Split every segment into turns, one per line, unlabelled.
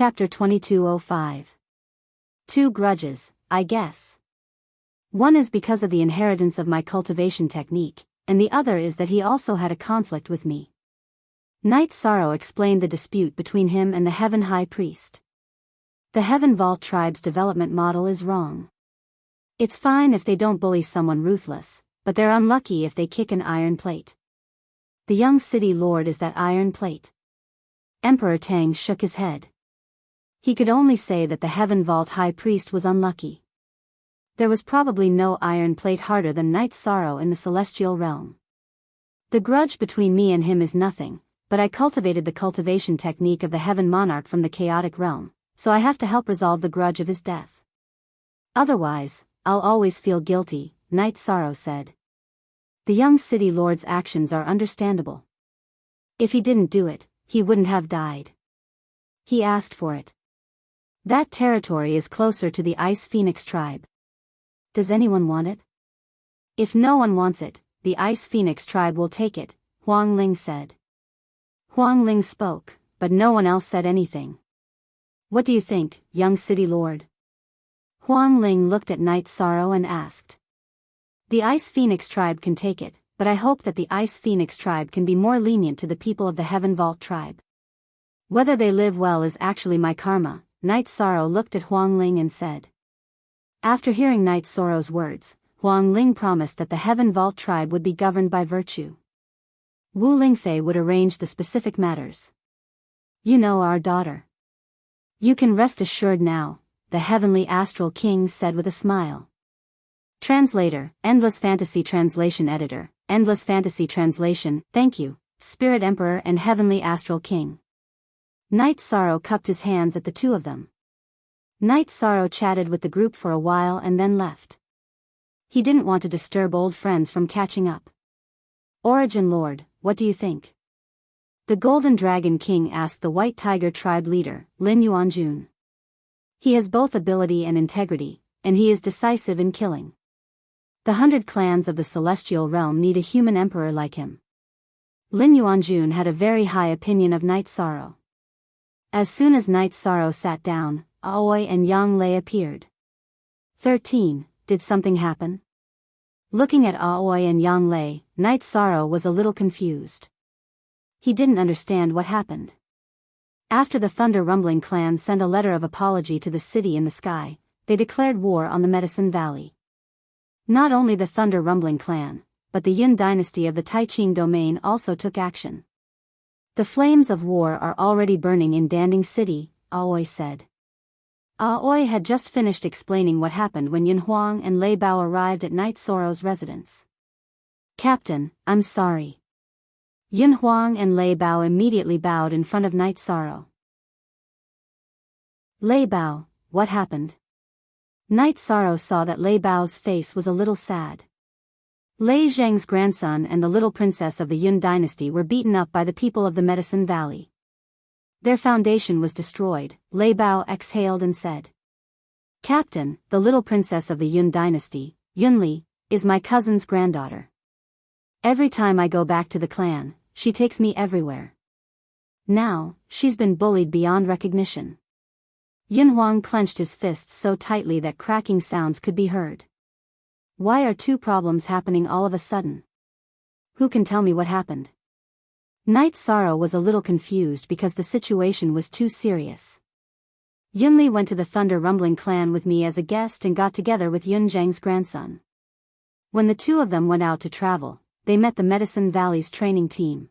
Chapter 2205. Two grudges, I guess. One is because of the inheritance of my cultivation technique, and the other is that he also had a conflict with me. Knight Sorrow explained the dispute between him and the Heaven High Priest. The Heaven Vault tribe's development model is wrong. It's fine if they don't bully someone ruthless, but they're unlucky if they kick an iron plate. The young city lord is that iron plate. Emperor Tang shook his head. He could only say that the Heaven Vault High Priest was unlucky. There was probably no iron plate harder than Knight Sorrow in the celestial realm. The grudge between me and him is nothing, but I cultivated the cultivation technique of the Heaven Monarch from the chaotic realm, so I have to help resolve the grudge of his death. Otherwise, I'll always feel guilty, Knight Sorrow said. The young city lord's actions are understandable. If he didn't do it, he wouldn't have died. He asked for it. That territory is closer to the Ice Phoenix tribe. Does anyone want it? If no one wants it, the Ice Phoenix tribe will take it, Huang Ling said. Huang Ling spoke, but no one else said anything. What do you think, young city lord? Huang Ling looked at Knight Sorrow and asked. The Ice Phoenix tribe can take it, but I hope that the Ice Phoenix tribe can be more lenient to the people of the Heaven Vault tribe. Whether they live well is actually my karma, Knight Sorrow looked at Huang Ling and said. After hearing Knight Sorrow's words, Huang Ling promised that the Heaven Vault tribe would be governed by virtue. Wu Lingfei would arrange the specific matters. You know our daughter. You can rest assured now, the Heavenly Astral King said with a smile. Translator, Endless Fantasy Translation Editor, Endless Fantasy Translation, thank you, Spirit Emperor and Heavenly Astral King. Knight Sorrow cupped his hands at the two of them. Knight Sorrow chatted with the group for a while and then left. He didn't want to disturb old friends from catching up. Origin Lord, what do you think? The Golden Dragon King asked the White Tiger tribe leader, Lin Yuanjun. He has both ability and integrity, and he is decisive in killing. The 100 clans of the Celestial Realm need a human emperor like him. Lin Yuanjun had a very high opinion of Knight Sorrow. As soon as Knight Sorrow sat down, Aoi and Yang Lei appeared. 13. Did something happen? Looking at Aoi and Yang Lei, Knight Sorrow was a little confused. He didn't understand what happened. After the Thunder Rumbling clan sent a letter of apology to the city in the sky, they declared war on the Medicine Valley. Not only the Thunder Rumbling clan, but the Yun dynasty of the Taiching domain also took action. The flames of war are already burning in Danding City, Aoi said. Aoi had just finished explaining what happened when Yun Huang and Lei Bao arrived at Knight Sorrow's residence. Captain, I'm sorry. Yun Huang and Lei Bao immediately bowed in front of Knight Sorrow. Lei Bao, what happened? Knight Sorrow saw that Lei Bao's face was a little sad. Lei Zheng's grandson and the little princess of the Yun dynasty were beaten up by the people of the Medicine Valley. Their foundation was destroyed, Lei Bao exhaled and said. Captain, the little princess of the Yun dynasty, Yunli, is my cousin's granddaughter. Every time I go back to the clan, she takes me everywhere. Now, she's been bullied beyond recognition. Yun Huang clenched his fists so tightly that cracking sounds could be heard. Why are two problems happening all of a sudden? Who can tell me what happened? Knight Sorrow was a little confused because the situation was too serious. Yunli went to the Thunder Rumbling clan with me as a guest and got together with Yun Zheng's grandson. When the two of them went out to travel, they met the Medicine Valley's training team.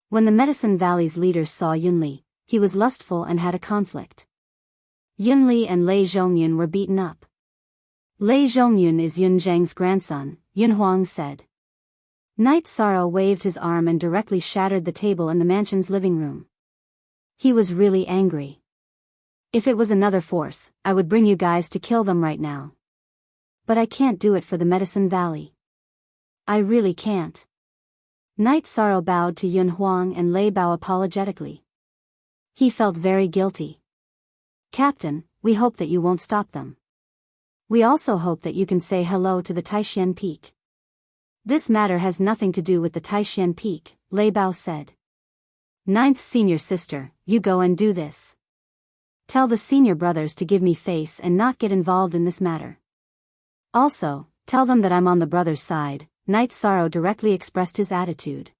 When the Medicine Valley's leader saw Yunli, he was lustful and had a conflict. Yunli and Lei Zhongyun were beaten up. Lei Zhongyun is Yun Zheng's grandson, Yun Huang said. Knight Sorrow waved his arm and directly shattered the table in the mansion's living room. He was really angry. If it was another force, I would bring you guys to kill them right now. But I can't do it for the Medicine Valley. I really can't. Knight Sorrow bowed to Yun Huang and Lei Bao apologetically. He felt very guilty. Captain, we hope that you won't stop them. We also hope that you can say hello to the Taishan Peak. This matter has nothing to do with the Taishan Peak, Lei Bao said. Ninth senior sister, you go and do this. Tell the senior brothers to give me face and not get involved in this matter. Also, tell them that I'm on the brothers' side. Knight Sorrow directly expressed his attitude.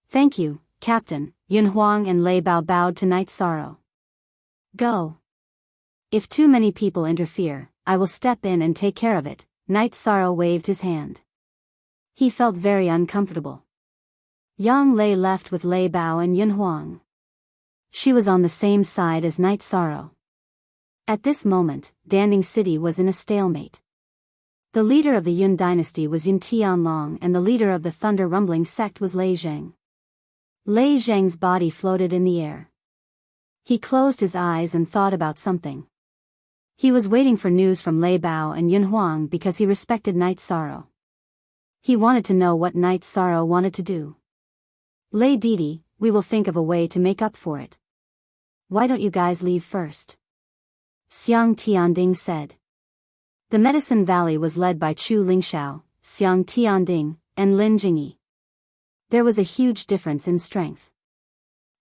Thank you, Captain. Yun Huang and Lei Bao bowed to Knight Sorrow. Go. If too many people interfere, I will step in and take care of it. Knight Sorrow waved his hand. He felt very uncomfortable. Yang Lei left with Lei Bao and Yun Huang. She was on the same side as Knight Sorrow. At this moment, Danding City was in a stalemate. The leader of the Yun dynasty was Yun Tianlong and the leader of the Thunder Rumbling sect was Lei Zheng. Lei Zheng's body floated in the air. He closed his eyes and thought about something. He was waiting for news from Lei Bao and Yun Huang because he respected Knight Sorrow. He wanted to know what Knight Sorrow wanted to do. Lei Didi, we will think of a way to make up for it. Why don't you guys leave first? Xiang Tianding said. The Medicine Valley was led by Chu Lingxiao, Xiang Tianding, and Lin Jingyi. There was a huge difference in strength.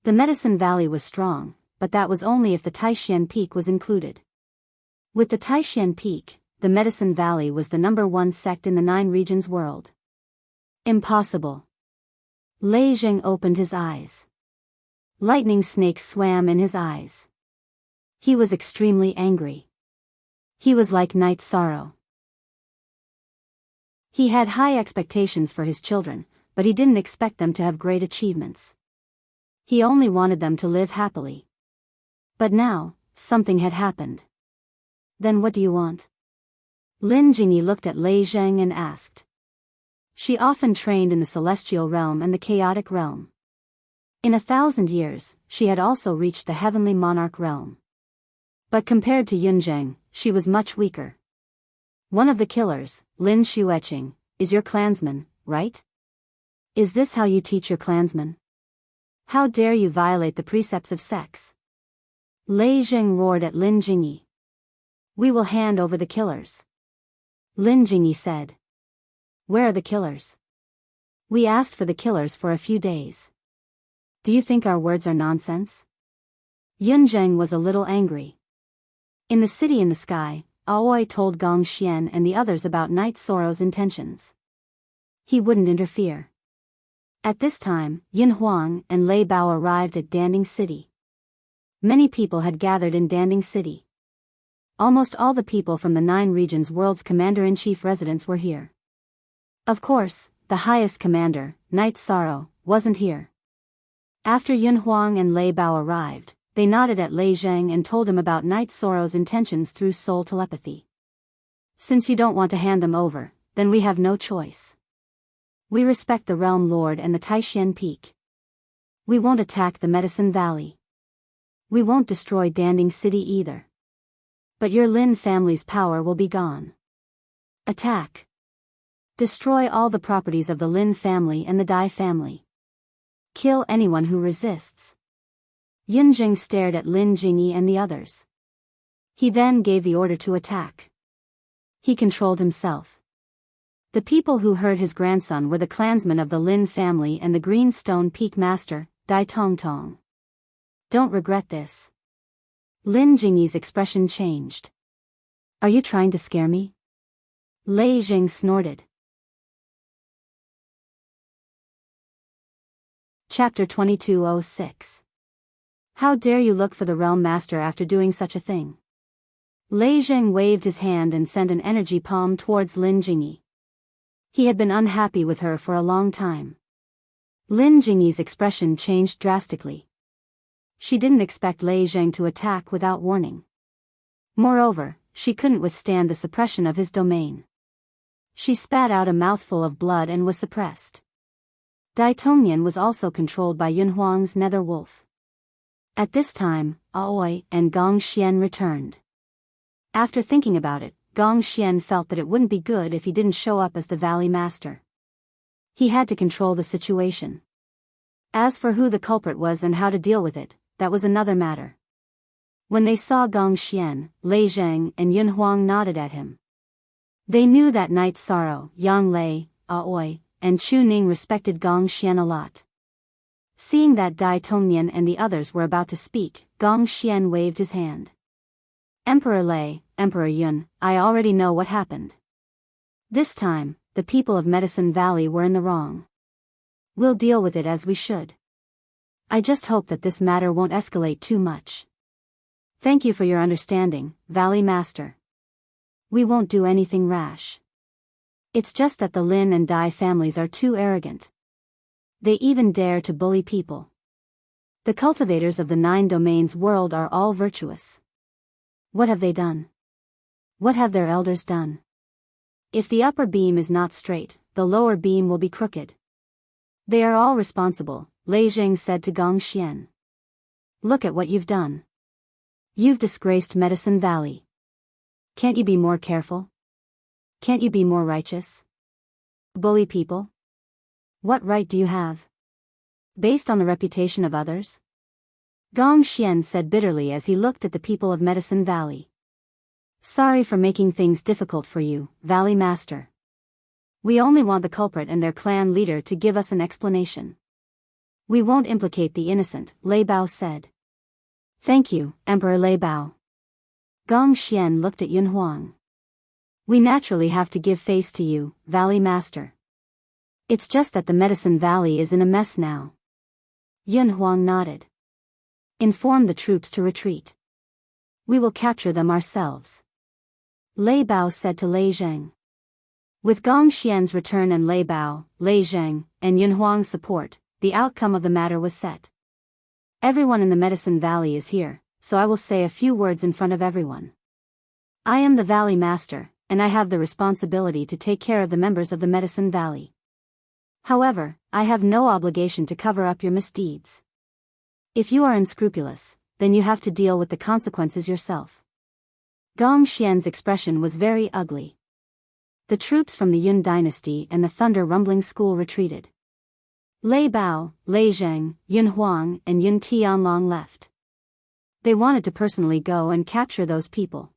The Medicine Valley was strong, but that was only if the Taishan Peak was included. With the Taishan Peak, the Medicine Valley was the #1 sect in the 9 regions world. Impossible. Lei Zheng opened his eyes. Lightning snakes swam in his eyes. He was extremely angry. He was like Knight Sorrow. He had high expectations for his children, but he didn't expect them to have great achievements. He only wanted them to live happily. But now, something had happened. Then what do you want? Lin Jingyi looked at Lei Zheng and asked. She often trained in the celestial realm and the chaotic realm. In 1,000 years, she had also reached the heavenly monarch realm. But compared to Yun Zheng, she was much weaker. One of the killers, Lin Xueqing, is your clansman, right? Is this how you teach your clansmen? How dare you violate the precepts of sex? Lei Zheng roared at Lin Jingyi. We will hand over the killers. Lin Jingyi said. Where are the killers? We asked for the killers for a few days. Do you think our words are nonsense? Yun Zheng was a little angry. In the city in the sky, Aoi told Gong Xian and the others about Knight Sorrow's intentions. He wouldn't interfere. At this time, Yun Huang and Lei Bao arrived at Danding City. Many people had gathered in Danding City. Almost all the people from the 9 regions world's commander-in-chief residence were here. Of course, the highest commander, Knight Sorrow, wasn't here. After Yun Huang and Lei Bao arrived, they nodded at Lei Zheng and told him about Knight Sorrow's intentions through soul telepathy. Since you don't want to hand them over, then we have no choice. We respect the Realm Lord and the Taishan Peak. We won't attack the Medicine Valley. We won't destroy Danding City either. But your Lin family's power will be gone. Attack. Destroy all the properties of the Lin family and the Dai family. Kill anyone who resists. Yun Zheng stared at Lin Jingyi and the others. He then gave the order to attack. He controlled himself. The people who heard his grandson were the clansmen of the Lin family and the Green Stone Peak Master, Dai Tong Tong. Don't regret this. Lin Jingyi's expression changed. Are you trying to scare me? Lei Zheng snorted. Chapter 2206. How dare you look for the Realm Master after doing such a thing? Lei Zheng waved his hand and sent an energy palm towards Lin Jingyi. He had been unhappy with her for a long time. Lin Jingyi's expression changed drastically. She didn't expect Lei Zheng to attack without warning. Moreover, she couldn't withstand the suppression of his domain. She spat out a mouthful of blood and was suppressed. Dai Tongnian was also controlled by Yun Huang's nether wolf. At this time, Aoi and Gong Xian returned. After thinking about it, Gong Xian felt that it wouldn't be good if he didn't show up as the Valley Master. He had to control the situation. As for who the culprit was and how to deal with it, that was another matter. When they saw Gong Xian, Lei Zheng and Yun Huang nodded at him. They knew that Knight Sorrow, Yang Lei, Aoi, and Chu Ning respected Gong Xian a lot. Seeing that Dai Tongnian and the others were about to speak, Gong Xian waved his hand. Emperor Lei, Emperor Yun, I already know what happened. This time, the people of Medicine Valley were in the wrong. We'll deal with it as we should. I just hope that this matter won't escalate too much. Thank you for your understanding, Valley Master. We won't do anything rash. It's just that the Lin and Dai families are too arrogant. They even dare to bully people. The cultivators of the 9 domains world are all virtuous. What have they done? What have their elders done? If the upper beam is not straight, the lower beam will be crooked. They are all responsible, Lei Zheng said to Gong Xian. Look at what you've done. You've disgraced Medicine Valley. Can't you be more careful? Can't you be more righteous? Bully people? What right do you have? Based on the reputation of others? Gong Xian said bitterly as he looked at the people of Medicine Valley. Sorry for making things difficult for you, Valley Master. We only want the culprit and their clan leader to give us an explanation. We won't implicate the innocent, Lei Bao said. Thank you, Emperor Lei Bao. Gong Xian looked at Yun Huang. We naturally have to give face to you, Valley Master. It's just that the Medicine Valley is in a mess now. Yun Huang nodded. Inform the troops to retreat. We will capture them ourselves. Lei Bao said to Lei Zheng. With Gong Xian's return and Lei Bao, Lei Zheng, and Yun Huang's support, the outcome of the matter was set. Everyone in the Medicine Valley is here, so I will say a few words in front of everyone. I am the Valley Master, and I have the responsibility to take care of the members of the Medicine Valley. However, I have no obligation to cover up your misdeeds. If you are unscrupulous, then you have to deal with the consequences yourself. Gong Xian's expression was very ugly. The troops from the Yun dynasty and the Thunder Rumbling School retreated. Lei Bao, Lei Zheng, Yun Huang, and Yun Tianlong left. They wanted to personally go and capture those people.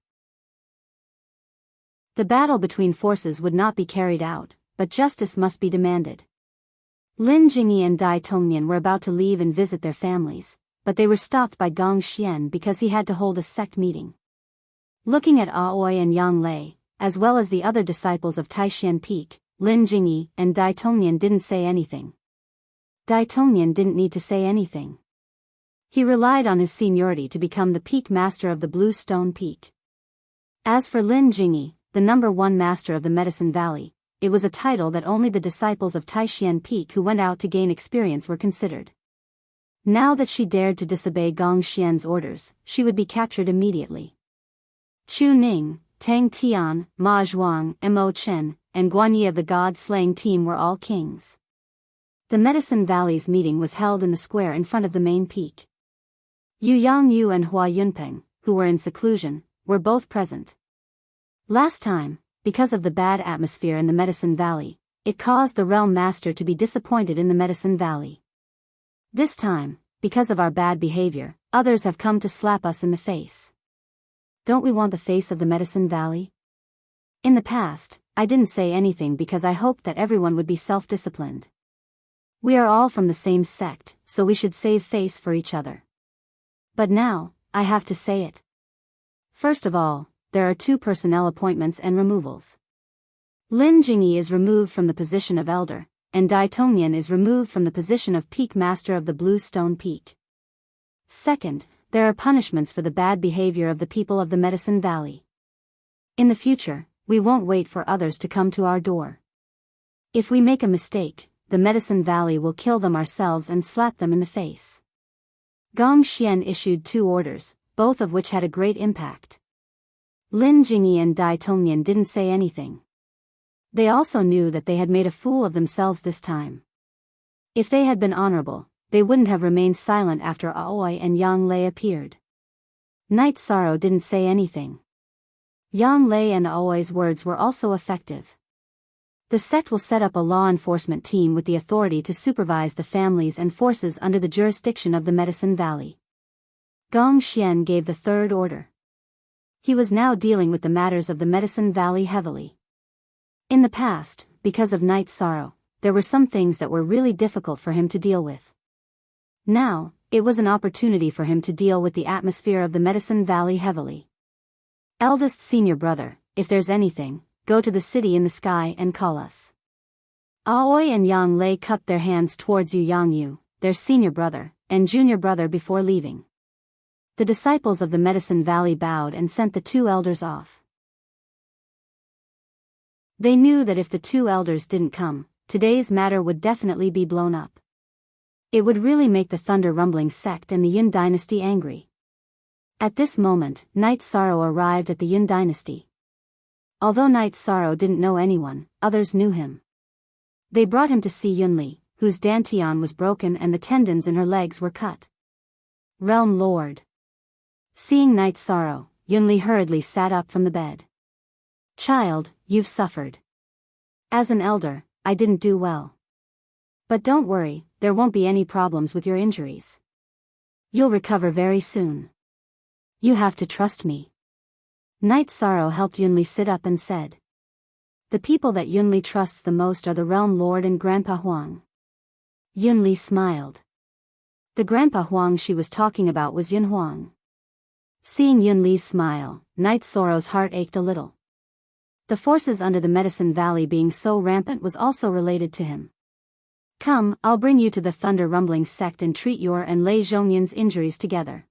The battle between forces would not be carried out, but justice must be demanded. Lin Jingyi and Dai Tongnian were about to leave and visit their families, but they were stopped by Gong Xian because he had to hold a sect meeting. Looking at Aoi and Yang Lei, as well as the other disciples of Taishan Peak, Lin Jingyi and Dai Tongnian didn't say anything. Dai Tongnian didn't need to say anything. He relied on his seniority to become the peak master of the Blue Stone Peak. As for Lin Jingyi, the #1 master of the Medicine Valley, it was a title that only the disciples of Taishan Peak who went out to gain experience were considered. Now that she dared to disobey Gong Xian's orders, she would be captured immediately. Chu Ning, Tang Tian, Ma Zhuang, Mo Chen, and Guan Yi of the God-slaying team were all kings. The Medicine Valley's meeting was held in the square in front of the main peak. Yu Yangyu and Hua Yunpeng, who were in seclusion, were both present. Last time, because of the bad atmosphere in the Medicine Valley, it caused the Realm Master to be disappointed in the Medicine Valley. This time, because of our bad behavior, others have come to slap us in the face. Don't we want the face of the Medicine Valley? In the past, I didn't say anything because I hoped that everyone would be self-disciplined. We are all from the same sect, so we should save face for each other. But now, I have to say it. First of all, there are 2 personnel appointments and removals. Lin Jingyi is removed from the position of Elder, and Dai Tongnian is removed from the position of Peak Master of the Blue Stone Peak. Second, there are punishments for the bad behavior of the people of the Medicine Valley. In the future, we won't wait for others to come to our door. If we make a mistake, the Medicine Valley will kill them ourselves and slap them in the face. Gong Xian issued 2 orders, both of which had a great impact. Lin Jingyi and Dai Tongnian didn't say anything. They also knew that they had made a fool of themselves this time. If they had been honorable, they wouldn't have remained silent after Aoi and Yang Lei appeared. Night Sorrow didn't say anything. Yang Lei and Aoi's words were also effective. The sect will set up a law enforcement team with the authority to supervise the families and forces under the jurisdiction of the Medicine Valley. Gong Xian gave the 3rd order. He was now dealing with the matters of the Medicine Valley heavily. In the past, because of Night Sorrow, there were some things that were really difficult for him to deal with. Now, it was an opportunity for him to deal with the atmosphere of the Medicine Valley heavily. Eldest senior brother, if there's anything, go to the city in the sky and call us. Aoi and Yang Lei cupped their hands towards Yang Yu, their senior brother, and junior brother before leaving. The disciples of the Medicine Valley bowed and sent the two elders off. They knew that if the two elders didn't come, today's matter would definitely be blown up. It would really make the Thunder Rumbling sect and the Yun dynasty angry. At this moment, Night Sorrow arrived at the Yun dynasty. Although Night Sorrow didn't know anyone, others knew him. They brought him to see Yunli, whose dantian was broken and the tendons in her legs were cut. Realm Lord. Seeing Night Sorrow, Yunli hurriedly sat up from the bed. Child, you've suffered. As an elder, I didn't do well. But don't worry, there won't be any problems with your injuries. You'll recover very soon. You have to trust me. Night Sorrow helped Yunli sit up and said. The people that Yunli trusts the most are the Realm Lord and Grandpa Huang. Yunli smiled. The Grandpa Huang she was talking about was Yun Huang. Seeing Yunli's smile, Night Sorrow's heart ached a little. The forces under the Medicine Valley being so rampant was also related to him. Come, I'll bring you to the Thunder Rumbling sect and treat your and Lei Zhongyun's injuries together.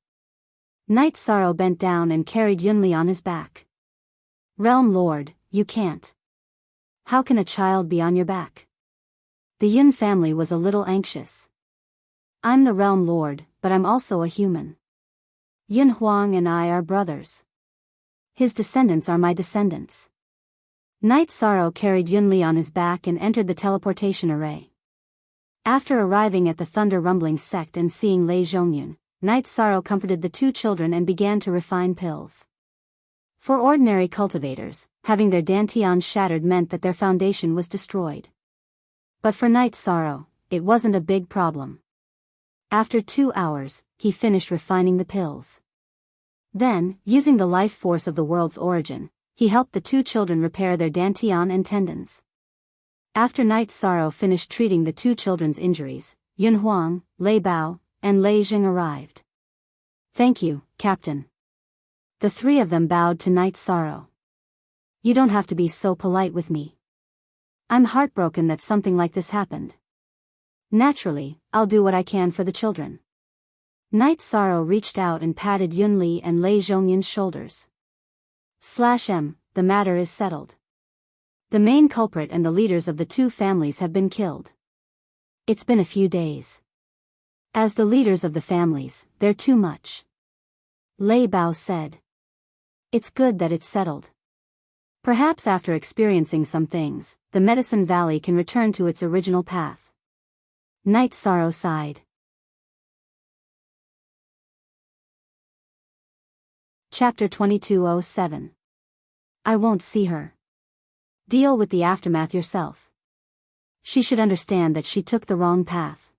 Night Sorrow bent down and carried Yunli on his back. Realm Lord, you can't. How can a child be on your back? The Yun family was a little anxious. I'm the Realm Lord, but I'm also a human. Yun Huang and I are brothers. His descendants are my descendants. Night Sorrow carried Yunli on his back and entered the teleportation array. After arriving at the Thunder Rumbling sect and seeing Lei Zhongyun, Night Sorrow comforted the two children and began to refine pills. For ordinary cultivators, having their dantian shattered meant that their foundation was destroyed. But for Night Sorrow, it wasn't a big problem. After 2 hours, he finished refining the pills. Then, using the life force of the world's origin, he helped the two children repair their dantian and tendons. After Night Sorrow finished treating the two children's injuries, Yun Huang, Lei Bao, and Lei Jing arrived. Thank you, Captain. The three of them bowed to Night Sorrow. You don't have to be so polite with me. I'm heartbroken that something like this happened. Naturally, I'll do what I can for the children. Night Sorrow reached out and patted Yunli and Lei Zhongyun's shoulders. The matter is settled. The main culprit and the leaders of the two families have been killed. It's been a few days. As the leaders of the families, they're too much. Lei Bao said. It's good that it's settled. Perhaps after experiencing some things, the Medicine Valley can return to its original path. Night Sorrow sighed. Chapter 2207. I won't see her. Deal with the aftermath yourself. She should understand that she took the wrong path.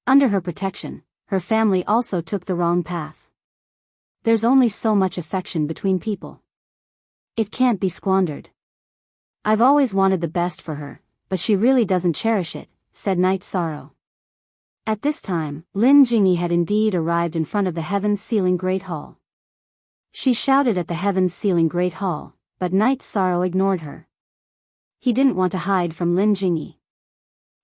Under her protection, her family also took the wrong path. There's only so much affection between people. It can't be squandered. I've always wanted the best for her, but she really doesn't cherish it, said Night Sorrow. At this time, Lin Jingyi had indeed arrived in front of the Heaven-Sealing Great Hall. She shouted at the Heaven-Sealing Great Hall, but Night Sorrow ignored her. He didn't want to hide from Lin Jingyi.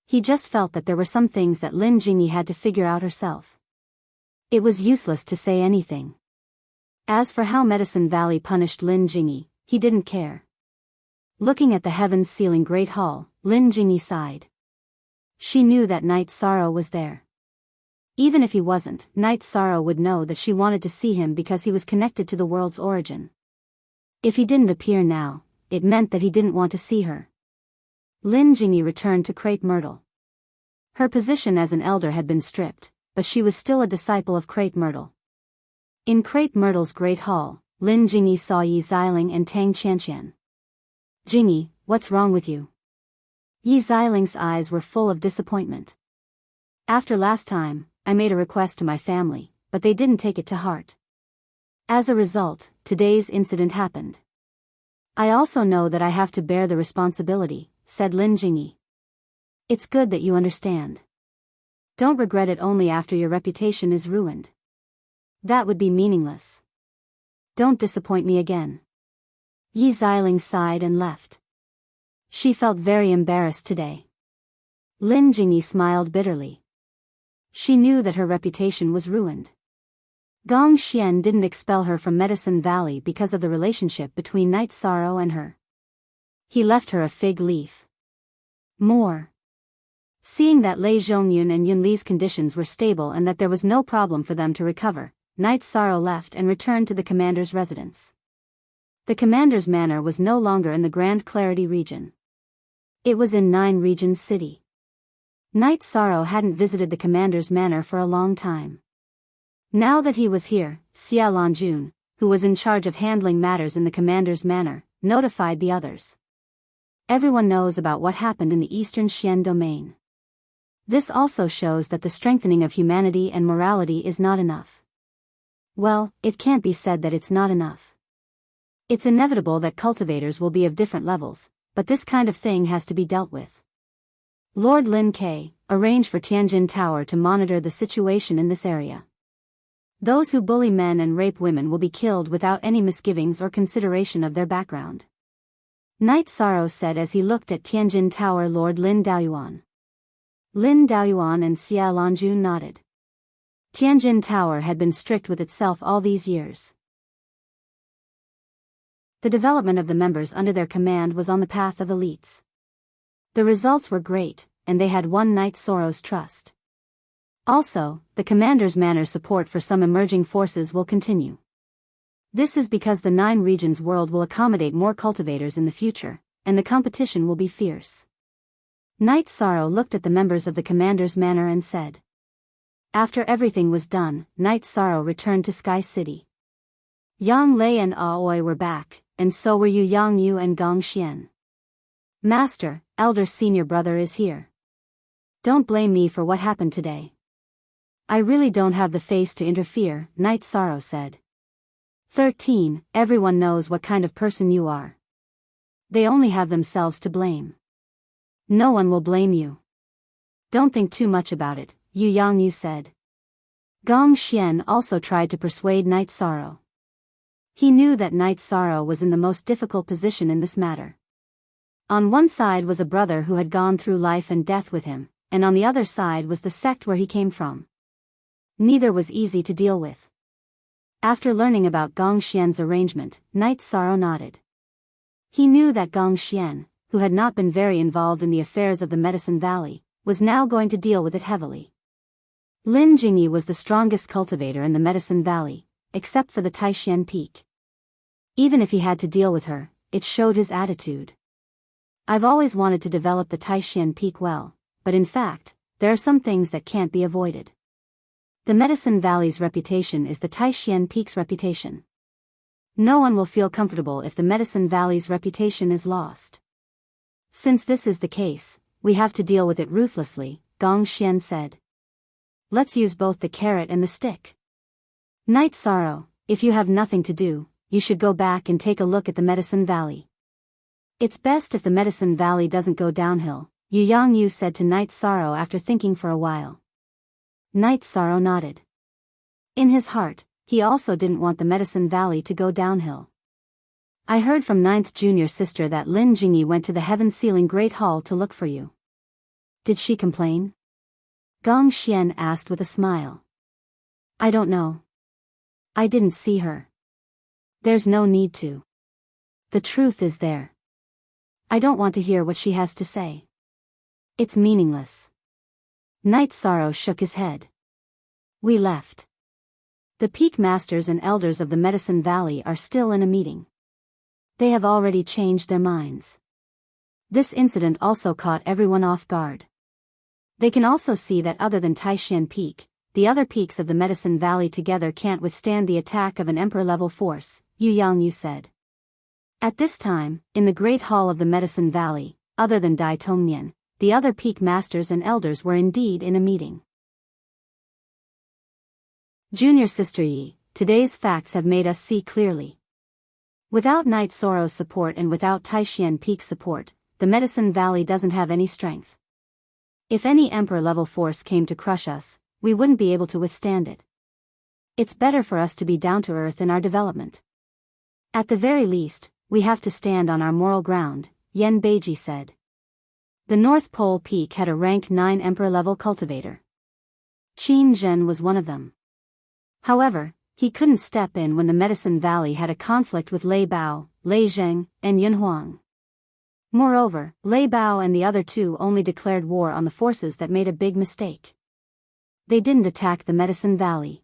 He just felt that there were some things that Lin Jingyi had to figure out herself. It was useless to say anything. As for how Medicine Valley punished Lin Jingyi, he didn't care. Looking at the Heaven-Sealing Great Hall, Lin Jingyi sighed. She knew that Night Sorrow was there. Even if he wasn't, Night Sorrow would know that she wanted to see him because he was connected to the world's origin. If he didn't appear now, it meant that he didn't want to see her. Lin Jingyi returned to Crepe Myrtle. Her position as an elder had been stripped, but she was still a disciple of Crepe Myrtle. In Crepe Myrtle's Great Hall, Lin Jingyi saw Yi Xiling and Tang Qianqian. Jingyi, what's wrong with you? Yi Xiling's eyes were full of disappointment. After last time, I made a request to my family, but they didn't take it to heart. As a result, today's incident happened. I also know that I have to bear the responsibility, said Lin Jingyi. It's good that you understand. Don't regret it only after your reputation is ruined. That would be meaningless. Don't disappoint me again. Yi Xiling sighed and left. She felt very embarrassed today. Lin Jingyi smiled bitterly. She knew that her reputation was ruined. Gong Xian didn't expel her from Medicine Valley because of the relationship between Night Sorrow and her. He left her a fig leaf. More. Seeing that Lei Zhongyun and Yun Li's conditions were stable and that there was no problem for them to recover, Night Sorrow left and returned to the commander's residence. The commander's manor was no longer in the Grand Clarity region. It was in Nine Regions City. Night Sorrow hadn't visited the commander's manor for a long time. Now that he was here, Xia Lanjun, who was in charge of handling matters in the commander's manor, notified the others. Everyone knows about what happened in the Eastern Xian domain. This also shows that the strengthening of humanity and morality is not enough. Well, it can't be said that it's not enough. It's inevitable that cultivators will be of different levels, but this kind of thing has to be dealt with. Lord Lin Ke, arrange for Tianjin Tower to monitor the situation in this area. Those who bully men and rape women will be killed without any misgivings or consideration of their background. Night Sorrow said as he looked at Tianjin Tower. Lord Lin Daoyuan. Lin Daoyuan and Xia Lanjun nodded. Tianjin Tower had been strict with itself all these years. The development of the members under their command was on the path of elites. The results were great, and they had won Night Sorrow's trust. Also, the commander's manor support for some emerging forces will continue. This is because the Nine Regions world will accommodate more cultivators in the future, and the competition will be fierce. Night Sorrow looked at the members of the commander's manor and said. After everything was done, Night Sorrow returned to Sky City. Yang Lei and Aoi were back, and so were Yu Yang Yu and Gong Xian. Master, elder senior brother is here. Don't blame me for what happened today. I really don't have the face to interfere, Night Sorrow said. 13. Everyone knows what kind of person you are. They only have themselves to blame. No one will blame you. Don't think too much about it, Yu Yang Yu said. Gong Xian also tried to persuade Night Sorrow. He knew that Night Sorrow was in the most difficult position in this matter. On one side was a brother who had gone through life and death with him, and on the other side was the sect where he came from. Neither was easy to deal with. After learning about Gong Xian's arrangement, Night Sorrow nodded. He knew that Gong Xian, who had not been very involved in the affairs of the Medicine Valley, was now going to deal with it heavily. Lin Jingyi was the strongest cultivator in the Medicine Valley, except for the Taishan Peak. Even if he had to deal with her, it showed his attitude. I've always wanted to develop the Taishan Peak well, but in fact, there are some things that can't be avoided. The Medicine Valley's reputation is the Taishan Peak's reputation. No one will feel comfortable if the Medicine Valley's reputation is lost. Since this is the case, we have to deal with it ruthlessly, Gong Xian said. Let's use both the carrot and the stick. Night Sorrow, if you have nothing to do, you should go back and take a look at the Medicine Valley. It's best if the Medicine Valley doesn't go downhill, Yu Yang Yu said to Night Sorrow after thinking for a while. Night Sorrow nodded. In his heart, he also didn't want the Medicine Valley to go downhill. I heard from Ninth Junior Sister that Lin Jingyi went to the Heaven Ceiling Great Hall to look for you. Did she complain? Gong Xian asked with a smile. I don't know. I didn't see her. There's no need to. The truth is there. I don't want to hear what she has to say. It's meaningless. Night Sorrow shook his head. We left. The Peak Masters and Elders of the Medicine Valley are still in a meeting. They have already changed their minds. This incident also caught everyone off guard. They can also see that other than Taishan Peak, the other peaks of the Medicine Valley together can't withstand the attack of an Emperor-level force, Yu Yang Yu said. At this time, in the Great Hall of the Medicine Valley, other than Dai Tongnian, the other Peak Masters and Elders were indeed in a meeting. Junior Sister Yi, today's facts have made us see clearly. Without Night Sorrow's support and without Taishan Peak's support, the Medicine Valley doesn't have any strength. If any emperor-level force came to crush us, we wouldn't be able to withstand it. It's better for us to be down to earth in our development. At the very least, we have to stand on our moral ground, Yen Beiji said. The North Pole Peak had a rank 9 emperor-level cultivator. Qin Zhen was one of them. However, he couldn't step in when the Medicine Valley had a conflict with Lei Bao, Lei Zheng, and Yun Huang. Moreover, Lei Bao and the other two only declared war on the forces that made a big mistake. They didn't attack the Medicine Valley.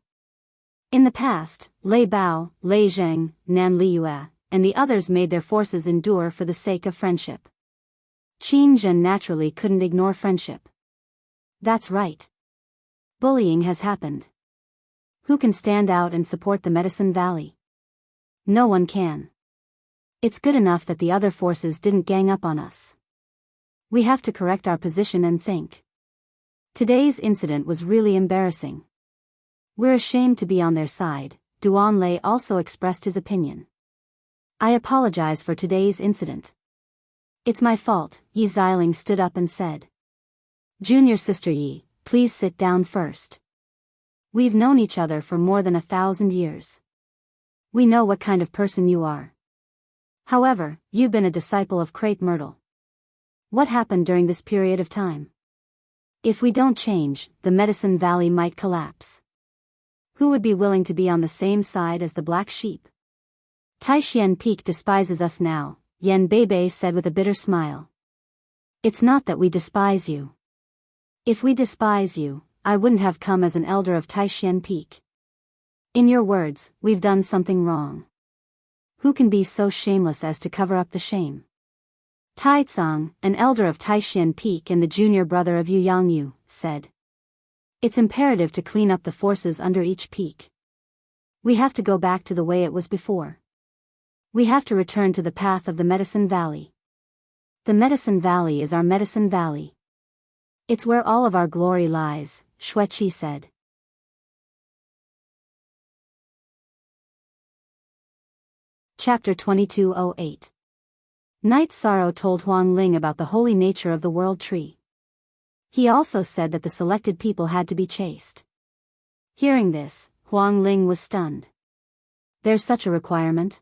In the past, Lei Bao, Lei Zheng, Nan Liyue, and the others made their forces endure for the sake of friendship. Qin Zhen naturally couldn't ignore friendship. That's right. Bullying has happened. Who can stand out and support the Medicine Valley? No one can. It's good enough that the other forces didn't gang up on us. We have to correct our position and think. Today's incident was really embarrassing. We're ashamed to be on their side. Duan Lei also expressed his opinion. I apologize for today's incident. It's my fault, Yi Xiling stood up and said. Junior sister Yi, please sit down first. We've known each other for more than 1,000 years. We know what kind of person you are. However, you've been a disciple of Crepe Myrtle. What happened during this period of time? If we don't change, the Medicine Valley might collapse. Who would be willing to be on the same side as the black sheep? Taishan Peak despises us now, Yen Beibei said with a bitter smile. It's not that we despise you. If we despise you, I wouldn't have come as an elder of Taishan Peak. In your words, we've done something wrong. Who can be so shameless as to cover up the shame? Tai Tsang, an elder of Taishan Peak and the junior brother of Yu Yangyu, said. It's imperative to clean up the forces under each peak. We have to go back to the way it was before. We have to return to the path of the Medicine Valley. The Medicine Valley is our Medicine Valley. It's where all of our glory lies, Xueqi said. Chapter 2208. Night Sorrow told Huang Ling about the holy nature of the World Tree. He also said that the selected people had to be chaste. Hearing this, Huang Ling was stunned. There's such a requirement?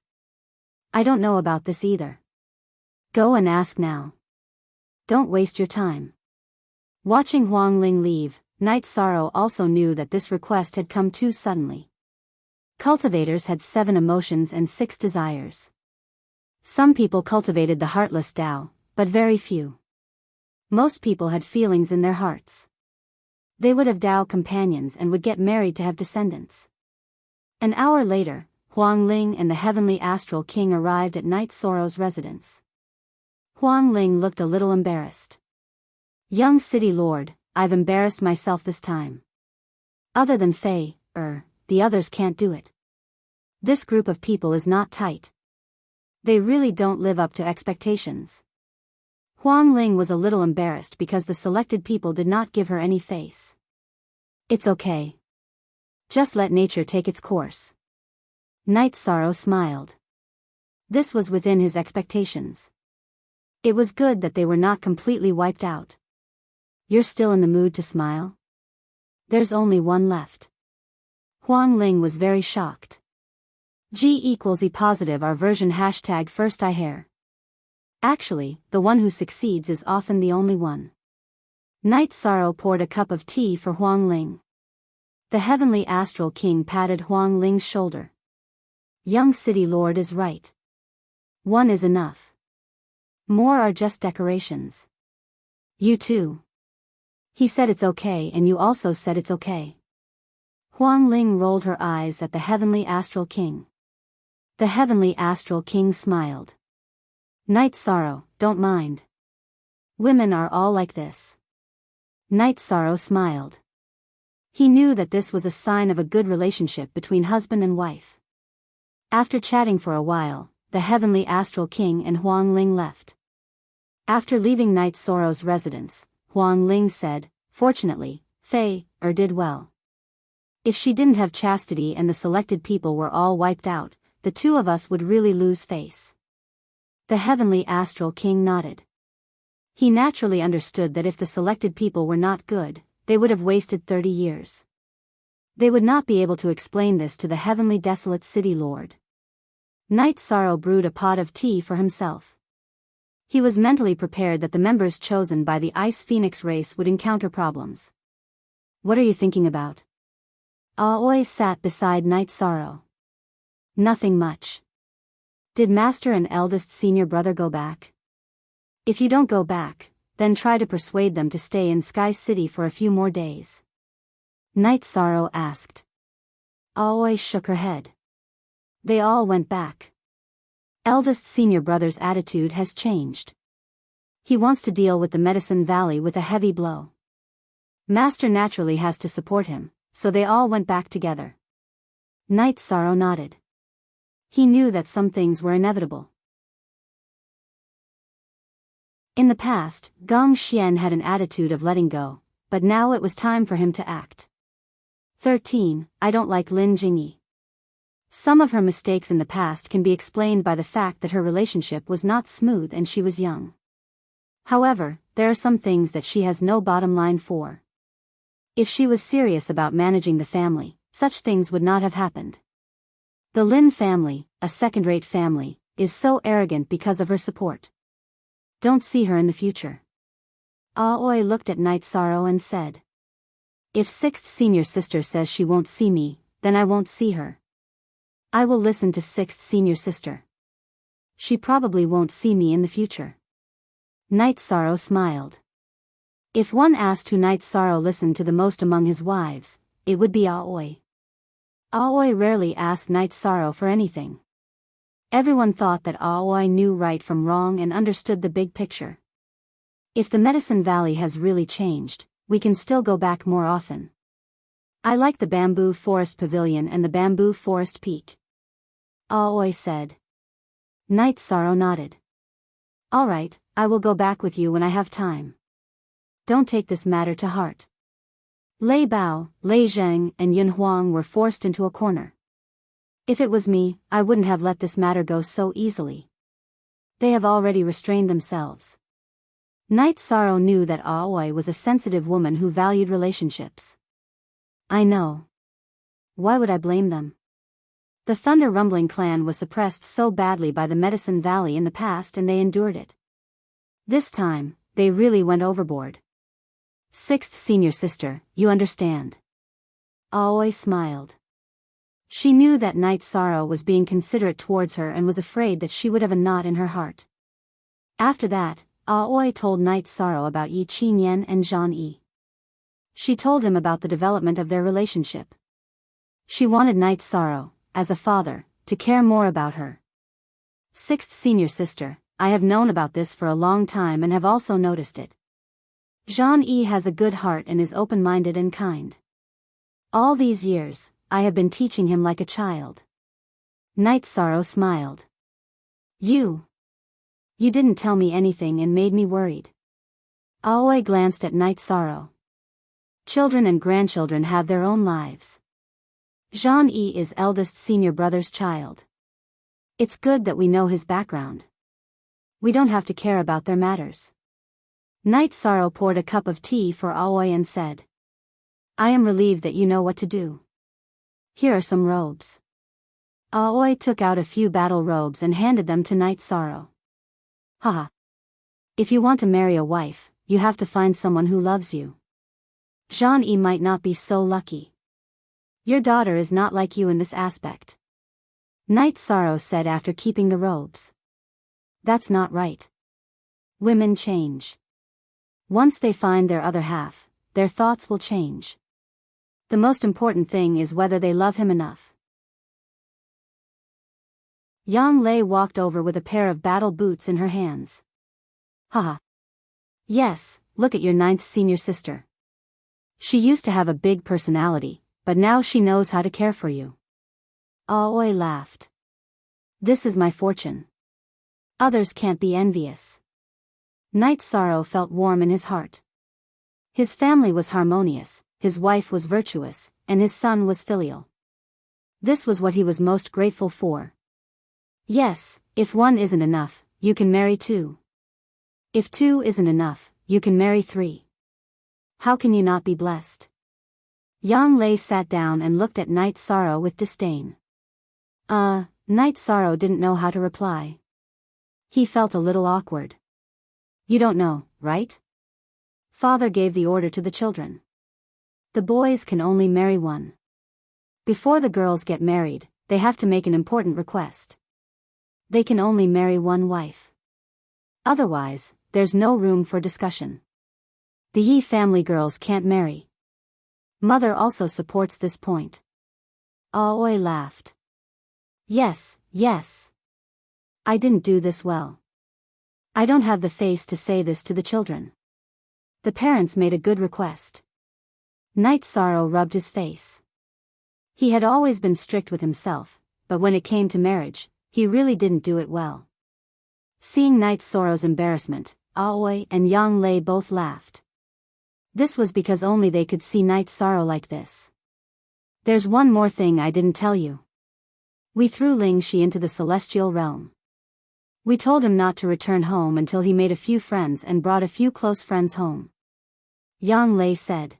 I don't know about this either. Go and ask now. Don't waste your time. Watching Huang Ling leave, Night Sorrow also knew that this request had come too suddenly. Cultivators had 7 emotions and 6 desires. Some people cultivated the heartless Tao, but very few. Most people had feelings in their hearts. They would have Tao companions and would get married to have descendants. An hour later, Huang Ling and the Heavenly Astral King arrived at Night Sorrow's residence. Huang Ling looked a little embarrassed. Young City Lord, I've embarrassed myself this time. Other than Fei, the others can't do it. This group of people is not tight. They really don't live up to expectations. Huang Ling was a little embarrassed because the selected people did not give her any face. It's okay. Just let nature take its course. Night Sorrow smiled. This was within his expectations. It was good that they were not completely wiped out. You're still in the mood to smile? There's only one left. Huang Ling was very shocked. G=E positive our version #first I hair. Actually, the one who succeeds is often the only one. Night Sorrow poured a cup of tea for Huang Ling. The Heavenly Astral King patted Huang Ling's shoulder. Young City Lord is right. One is enough. More are just decorations. You too. He said it's okay and you also said it's okay. Huang Ling rolled her eyes at the Heavenly Astral King. The Heavenly Astral King smiled. Night Sorrow, don't mind. Women are all like this. Night Sorrow smiled. He knew that this was a sign of a good relationship between husband and wife. After chatting for a while, the Heavenly Astral King and Huang Ling left. After leaving Night Sorrow's residence, Huang Ling said, fortunately, Fei did well. If she didn't have chastity and the selected people were all wiped out, the two of us would really lose face. The Heavenly Astral King nodded. He naturally understood that if the selected people were not good, they would have wasted 30 years. They would not be able to explain this to the heavenly desolate city lord. Night Sorrow brewed a pot of tea for himself. He was mentally prepared that the members chosen by the Ice Phoenix race would encounter problems. What are you thinking about? Aoi sat beside Night Sorrow. Nothing much. Did Master and eldest senior brother go back? If you don't go back, then try to persuade them to stay in Sky City for a few more days. Night Sorrow asked. Aoi shook her head. They all went back. Eldest senior brother's attitude has changed. He wants to deal with the Medicine Valley with a heavy blow. Master naturally has to support him, so they all went back together. Night Sorrow nodded. He knew that some things were inevitable. In the past, Gong Xian had an attitude of letting go, but now it was time for him to act. 13. I don't like Lin Jingyi. Some of her mistakes in the past can be explained by the fact that her relationship was not smooth and she was young. However, there are some things that she has no bottom line for. If she was serious about managing the family, such things would not have happened. The Lin family, a second-rate family, is so arrogant because of her support. Don't see her in the future. Aoi looked at Night Sorrow and said. If sixth senior sister says she won't see me, then I won't see her. I will listen to sixth senior sister. She probably won't see me in the future. Night Sorrow smiled. If one asked who Night Sorrow listened to the most among his wives, it would be Aoi. Aoi rarely asked Night Sorrow for anything. Everyone thought that Aoi knew right from wrong and understood the big picture. If the Medicine Valley has really changed, we can still go back more often. I like the Bamboo Forest Pavilion and the Bamboo Forest Peak. Aoi said. Night Sorrow nodded. All right, I will go back with you when I have time. Don't take this matter to heart. Lei Bao, Lei Zheng, and Yun Huang were forced into a corner. If it was me, I wouldn't have let this matter go so easily. They have already restrained themselves. Night Sorrow knew that Aoi was a sensitive woman who valued relationships. I know. Why would I blame them? The Thunder Rumbling clan was suppressed so badly by the Medicine Valley in the past and they endured it. This time, they really went overboard. Sixth senior sister, you understand. Aoi smiled. She knew that Night Sorrow was being considerate towards her and was afraid that she would have a knot in her heart. After that, Aoi told Night Sorrow about Yi Qinyan and Zhang Yi. She told him about the development of their relationship. She wanted Night Sorrow, as a father, to care more about her. Sixth senior sister, I have known about this for a long time and have also noticed it. Zhang Yi has a good heart and is open-minded and kind. All these years, I have been teaching him like a child. Night Sorrow smiled. You didn't tell me anything and made me worried. Aoi glanced at Night Sorrow. Children and grandchildren have their own lives. Zhang Yi is eldest senior brother's child. It's good that we know his background. We don't have to care about their matters. Night Sorrow poured a cup of tea for Aoi and said. I am relieved that you know what to do. Here are some robes. Aoi took out a few battle robes and handed them to Night Sorrow. Haha. If you want to marry a wife, you have to find someone who loves you. Zhang Yi might not be so lucky. Your daughter is not like you in this aspect. Night Sorrow said after keeping the robes. That's not right. Women change. Once they find their other half, their thoughts will change. The most important thing is whether they love him enough. Yang Lei walked over with a pair of battle boots in her hands. Haha. Yes, look at your ninth senior sister. She used to have a big personality, but now she knows how to care for you. Aoi laughed. This is my fortune. Others can't be envious. Night Sorrow felt warm in his heart. His family was harmonious, his wife was virtuous, and his son was filial. This was what he was most grateful for. Yes, if one isn't enough, you can marry two. If 2 isn't enough, you can marry 3. How can you not be blessed? Yang Lei sat down and looked at Night Sorrow with disdain. Night Sorrow didn't know how to reply. He felt a little awkward. You don't know, right? Father gave the order to the children. The boys can only marry 1. Before the girls get married, they have to make an important request. They can only marry 1 wife. Otherwise, there's no room for discussion. The Yi family girls can't marry. Mother also supports this point. Aoi laughed. Yes. I didn't do this well. I don't have the face to say this to the children. The parents made a good request. Night Sorrow rubbed his face. He had always been strict with himself, but when it came to marriage, he really didn't do it well. Seeing Night Sorrow's embarrassment, Aoi and Yang Lei both laughed. This was because only they could see Night Sorrow like this. There's one more thing I didn't tell you. We threw Ling Shi into the celestial realm. We told him not to return home until he made a few friends and brought a few close friends home. Yang Lei said.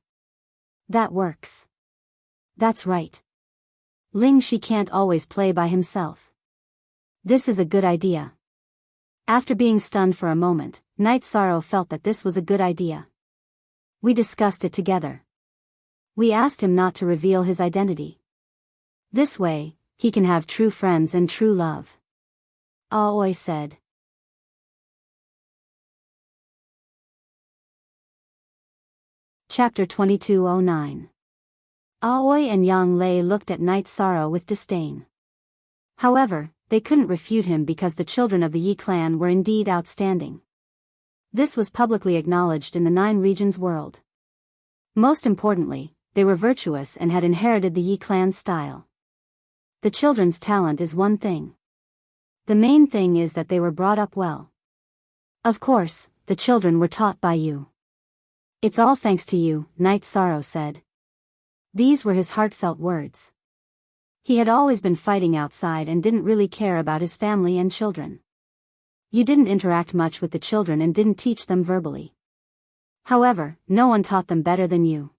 That works. That's right. Ling Shi can't always play by himself. This is a good idea. After being stunned for a moment, Night Sorrow felt that this was a good idea. We discussed it together. We asked him not to reveal his identity. This way, he can have true friends and true love. Aoi said. Chapter 2209. Aoi and Yang Lei looked at Night Sorrow with disdain. However, they couldn't refute him because the children of the Yi clan were indeed outstanding. This was publicly acknowledged in the 9 regions world. Most importantly, they were virtuous and had inherited the Yi clan's style. The children's talent is one thing. The main thing is that they were brought up well. Of course, the children were taught by you. It's all thanks to you, Night Sorrow said. These were his heartfelt words. He had always been fighting outside and didn't really care about his family and children. You didn't interact much with the children and didn't teach them verbally. However, no one taught them better than you.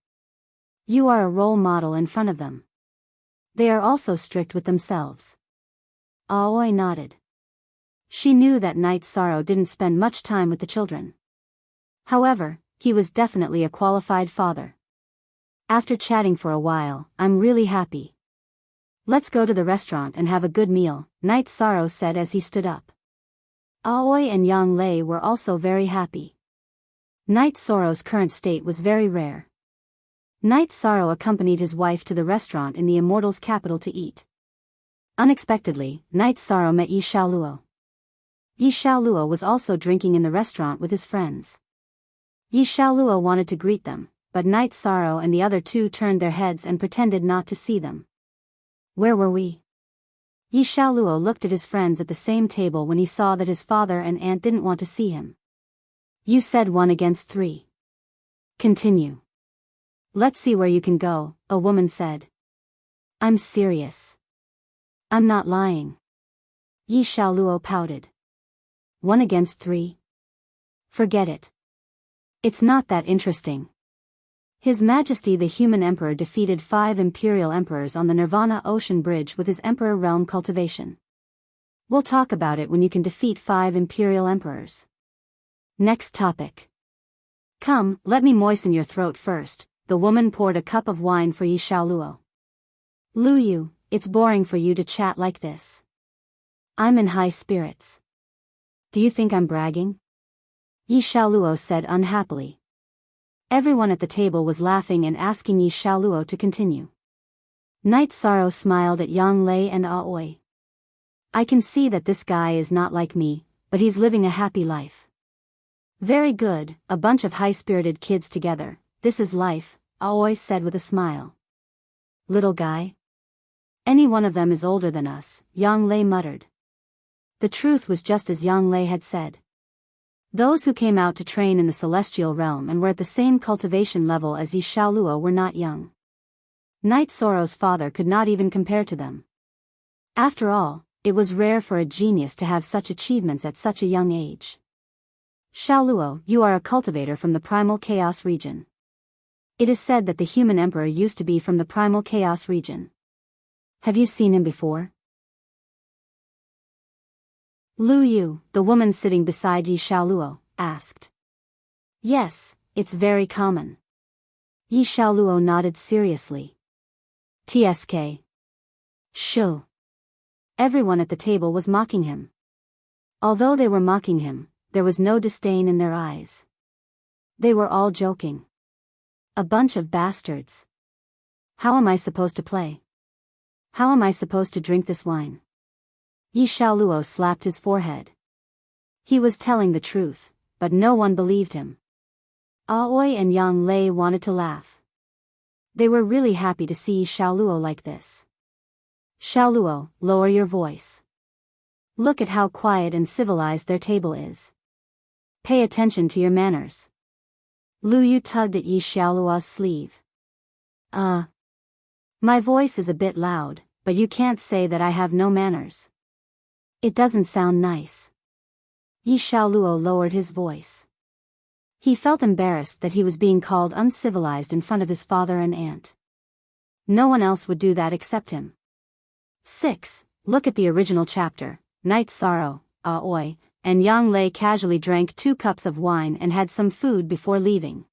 You are a role model in front of them. They are also strict with themselves. Aoi nodded. She knew that Night Sorrow didn't spend much time with the children. However, he was definitely a qualified father. After chatting for a while, I'm really happy. Let's go to the restaurant and have a good meal, Night Sorrow said as he stood up. Aoi and Yang Lei were also very happy. Night Sorrow's current state was very rare. Night Sorrow accompanied his wife to the restaurant in the Immortals' capital to eat. Unexpectedly, Night Sorrow met Yi Xiaoluo. Yi Xiaoluo was also drinking in the restaurant with his friends. Yi Xiaoluo wanted to greet them, but Night Sorrow and the other 2 turned their heads and pretended not to see them. Where were we? Yi Xiaoluo looked at his friends at the same table when he saw that his father and aunt didn't want to see him. You said 1 against 3. Continue. Let's see where you can go, a woman said. I'm serious. I'm not lying. Yi Xiaoluo pouted. 1 against 3? Forget it. It's not that interesting. His Majesty the Human Emperor defeated 5 Imperial Emperors on the Nirvana Ocean Bridge with his Emperor Realm cultivation. We'll talk about it when you can defeat 5 Imperial Emperors. Next topic. Come, let me moisten your throat first. The woman poured a cup of wine for Yi Xiaoluo. Lu Yu, it's boring for you to chat like this. I'm in high spirits. Do you think I'm bragging? Yi Xiaoluo said unhappily. Everyone at the table was laughing and asking Yi Xiaoluo to continue. Night Sorrow smiled at Yang Lei and Aoi. I can see that this guy is not like me, but he's living a happy life. Very good, a bunch of high-spirited kids together. This is life, Aoi said with a smile. Little guy? Any one of them is older than us, Yang Lei muttered. The truth was just as Yang Lei had said. Those who came out to train in the celestial realm and were at the same cultivation level as Yi Xiaoluo were not young. Night Sorrow's father could not even compare to them. After all, it was rare for a genius to have such achievements at such a young age. Xiaoluo, you are a cultivator from the primal chaos region. It is said that the human emperor used to be from the primal chaos region. Have you seen him before? Lu Yu, the woman sitting beside Yi Xiaoluo, asked. Yes, it's very common. Yi Xiaoluo nodded seriously. TSK. Shoo. Everyone at the table was mocking him. Although they were mocking him, there was no disdain in their eyes. They were all joking. A bunch of bastards. How am I supposed to play? How am I supposed to drink this wine? Yi Xiaoluo slapped his forehead. He was telling the truth, but no one believed him. Aoi and Yang Lei wanted to laugh. They were really happy to see Yi Xiaoluo like this. Xiaoluo, lower your voice. Look at how quiet and civilized their table is. Pay attention to your manners. Lu Yu tugged at Yi Xiaoluo's sleeve. My voice is a bit loud, but you can't say that I have no manners. It doesn't sound nice. Yi Xiaoluo lowered his voice. He felt embarrassed that he was being called uncivilized in front of his father and aunt. No one else would do that except him. 6. Look at the original chapter. Night Sorrow, Aoi, and Yang Lei casually drank 2 cups of wine and had some food before leaving.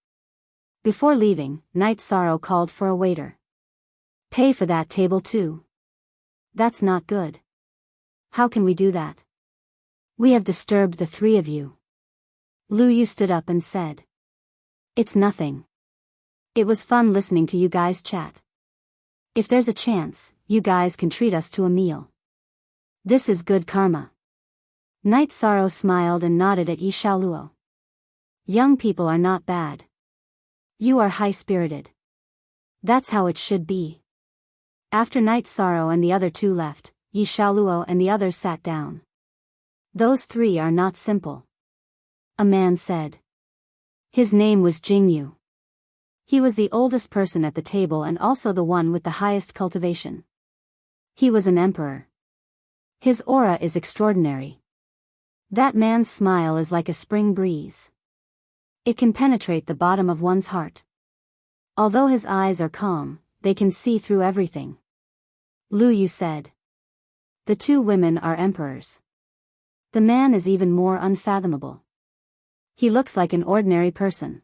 Before leaving, Night Sorrow called for a waiter. Pay for that table too. That's not good. How can we do that? We have disturbed the 3 of you. Lu Yu stood up and said. It's nothing. It was fun listening to you guys chat. If there's a chance, you guys can treat us to a meal. This is good karma. Night Sorrow smiled and nodded at Yi Xiaoluo. Young people are not bad. You are high-spirited. That's how it should be. After Night Sorrow and the other 2 left, Yi Xiaoluo and the others sat down. Those 3 are not simple. A man said. His name was Jingyu. He was the oldest person at the table and also the one with the highest cultivation. He was an emperor. His aura is extraordinary. That man's smile is like a spring breeze. It can penetrate the bottom of one's heart. Although his eyes are calm, they can see through everything. Lu Yu said. The 2 women are emperors. The man is even more unfathomable. He looks like an ordinary person.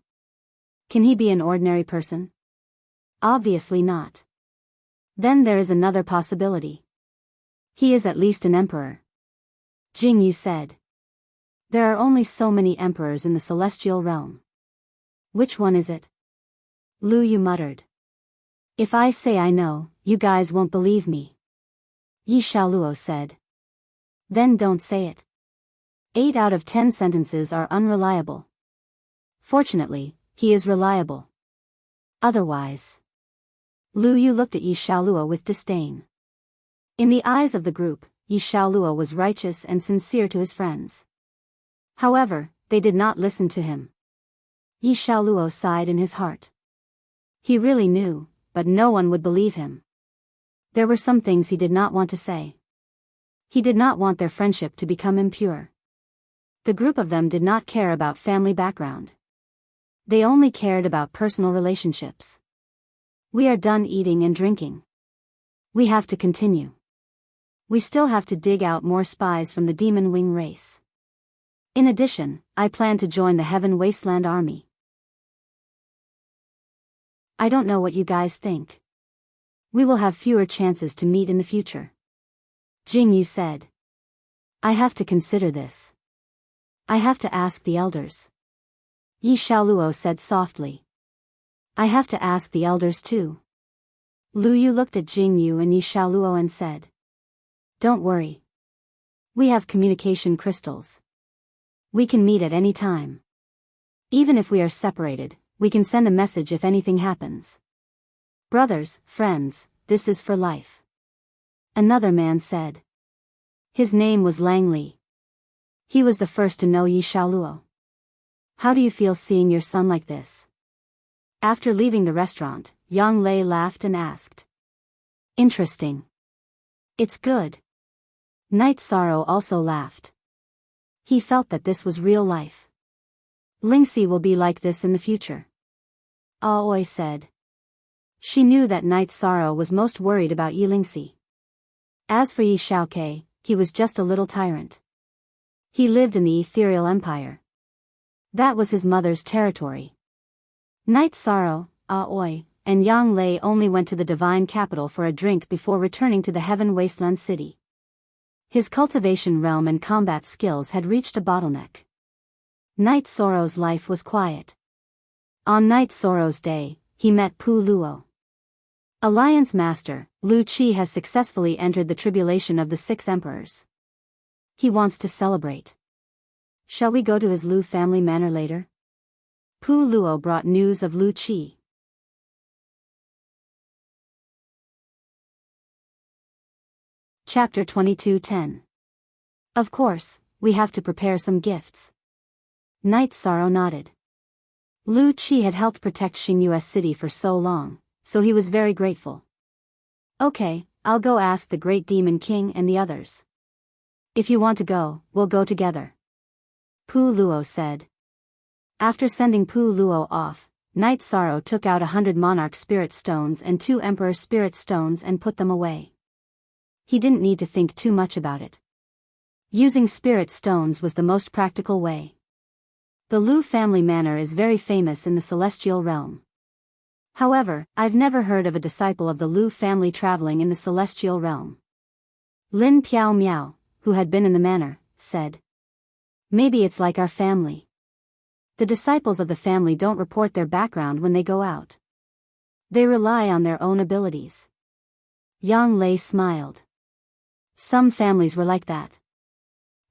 Can he be an ordinary person? Obviously not. Then there is another possibility. He is at least an emperor. Jingyu said. There are only so many emperors in the celestial realm. Which one is it? Lu Yu muttered. If I say I know, you guys won't believe me. Yi Xiaoluo said. Then don't say it. 8 out of 10 sentences are unreliable. Fortunately, he is reliable. Otherwise. Lu Yu looked at Yi Xiaoluo with disdain. In the eyes of the group, Yi Xiaoluo was righteous and sincere to his friends. However, they did not listen to him. Yi Xiaoluo sighed in his heart. He really knew, but no one would believe him. There were some things he did not want to say. He did not want their friendship to become impure. The group of them did not care about family background. They only cared about personal relationships. We are done eating and drinking. We have to continue. We still have to dig out more spies from the Demon Wing race. In addition, I plan to join the Heaven Wasteland Army. I don't know what you guys think. We will have fewer chances to meet in the future. Jingyu said. I have to consider this. I have to ask the elders. Yi Xiaoluo said softly. I have to ask the elders too. Lu Yu looked at Jingyu and Yi Xiaoluo and said. Don't worry. We have communication crystals. We can meet at any time. Even if we are separated, we can send a message if anything happens. Brothers, friends, this is for life. Another man said. His name was Lang Li. He was the first to know Yi Xiaoluo. How do you feel seeing your son like this? After leaving the restaurant, Yang Lei laughed and asked. Interesting. It's good. Night Sorrow also laughed. He felt that this was real life. Lingxi will be like this in the future. Aoi said. She knew that Knight Sorrow was most worried about Yi Lingxi. As for Yi Xiaokei, he was just a little tyrant. He lived in the ethereal empire. That was his mother's territory. Knight Sorrow, Aoi, and Yang Lei only went to the divine capital for a drink before returning to the Heaven Wasteland City. His cultivation realm and combat skills had reached a bottleneck. Knight Sorrow's life was quiet. On Knight Sorrow's day, he met Pu Luo. Alliance Master, Lu Qi has successfully entered the tribulation of the 6 emperors. He wants to celebrate. Shall we go to his Lu family manor later? Pu Luo brought news of Lu Qi. Chapter 22:10. Of course, we have to prepare some gifts. Knight Sorrow nodded. Lu Qi had helped protect Xingyue City for so long, so he was very grateful. Okay, I'll go ask the Great Demon King and the others. If you want to go, we'll go together. Pu Luo said. After sending Pu Luo off, Knight Sorrow took out 100 Monarch Spirit Stones and 2 Emperor Spirit Stones and put them away. He didn't need to think too much about it. Using Spirit Stones was the most practical way. The Lu family manor is very famous in the celestial realm. However, I've never heard of a disciple of the Lu family traveling in the celestial realm. Lin Piao Miao, who had been in the manor, said. Maybe it's like our family. The disciples of the family don't report their background when they go out. They rely on their own abilities. Yang Lei smiled. Some families were like that.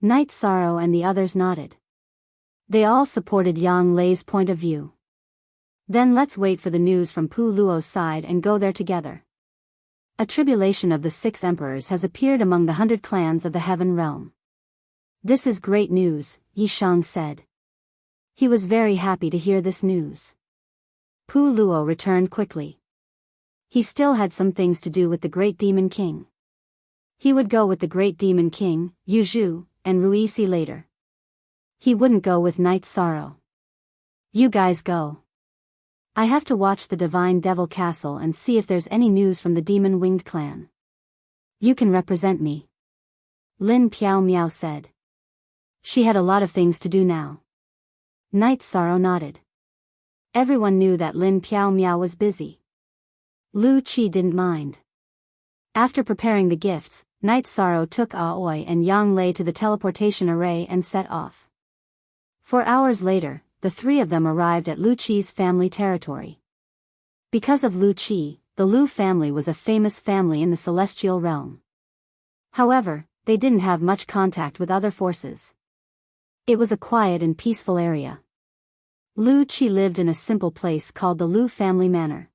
Knight Sorrow and the others nodded. They all supported Yang Lei's point of view. Then let's wait for the news from Pu Luo's side and go there together. A tribulation of the 6 emperors has appeared among the 100 clans of the Heaven Realm. This is great news, Yi Shang said. He was very happy to hear this news. Pu Luo returned quickly. He still had some things to do with the Great Demon King. He would go with the Great Demon King, Yu Zhu, and Ruisi later. He wouldn't go with Knight Sorrow. You guys go. I have to watch the Divine Devil Castle and see if there's any news from the Demon Winged clan. You can represent me. Lin Piao Miao said. She had a lot of things to do now. Knight Sorrow nodded. Everyone knew that Lin Piao Miao was busy. Lu Qi didn't mind. After preparing the gifts, Knight Sorrow took Aoi and Yang Lei to the teleportation array and set off. 4 hours later, the 3 of them arrived at Lu Qi's family territory. Because of Lu Qi, the Lu family was a famous family in the celestial realm. However, they didn't have much contact with other forces. It was a quiet and peaceful area. Lu Qi lived in a simple place called the Lu family manor.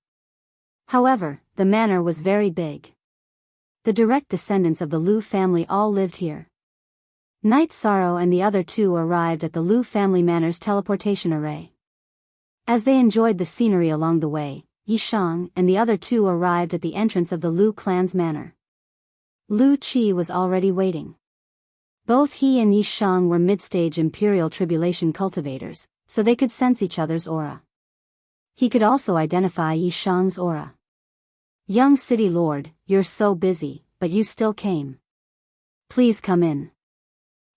However, the manor was very big. The direct descendants of the Lu family all lived here. Knight Sorrow and the other 2 arrived at the Lu family manor's teleportation array. As they enjoyed the scenery along the way, Yi Shang and the other 2 arrived at the entrance of the Lu clan's manor. Lu Qi was already waiting. Both he and Yi Shang were mid-stage Imperial Tribulation cultivators, so they could sense each other's aura. He could also identify Yi Shang's aura. Young City Lord, you're so busy, but you still came. Please come in.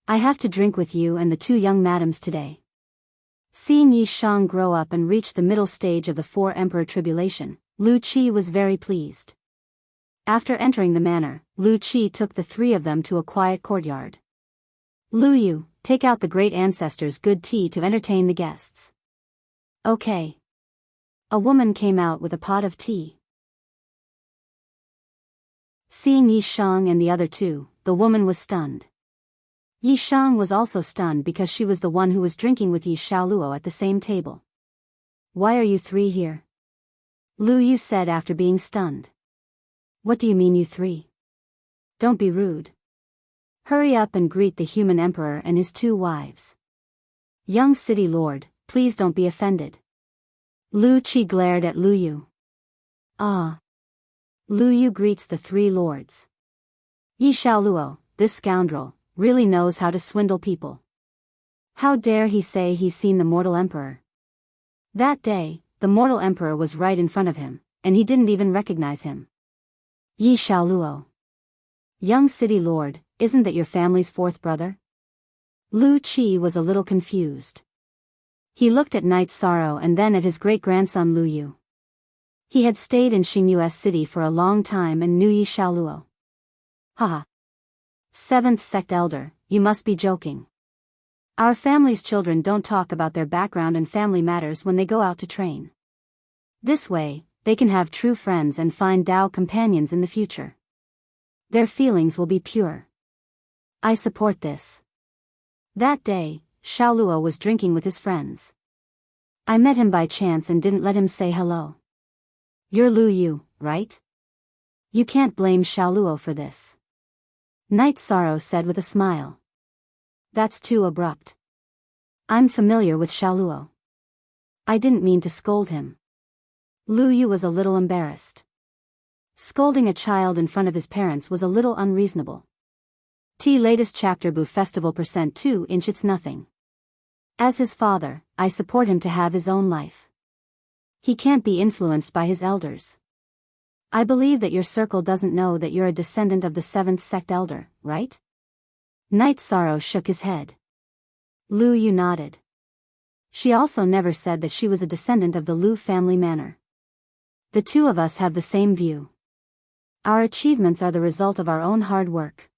I have to drink with you and the 2 young madams today. Seeing Yi Shang grow up and reach the middle stage of the 4 Emperor Tribulation, Lu Qi was very pleased. After entering the manor, Lu Qi took the 3 of them to a quiet courtyard. Lu Yu, take out the great ancestors' good tea to entertain the guests. Okay. A woman came out with a pot of tea. Seeing Yi Shang and the other 2, the woman was stunned. Yi Shang was also stunned because she was the one who was drinking with Yi Xiaoluo at the same table. Why are you 3 here? Lu Yu said after being stunned. What do you mean you 3? Don't be rude. Hurry up and greet the human emperor and his 2 wives. Young City Lord, please don't be offended. Lu Qi glared at Lu Yu. Ah. Lu Yu greets the 3 lords. Yi Xiaoluo, this scoundrel, really knows how to swindle people. How dare he say he's seen the mortal emperor? That day, the mortal emperor was right in front of him, and he didn't even recognize him. Yi Xiaoluo. Young city lord, isn't that your family's fourth brother? Lu Qi was a little confused. He looked at Knight Sorrow and then at his great-grandson Lu Yu. He had stayed in Xingyu's city for a long time and knew Yi Xiaoluo. Haha. Seventh sect elder, you must be joking. Our family's children don't talk about their background and family matters when they go out to train. This way, they can have true friends and find Dao companions in the future. Their feelings will be pure. I support this. That day, Xiaoluo was drinking with his friends. I met him by chance and didn't let him say hello. You're Lu Yu, right? You can't blame Xiaoluo for this. Knight Sorrow said with a smile. That's too abrupt. I'm familiar with Xiaoluo. I didn't mean to scold him. Lu Yu was a little embarrassed. Scolding a child in front of his parents was a little unreasonable. Latest chapter Boo Festival %2 inch It's nothing. As his father, I support him to have his own life. He can't be influenced by his elders. I believe that your circle doesn't know that you're a descendant of the seventh sect elder, right? Knight Sorrow shook his head. Lu Yu nodded. She also never said that she was a descendant of the Lu family manor. The two of us have the same view. Our achievements are the result of our own hard work.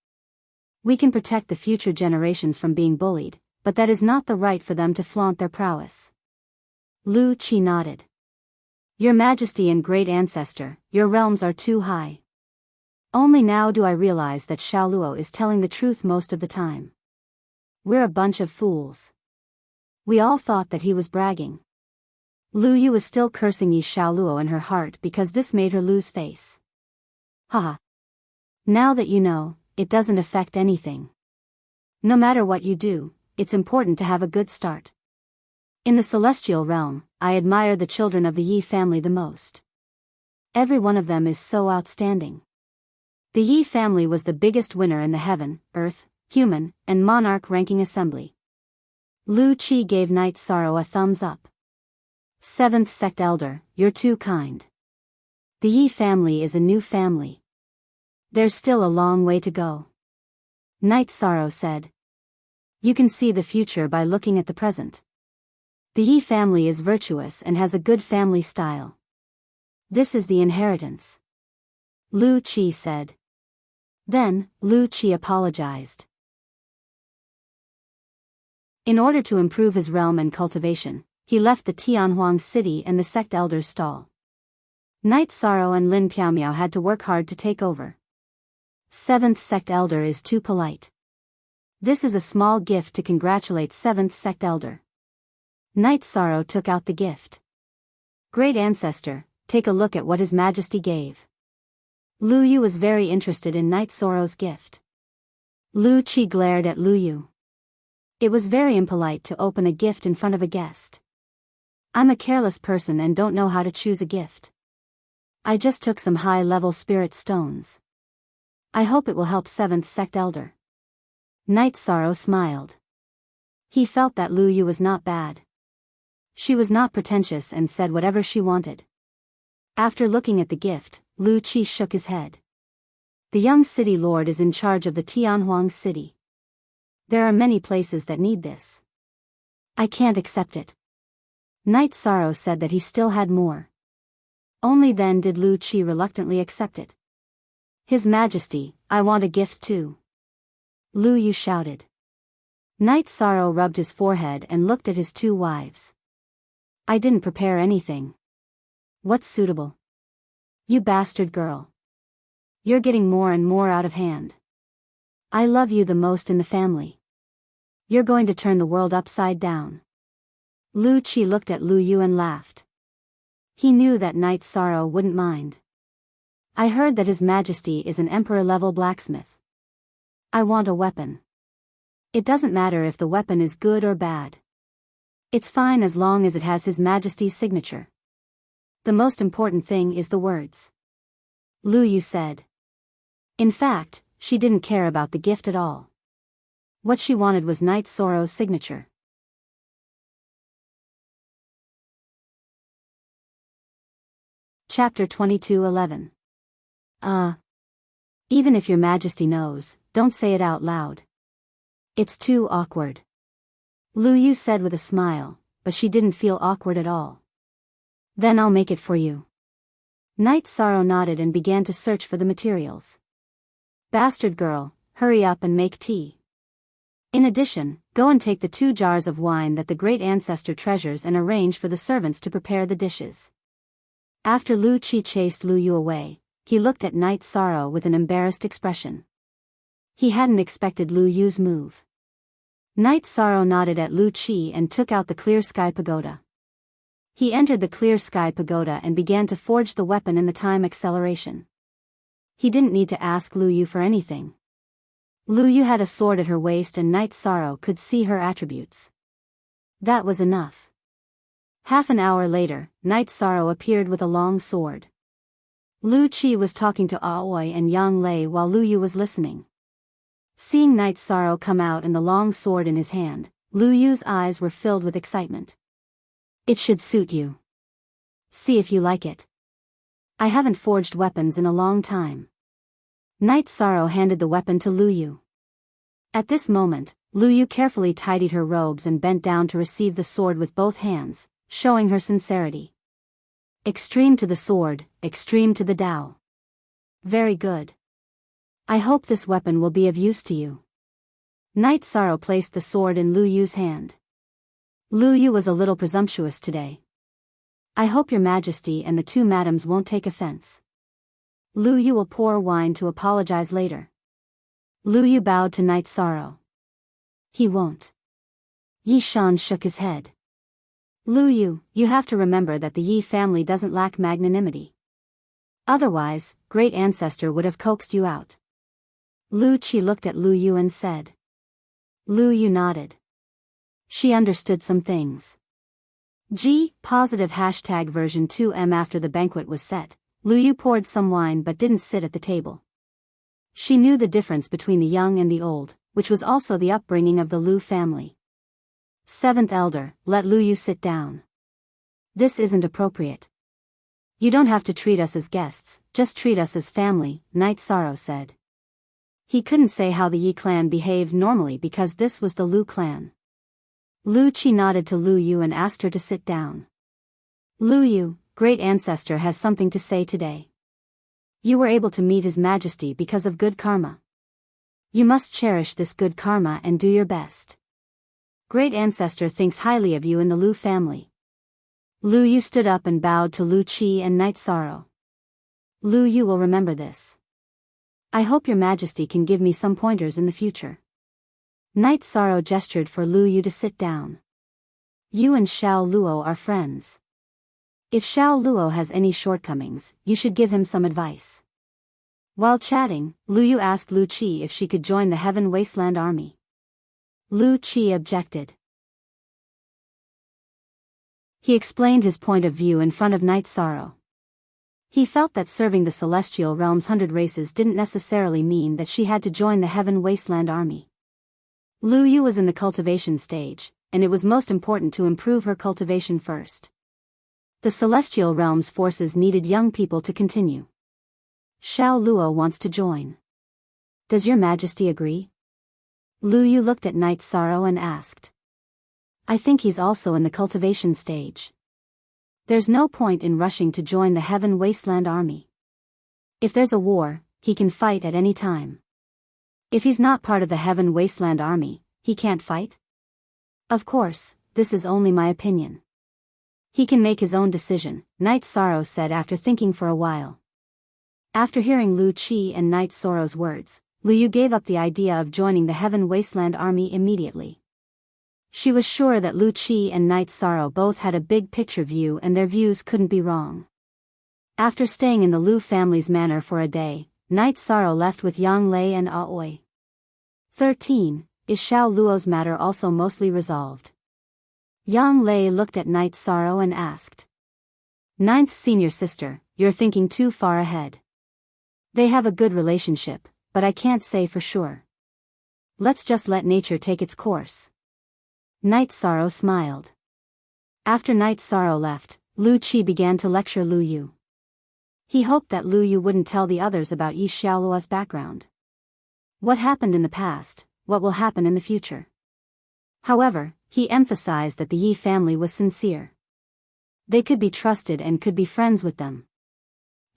We can protect the future generations from being bullied, but that is not the right for them to flaunt their prowess. Lu Qi nodded. Your Majesty and great ancestor, your realms are too high. Only now do I realize that Xiaoluo is telling the truth most of the time. We're a bunch of fools. We all thought that he was bragging. Lu Yu was still cursing Yi Xiaoluo in her heart because this made her lose face. Haha. Now that you know, it doesn't affect anything. No matter what you do, it's important to have a good start. In the celestial realm, I admire the children of the Yi family the most. Every one of them is so outstanding. The Yi family was the biggest winner in the heaven, earth, human, and monarch ranking assembly. Lu Qi gave Knight Sorrow a thumbs up. Seventh sect elder, you're too kind. The Yi family is a new family. There's still a long way to go. Knight Sorrow said. You can see the future by looking at the present. The Yi family is virtuous and has a good family style. This is the inheritance. Lu Qi said. Then, Lu Qi apologized. In order to improve his realm and cultivation, he left the Tianhuang city and the sect elder's stall. Knight Sorrow and Lin Piaomiao had to work hard to take over. Seventh sect elder is too polite. This is a small gift to congratulate seventh sect elder. Knight Sorrow took out the gift. Great ancestor, take a look at what His Majesty gave. Lu Yu was very interested in Knight Sorrow's gift. Lu Qi glared at Lu Yu. It was very impolite to open a gift in front of a guest. I'm a careless person and don't know how to choose a gift. I just took some high-level spirit stones. I hope it will help seventh sect elder. Knight Sorrow smiled. He felt that Lu Yu was not bad. She was not pretentious and said whatever she wanted. After looking at the gift, Lu Qi shook his head. The young city lord is in charge of the Tianhuang city. There are many places that need this. I can't accept it. Knight Sorrow said that he still had more. Only then did Lu Qi reluctantly accept it. His Majesty, I want a gift too. Lu Yu shouted. Knight Sorrow rubbed his forehead and looked at his two wives. I didn't prepare anything. What's suitable? You bastard girl. You're getting more and more out of hand. I love you the most in the family. You're going to turn the world upside down. Lu Qi looked at Lu Yu and laughed. He knew that Knight Sorrow wouldn't mind. I heard that His Majesty is an emperor-level blacksmith. I want a weapon. It doesn't matter if the weapon is good or bad. It's fine as long as it has His Majesty's signature. The most important thing is the words. Lu Yu said. In fact, she didn't care about the gift at all. What she wanted was Knight Sorrow's signature. Chapter 22:11. Even if your majesty knows, don't say it out loud. It's too awkward. Lu Yu said with a smile, but she didn't feel awkward at all. Then I'll make it for you. Night Sorrow nodded and began to search for the materials. Bastard girl, hurry up and make tea. In addition, go and take the 2 jars of wine that the great ancestor treasures and arrange for the servants to prepare the dishes. After Lu Qi chased Lu Yu away, he looked at Night Sorrow with an embarrassed expression. He hadn't expected Lu Yu's move. Night Sorrow nodded at Lu Qi and took out the Clear Sky Pagoda. He entered the Clear Sky Pagoda and began to forge the weapon in the time acceleration. He didn't need to ask Lu Yu for anything. Lu Yu had a sword at her waist and Night Sorrow could see her attributes. That was enough. Half an hour later, Night Sorrow appeared with a long sword. Lu Qi was talking to Aoi and Yang Lei while Lu Yu was listening. Seeing Night Sorrow come out and the long sword in his hand, Lu Yu's eyes were filled with excitement. It should suit you. See if you like it. I haven't forged weapons in a long time. Night Sorrow handed the weapon to Lu Yu. At this moment, Lu Yu carefully tidied her robes and bent down to receive the sword with both hands, showing her sincerity. Extreme to the sword, extreme to the Tao. Very good. I hope this weapon will be of use to you. Night Sorrow placed the sword in Lu Yu's hand. Lu Yu was a little presumptuous today. I hope your majesty and the 2 madams won't take offense. Lu Yu will pour wine to apologize later. Lu Yu bowed to Night Sorrow. He won't. Yi Shan shook his head. Lu Yu, you have to remember that the Yi family doesn't lack magnanimity. Otherwise, great ancestor would have coaxed you out. Lu Qi looked at Lu Yu and said. Lu Yu nodded. She understood some things. Positive hashtag version 2M. After the banquet was set, Lu Yu poured some wine but didn't sit at the table. She knew the difference between the young and the old, which was also the upbringing of the Lu family. 7th elder, let Lu Yu sit down. This isn't appropriate. You don't have to treat us as guests, just treat us as family, Night Sorrow said. He couldn't say how the Yi clan behaved normally because this was the Lu clan. Lu Qi nodded to Lu Yu and asked her to sit down. Lu Yu, great ancestor has something to say today. You were able to meet His Majesty because of good karma. You must cherish this good karma and do your best. Great ancestor thinks highly of you in the Lu family. Lu Yu stood up and bowed to Lu Qi and Night Sorrow. Lu Yu will remember this. I hope your majesty can give me some pointers in the future. Night Sorrow gestured for Lu Yu to sit down. You and Xiao Luo are friends. If Xiao Luo has any shortcomings, you should give him some advice. While chatting, Lu Yu asked Lu Qi if she could join the Heaven Wasteland Army. Lu Qi objected. He explained his point of view in front of Night Sorrow. He felt that serving the Celestial Realm's 100 races didn't necessarily mean that she had to join the Heaven Wasteland Army. Lu Yu was in the cultivation stage, and it was most important to improve her cultivation first. The Celestial Realm's forces needed young people to continue. Xiao Luo wants to join. Does your majesty agree? Lu Yu looked at Night Sorrow and asked. I think he's also in the cultivation stage. There's no point in rushing to join the Heaven Wasteland Army. If there's a war, he can fight at any time. If he's not part of the Heaven Wasteland Army, he can't fight? Of course, this is only my opinion. He can make his own decision, Night Sorrow said after thinking for a while. After hearing Lu Qi and Night Sorrow's words, Lu Yu gave up the idea of joining the Heaven Wasteland Army immediately. She was sure that Lu Qi and Night Sorrow both had a big picture view and their views couldn't be wrong. After staying in the Lu family's manor for a day, Night Sorrow left with Yang Lei and Aoi. 13. Is Xiao Luo's matter also mostly resolved? Yang Lei looked at Night Sorrow and asked. 9th senior sister, you're thinking too far ahead. They have a good relationship, but I can't say for sure. Let's just let nature take its course. Night Sorrow smiled. After Night Sorrow left, Lu Qi began to lecture Lu Yu. He hoped that Lu Yu wouldn't tell the others about Yi Xiaoluo's background. What happened in the past, what will happen in the future. However, he emphasized that the Yi family was sincere. They could be trusted and could be friends with them.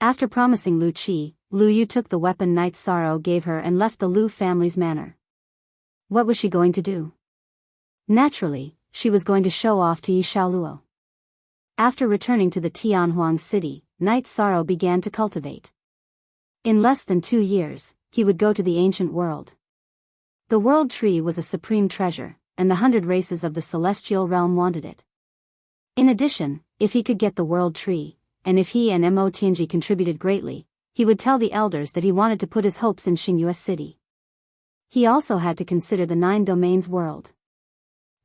After promising Lu Qi, Lu Yu took the weapon Night Sorrow gave her and left the Lu family's manor. What was she going to do? Naturally, she was going to show off to Yi Xiaoluo. After returning to the Tianhuang city, Night Sorrow began to cultivate. In less than 2 years, he would go to the ancient world. The world tree was a supreme treasure, and the 100 races of the celestial realm wanted it. In addition, if he could get the world tree, and if he and Mo Tianji contributed greatly, he would tell the elders that he wanted to put his hopes in Xingyue City. He also had to consider the 9 domains world.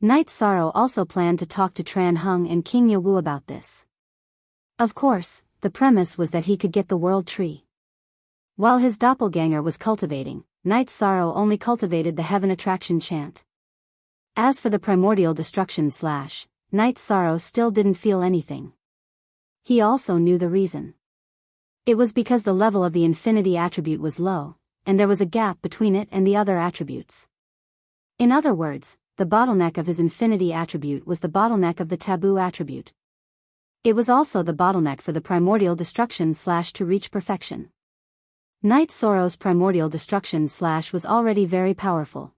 Night Sorrow also planned to talk to Tran Heng and King Yewu about this. Of course, the premise was that he could get the world tree. While his doppelganger was cultivating, Night Sorrow only cultivated the Heaven Attraction chant. As for the primordial destruction / Night Sorrow still didn't feel anything. He also knew the reason. It was because the level of the infinity attribute was low, and there was a gap between it and the other attributes. In other words, the bottleneck of his infinity attribute was the bottleneck of the taboo attribute. It was also the bottleneck for the primordial destruction / to reach perfection. Night Sorrow's primordial destruction / was already very powerful.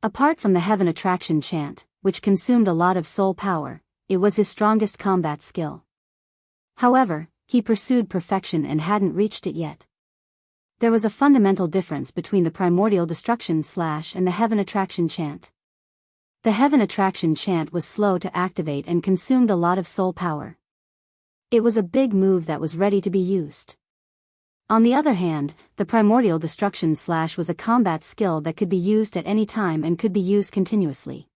Apart from the Heaven Attraction chant, which consumed a lot of soul power, it was his strongest combat skill. However, he pursued perfection and hadn't reached it yet. There was a fundamental difference between the primordial destruction / and the Heaven Attraction chant. The Heaven Attraction chant was slow to activate and consumed a lot of soul power. It was a big move that was ready to be used. On the other hand, the primordial destruction / was a combat skill that could be used at any time and could be used continuously.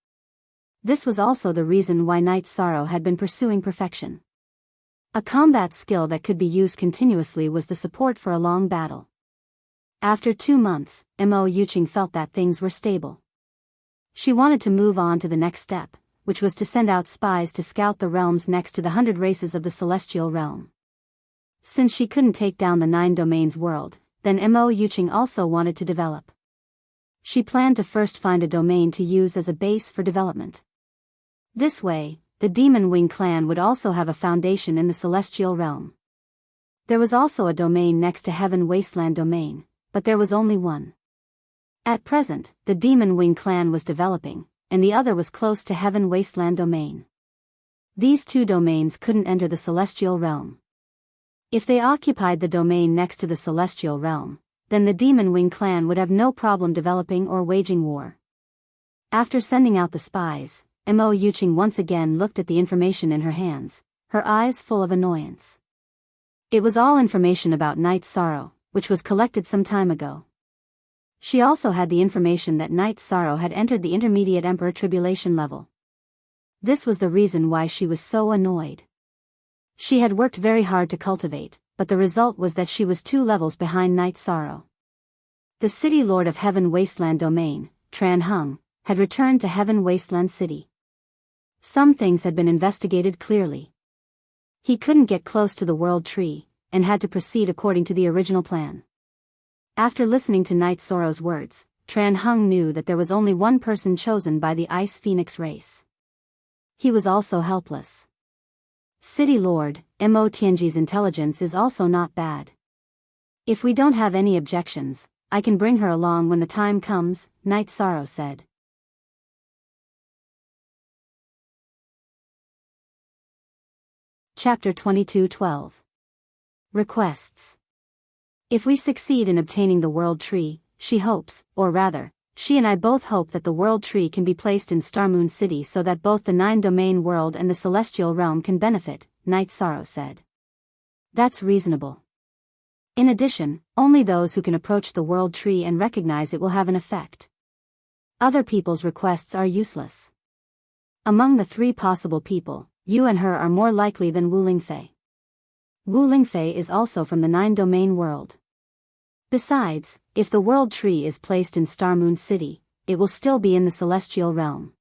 This was also the reason why Night Sorrow had been pursuing perfection. A combat skill that could be used continuously was the support for a long battle. After 2 months, Mo Yuqing felt that things were stable. She wanted to move on to the next step, which was to send out spies to scout the realms next to the 100 races of the celestial realm. Since she couldn't take down the 9 domains world, then Mo Yuqing also wanted to develop. She planned to first find a domain to use as a base for development. This way, the Demon Wing clan would also have a foundation in the celestial realm. There was also a domain next to Heaven Wasteland domain, but there was only one. At present, the Demon Wing clan was developing, and the other was close to Heaven Wasteland domain. These 2 domains couldn't enter the celestial realm. If they occupied the domain next to the celestial realm, then the Demon Wing clan would have no problem developing or waging war. After sending out the spies, Mo Yuqing once again looked at the information in her hands, her eyes full of annoyance. It was all information about Night Sorrow, which was collected some time ago. She also had the information that Night Sorrow had entered the intermediate Emperor Tribulation level. This was the reason why she was so annoyed. She had worked very hard to cultivate, but the result was that she was 2 levels behind Night Sorrow. The City Lord of Heaven Wasteland domain, Tran Heng, had returned to Heaven Wasteland City. Some things had been investigated clearly. He couldn't get close to the world tree, and had to proceed according to the original plan. After listening to Night Sorrow's words, Tran Heng knew that there was only one person chosen by the Ice Phoenix race. He was also helpless. City Lord, Mo Tianji's intelligence is also not bad. If we don't have any objections, I can bring her along when the time comes, Night Sorrow said. Chapter 22:12. Requests. If we succeed in obtaining the world tree, she hopes, or rather, she and I both hope that the world tree can be placed in Starmoon City so that both the 9-domain world and the celestial realm can benefit, Night Sorrow said. That's reasonable. In addition, only those who can approach the world tree and recognize it will have an effect. Other people's requests are useless. Among the 3 possible people, you and her are more likely than Wu Lingfei. Wu Lingfei is also from the 9-domain world. Besides, if the world tree is placed in Starmoon City, it will still be in the celestial realm.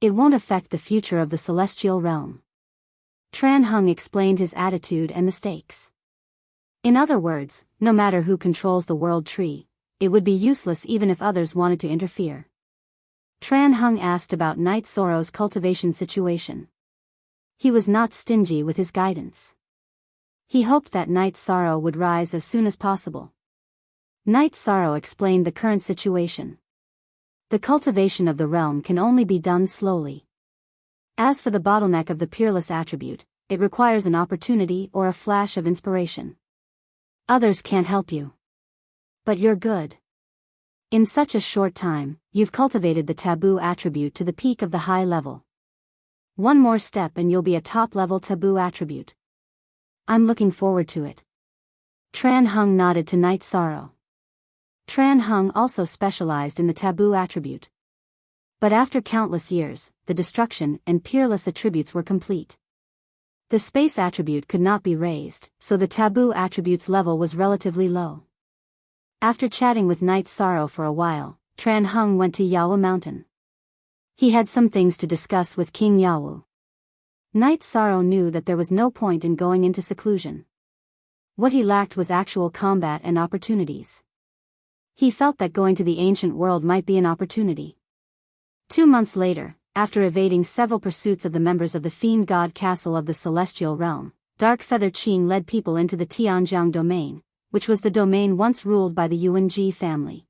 It won't affect the future of the celestial realm. Tran Hung explained his attitude and the stakes. In other words, no matter who controls the world tree, it would be useless even if others wanted to interfere. Tran Hung asked about Night Sorrow's cultivation situation. He was not stingy with his guidance. He hoped that Night Sorrow would rise as soon as possible. Night Sorrow explained the current situation. The cultivation of the realm can only be done slowly. As for the bottleneck of the peerless attribute, it requires an opportunity or a flash of inspiration. Others can't help you. But you're good. In such a short time, you've cultivated the taboo attribute to the peak of the high level. One more step and you'll be a top-level taboo attribute. I'm looking forward to it. Tran Hung nodded to Night Sorrow. Tran Hung also specialized in the taboo attribute. But after countless years, the destruction and peerless attributes were complete. The space attribute could not be raised, so the taboo attribute's level was relatively low. After chatting with Night Sorrow for a while, Tran Hung went to Yawu Mountain. He had some things to discuss with King Yawu. Night Sorrow knew that there was no point in going into seclusion. What he lacked was actual combat and opportunities. He felt that going to the ancient world might be an opportunity. 2 months later, after evading several pursuits of the members of the Fiend God Castle of the Celestial Realm, Dark Feather Qing led people into the Tianjiang domain, which was the domain once ruled by the Yuanji family.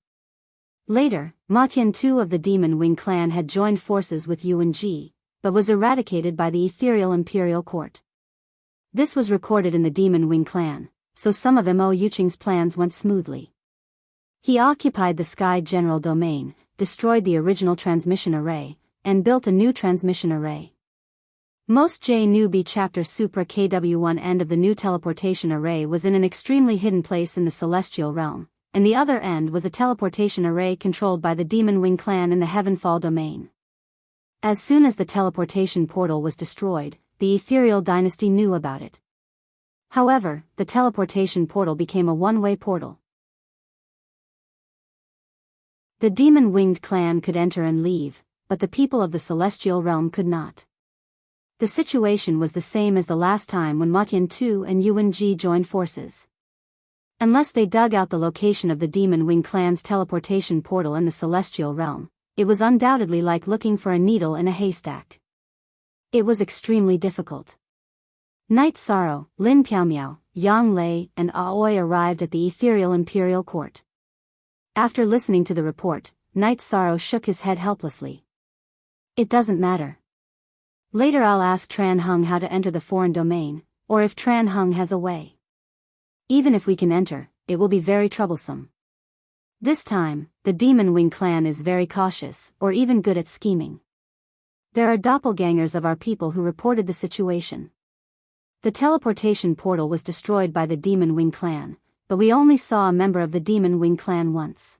Later, Ma Tian-tu of the Demon Wing clan had joined forces with Yuanji, but was eradicated by the ethereal imperial court. This was recorded in the Demon Wing clan, so some of Mo Yuqing's plans went smoothly. He occupied the Sky General domain, destroyed the original transmission array, and built a new transmission array. Most J-Nubi Chapter Supra KW1 end of the new teleportation array was in an extremely hidden place in the Celestial Realm, and the other end was a teleportation array controlled by the Demon Wing clan in the Heavenfall domain. As soon as the teleportation portal was destroyed, the Ethereal Dynasty knew about it. However, the teleportation portal became a one-way portal. The Demon-Winged clan could enter and leave, but the people of the Celestial Realm could not. The situation was the same as the last time when Ma Tian-tu and Yuanji joined forces. Unless they dug out the location of the Demon Wing clan's teleportation portal in the Celestial Realm, it was undoubtedly like looking for a needle in a haystack. It was extremely difficult. Night Sorrow, Lin Piaomiao, Yang Lei, and Aoi arrived at the Ethereal Imperial Court. After listening to the report, Night Sorrow shook his head helplessly. It doesn't matter. Later I'll ask Tran Hung how to enter the foreign domain, or if Tran Hung has a way. Even if we can enter, it will be very troublesome. This time, the Demon Wing clan is very cautious, or even good at scheming. There are doppelgangers of our people who reported the situation. The teleportation portal was destroyed by the Demon Wing clan, but we only saw a member of the Demon Wing clan once.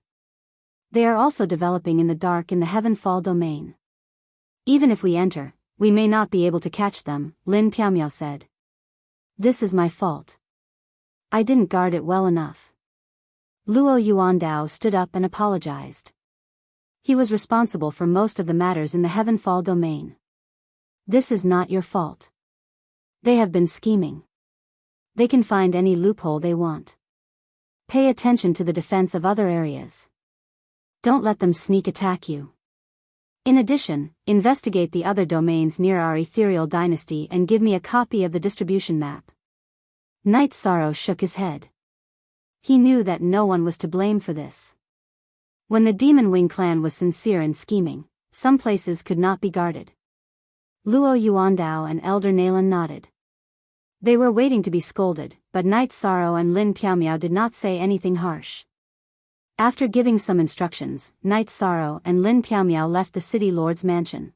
They are also developing in the dark in the Heavenfall domain. Even if we enter, we may not be able to catch them, Lin Piaomiao said. This is my fault. I didn't guard it well enough. Luo Yuandao stood up and apologized. He was responsible for most of the matters in the Heavenfall domain. This is not your fault. They have been scheming. They can find any loophole they want. Pay attention to the defense of other areas. Don't let them sneak attack you. In addition, investigate the other domains near our Ethereal Dynasty and give me a copy of the distribution map. Night Sorrow shook his head. He knew that no one was to blame for this. When the Demon Wing clan was sincere in scheming, some places could not be guarded. Luo Yuandao and Elder Nalan nodded. They were waiting to be scolded, but Night Sorrow and Lin Piaomiao did not say anything harsh. After giving some instructions, Night Sorrow and Lin Piaomiao left the city lord's mansion.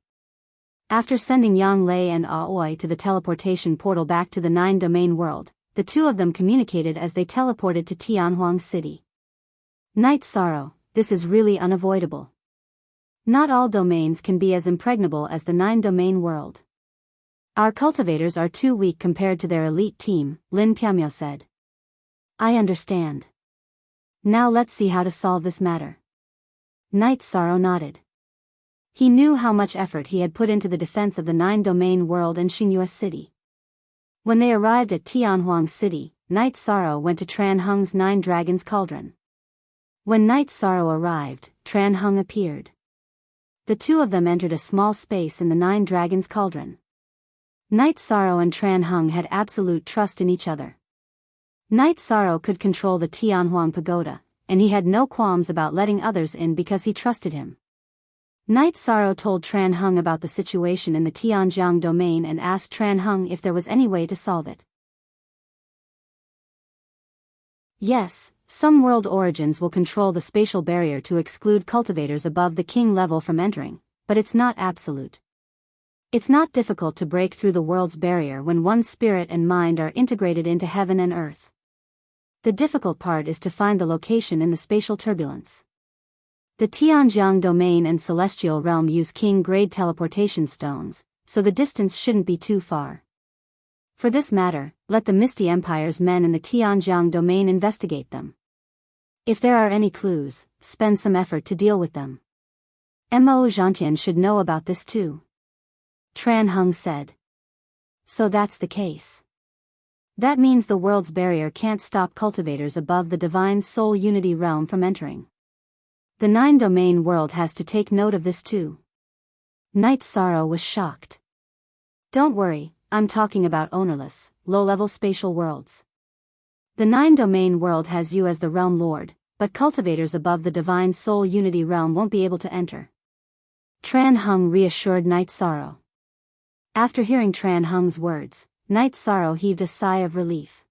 After sending Yang Lei and Aoi to the teleportation portal back to the 9-domain world, the two of them communicated as they teleported to Tianhuang City. Night Sorrow, this is really unavoidable. Not all domains can be as impregnable as the 9-domain world. Our cultivators are too weak compared to their elite team, Lin Piaomiao said. I understand. Now let's see how to solve this matter. Night Sorrow nodded. He knew how much effort he had put into the defense of the 9-domain world and Xingyue City. When they arrived at Tianhuang City, Night Sorrow went to Tran Hung's 9 Dragons Cauldron. When Night Sorrow arrived, Tran Hung appeared. The two of them entered a small space in the 9 Dragons Cauldron. Night Sorrow and Tran Hung had absolute trust in each other. Night Sorrow could control the Tianhuang Pagoda, and he had no qualms about letting others in because he trusted him. Night Sorrow told Tran Hung about the situation in the Tianjiang domain and asked Tran Hung if there was any way to solve it. Yes, some world origins will control the spatial barrier to exclude cultivators above the king level from entering, but it's not absolute. It's not difficult to break through the world's barrier when one's spirit and mind are integrated into heaven and earth. The difficult part is to find the location in the spatial turbulence. The Tianjiang domain and celestial realm use king-grade teleportation stones, so the distance shouldn't be too far. For this matter, let the Misty Empire's men in the Tianjiang domain investigate them. If there are any clues, spend some effort to deal with them. Mo Zhantian should know about this too. Tran Hung said. So that's the case. That means the world's barrier can't stop cultivators above the divine soul unity realm from entering. The 9-domain world has to take note of this too. Night Sorrow was shocked. Don't worry, I'm talking about ownerless, low-level spatial worlds. The 9-domain world has you as the realm lord, but cultivators above the divine soul unity realm won't be able to enter. Tran Hung reassured Night Sorrow. After hearing Tran Hung's words, Night Sorrow heaved a sigh of relief.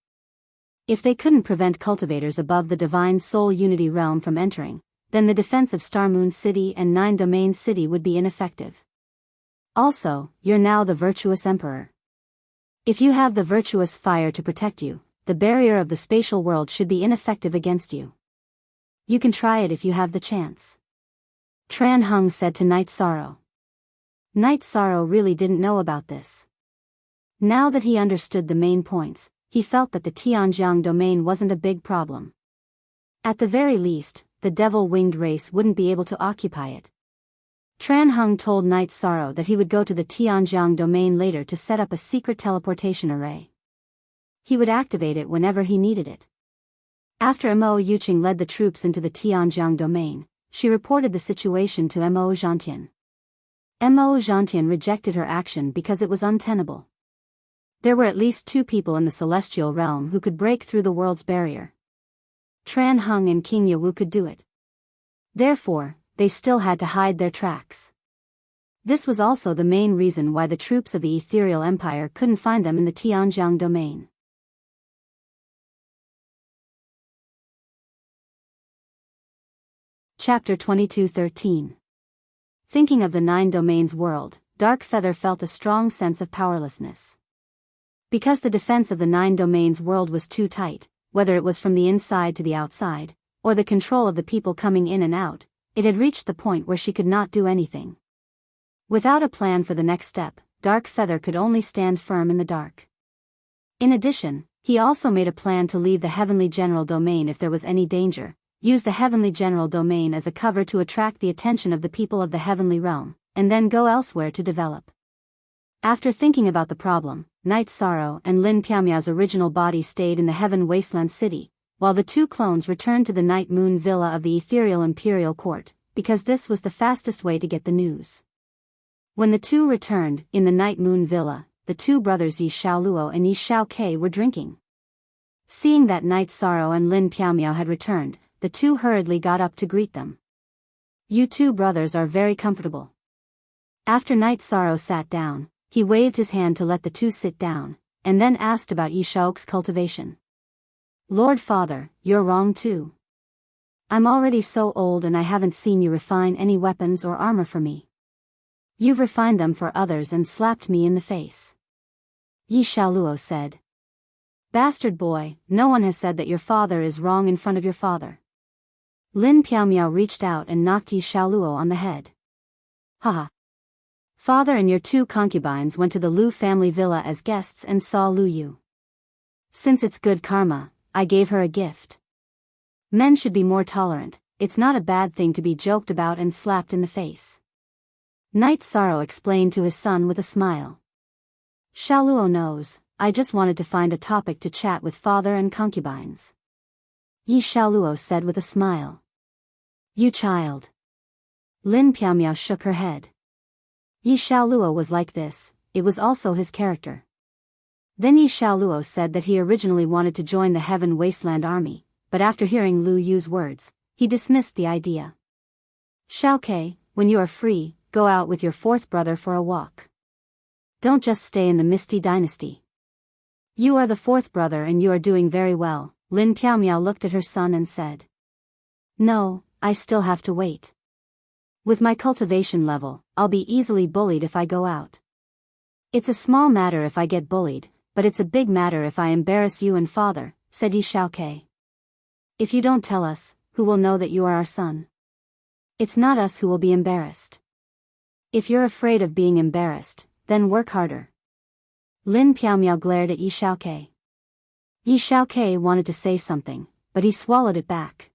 If they couldn't prevent cultivators above the divine soul unity realm from entering, then the defense of Star Moon City and 9-domain city would be ineffective. Also, you're now the virtuous emperor. If you have the virtuous fire to protect you, the barrier of the spatial world should be ineffective against you. You can try it if you have the chance. Tran Hung said to Night Sorrow. Night Sorrow really didn't know about this. Now that he understood the main points, he felt that the Tianjiang domain wasn't a big problem. At the very least, the devil-winged race wouldn't be able to occupy it. Tran Hung told Night Sorrow that he would go to the Tianjiang domain later to set up a secret teleportation array. He would activate it whenever he needed it. After Mo Yuqing led the troops into the Tianjiang domain, she reported the situation to Mo Zhantian. Mo Zhantian rejected her action because it was untenable. There were at least 2 people in the celestial realm who could break through the world's barrier. Tran Hung and King Yawu could do it. Therefore, they still had to hide their tracks. This was also the main reason why the troops of the Ethereal Empire couldn't find them in the Tianjiang domain. Chapter 22:13. Thinking of the 9 domains world, Dark Feather felt a strong sense of powerlessness. Because the defense of the 9 domains world was too tight, whether it was from the inside to the outside, or the control of the people coming in and out, it had reached the point where she could not do anything. Without a plan for the next step, Dark Feather could only stand firm in the dark. In addition, he also made a plan to leave the Heavenly General Domain if there was any danger, use the Heavenly General Domain as a cover to attract the attention of the people of the Heavenly Realm, and then go elsewhere to develop. After thinking about the problem, Night Sorrow and Lin Piamia's original body stayed in the Heaven Wasteland City, while the 2 clones returned to the Night Moon Villa of the Ethereal Imperial Court, because this was the fastest way to get the news. When the 2 returned, in the Night Moon Villa, the 2 brothers Yi Xiaoluo and Yi Xiaokei were drinking. Seeing that Night Sorrow and Lin Piamiao had returned, the 2 hurriedly got up to greet them. You 2 brothers are very comfortable. After Night Sorrow sat down, he waved his hand to let the 2 sit down, and then asked about Yi Xiaok's cultivation. Lord Father, you're wrong too. I'm already so old and I haven't seen you refine any weapons or armor for me. You've refined them for others and slapped me in the face. Yi Xiaoluo said. Bastard boy, no one has said that your father is wrong in front of your father. Lin Piamiao reached out and knocked Yi Xiaoluo on the head. Haha. Father and your 2 concubines went to the Lu family villa as guests and saw Lu Yu. Since it's good karma, I gave her a gift. Men should be more tolerant, it's not a bad thing to be joked about and slapped in the face. Night Sorrow explained to his son with a smile. Xiaoluo knows, I just wanted to find a topic to chat with father and concubines. Yi Xiaoluo said with a smile. You child. Lin Piaomiao shook her head. Yi Xiaoluo was like this, it was also his character. Then Yi Xiaoluo said that he originally wanted to join the Heaven Wasteland Army, but after hearing Lu Yu's words, he dismissed the idea. Xiaoke, when you are free, go out with your fourth brother for a walk. Don't just stay in the Misty Dynasty. You are the fourth brother and you are doing very well. Lin Piaomiao looked at her son and said. No, I still have to wait. With my cultivation level, I'll be easily bullied if I go out. It's a small matter if I get bullied, but it's a big matter if I embarrass you and father, said Yi Xiaoke. If you don't tell us, who will know that you are our son? It's not us who will be embarrassed. If you're afraid of being embarrassed, then work harder. Lin Piaomiao glared at Yi Xiaoke. Yi Xiaoke wanted to say something, but he swallowed it back.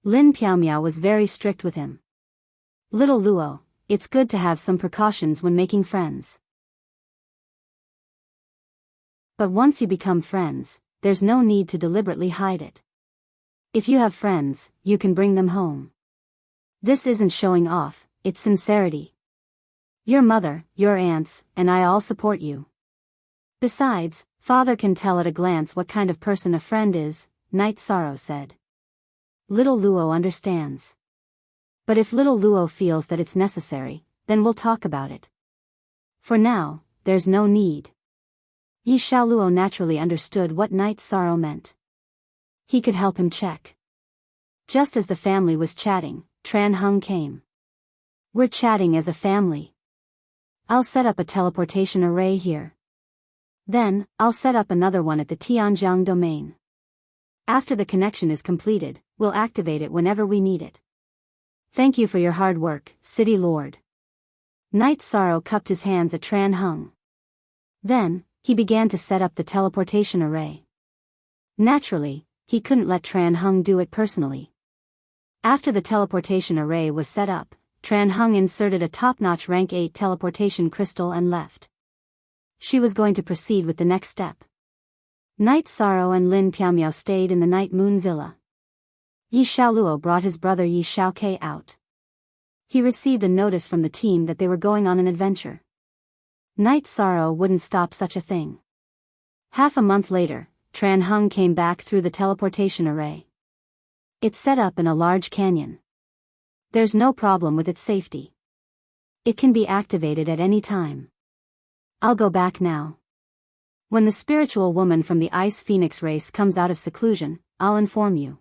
Lin Piaomiao was very strict with him. Little Luo, it's good to have some precautions when making friends. But once you become friends, there's no need to deliberately hide it. If you have friends, you can bring them home. This isn't showing off, it's sincerity. Your mother, your aunts, and I all support you. Besides, father can tell at a glance what kind of person a friend is, Night Sorrow said. Little Luo understands. But if little Luo feels that it's necessary, then we'll talk about it. For now, there's no need. Yi Xiaoluo naturally understood what Night Sorrow meant. He could help him check. Just as the family was chatting, Tran Hung came. We're chatting as a family. I'll set up a teleportation array here. Then, I'll set up another one at the Tianjiang domain. After the connection is completed, we'll activate it whenever we need it. Thank you for your hard work, City Lord. Night Sorrow cupped his hands at Tran Hung. Then, he began to set up the teleportation array. Naturally, he couldn't let Tran Hung do it personally. After the teleportation array was set up, Tran Hung inserted a top-notch rank 8 teleportation crystal and left. She was going to proceed with the next step. Night Sorrow and Lin Piaomiao stayed in the Night Moon Villa. Yi Xiaoluo brought his brother Yi Xiaoke out. He received a notice from the team that they were going on an adventure. Night Sorrow wouldn't stop such a thing. Half a month later, Tran Hung came back through the teleportation array. It's set up in a large canyon. There's no problem with its safety. It can be activated at any time. I'll go back now. When the spiritual woman from the Ice Phoenix race comes out of seclusion, I'll inform you.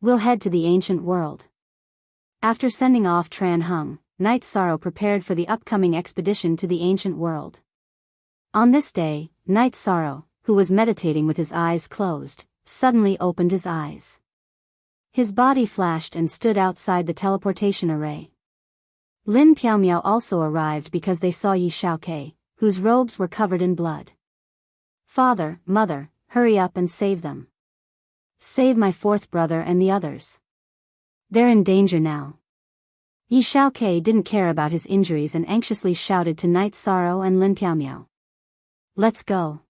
We'll head to the ancient world. After sending off Tran Hung, Night Sorrow prepared for the upcoming expedition to the ancient world. On this day, Night Sorrow, who was meditating with his eyes closed, suddenly opened his eyes. His body flashed and stood outside the teleportation array. Lin Piaomiao also arrived because they saw Yi Xiaoke, whose robes were covered in blood. Father, mother, hurry up and save them. Save my fourth brother and the others. They're in danger now. Yi Xiaoke didn't care about his injuries and anxiously shouted to Night Sorrow and Lin Piaomiao. Let's go.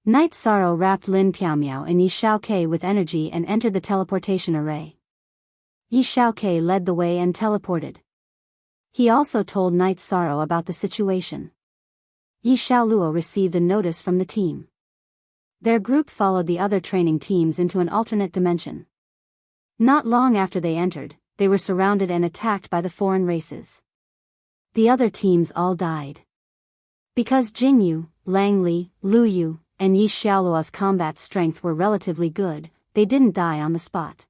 Night Sorrow wrapped Lin Piaomiao and Yi Xiaoke with energy and entered the teleportation array. Yi Xiaoke led the way and teleported. He also told Night Sorrow about the situation. Yi Xiaoluo received a notice from the team. Their group followed the other training teams into an alternate dimension. Not long after they entered, they were surrounded and attacked by the foreign races. The other teams all died. Because Jingyu, Lang Li, Lu Yu, and Yi Xiaoluo's combat strength were relatively good, they didn't die on the spot.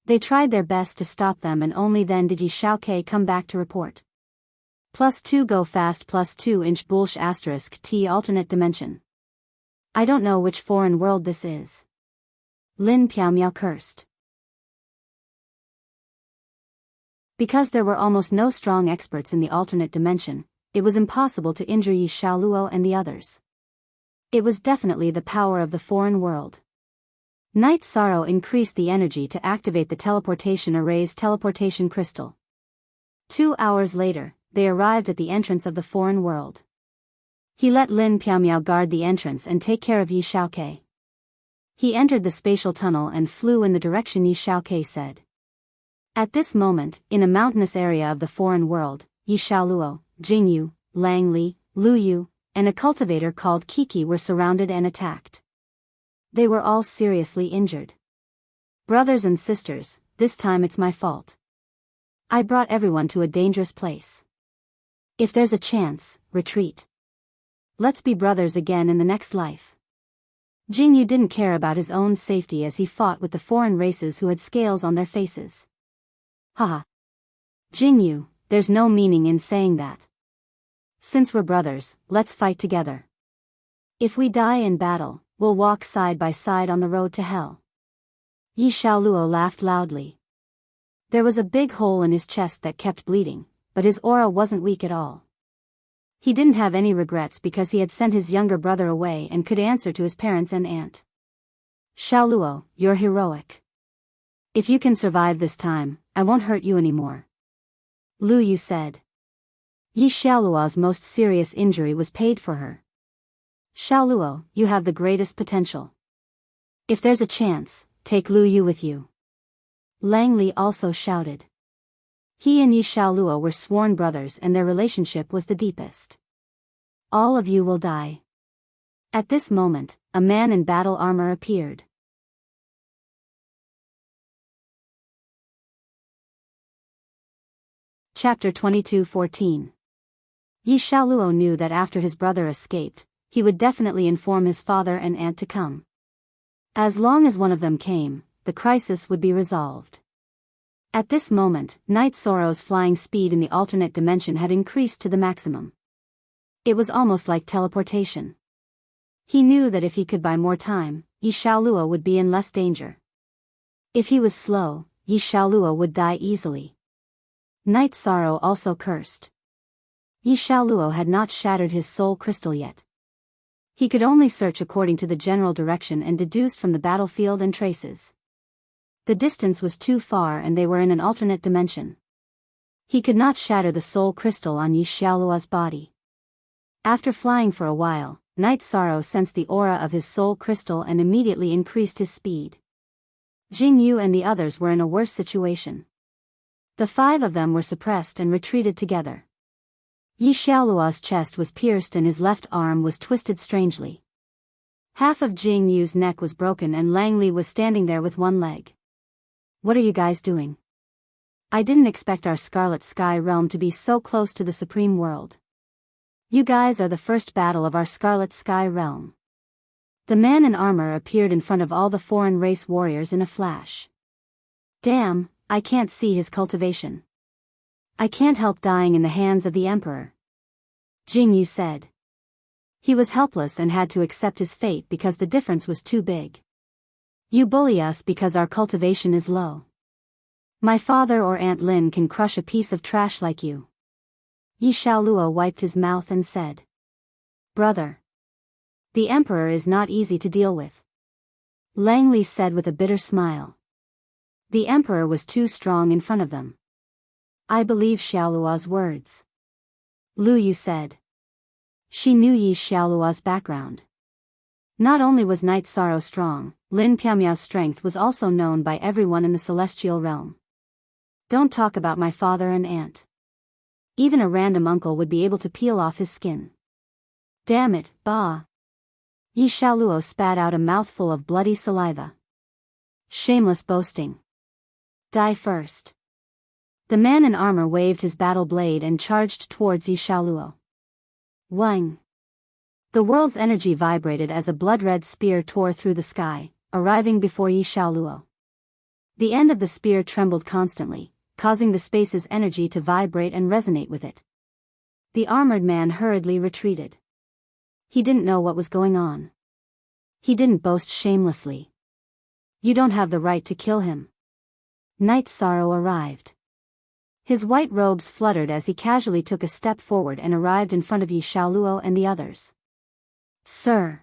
They tried their best to stop them and only then did Yi Xiaoke come back to report. +2 go fast +2 inch bullsh *T alternate dimension. I don't know which foreign world this is. Lin Piaomiao cursed. Because there were almost no strong experts in the alternate dimension, it was impossible to injure Yi Xiaoluo and the others. It was definitely the power of the foreign world. Night Sorrow increased the energy to activate the teleportation array's teleportation crystal. 2 hours later, they arrived at the entrance of the foreign world. He let Lin Piaomiao guard the entrance and take care of Yi Xiaokei. He entered the spatial tunnel and flew in the direction Yi Xiaokei said. At this moment, in a mountainous area of the foreign world, Yi Xiaoluo, Jingyu, Lang Li, Lu Yu, and a cultivator called Kiki were surrounded and attacked. They were all seriously injured. Brothers and sisters, this time it's my fault. I brought everyone to a dangerous place. If there's a chance, retreat. Let's be brothers again in the next life. Jingyu didn't care about his own safety as he fought with the foreign races who had scales on their faces. Haha. Jingyu, there's no meaning in saying that. Since we're brothers, let's fight together. If we die in battle, we'll walk side by side on the road to hell. Yi Xiaoluo laughed loudly. There was a big hole in his chest that kept bleeding, but his aura wasn't weak at all. He didn't have any regrets because he had sent his younger brother away and could answer to his parents and aunt. Xiaoluo, you're heroic. If you can survive this time, I won't hurt you anymore. Lu Yu said. Yi Xiaoluo's most serious injury was paid for her. Xiaoluo, you have the greatest potential. If there's a chance, take Lu Yu with you. Lang Li also shouted. He and Yi Xiaoluo were sworn brothers and their relationship was the deepest. All of you will die. At this moment, a man in battle armor appeared. Chapter 22:14. Yi Xiaoluo knew that after his brother escaped, he would definitely inform his father and aunt to come. As long as one of them came, the crisis would be resolved. At this moment, Night Sorrow's flying speed in the alternate dimension had increased to the maximum. It was almost like teleportation. He knew that if he could buy more time, Yi Xiaoluo would be in less danger. If he was slow, Yi Xiaoluo would die easily. Night Sorrow also cursed. Yi Xiaoluo had not shattered his soul crystal yet. He could only search according to the general direction and deduced from the battlefield and traces. The distance was too far and they were in an alternate dimension. He could not shatter the soul crystal on Yi Xiaoluo's body. After flying for a while, Night Sorrow sensed the aura of his soul crystal and immediately increased his speed. Jingyu and the others were in a worse situation. The 5 of them were suppressed and retreated together. Yi Xiaoluo's chest was pierced and his left arm was twisted strangely. Half of Jingyu's neck was broken and Lang Li was standing there with one leg. What are you guys doing? I didn't expect our Scarlet Sky realm to be so close to the Supreme World. You guys are the first battle of our Scarlet Sky realm. The man in armor appeared in front of all the foreign race warriors in a flash. Damn, I can't see his cultivation. I can't help dying in the hands of the Emperor. Jingyu said. He was helpless and had to accept his fate because the difference was too big. You bully us because our cultivation is low. My father or Aunt Lin can crush a piece of trash like you. Yi Xiaoluo wiped his mouth and said. Brother. The Emperor is not easy to deal with. Lang Li said with a bitter smile. The Emperor was too strong in front of them. I believe Xiaoluo's words. Lu Yu said. She knew Yi Xiaoluo's background. Not only was Night Sorrow strong, Lin Piaomiao's strength was also known by everyone in the celestial realm. Don't talk about my father and aunt. Even a random uncle would be able to peel off his skin. Damn it, bah. Yi Xiaoluo spat out a mouthful of bloody saliva. Shameless boasting. Die first. The man in armor waved his battle blade and charged towards Yi Xiaoluo. Wang. The world's energy vibrated as a blood-red spear tore through the sky, arriving before Yi Xiaoluo. The end of the spear trembled constantly, causing the space's energy to vibrate and resonate with it. The armored man hurriedly retreated. He didn't know what was going on. He didn't boast shamelessly. You don't have the right to kill him. Night Sorrow arrived. His white robes fluttered as he casually took a step forward and arrived in front of Yi Xiaoluo and the others. Sir.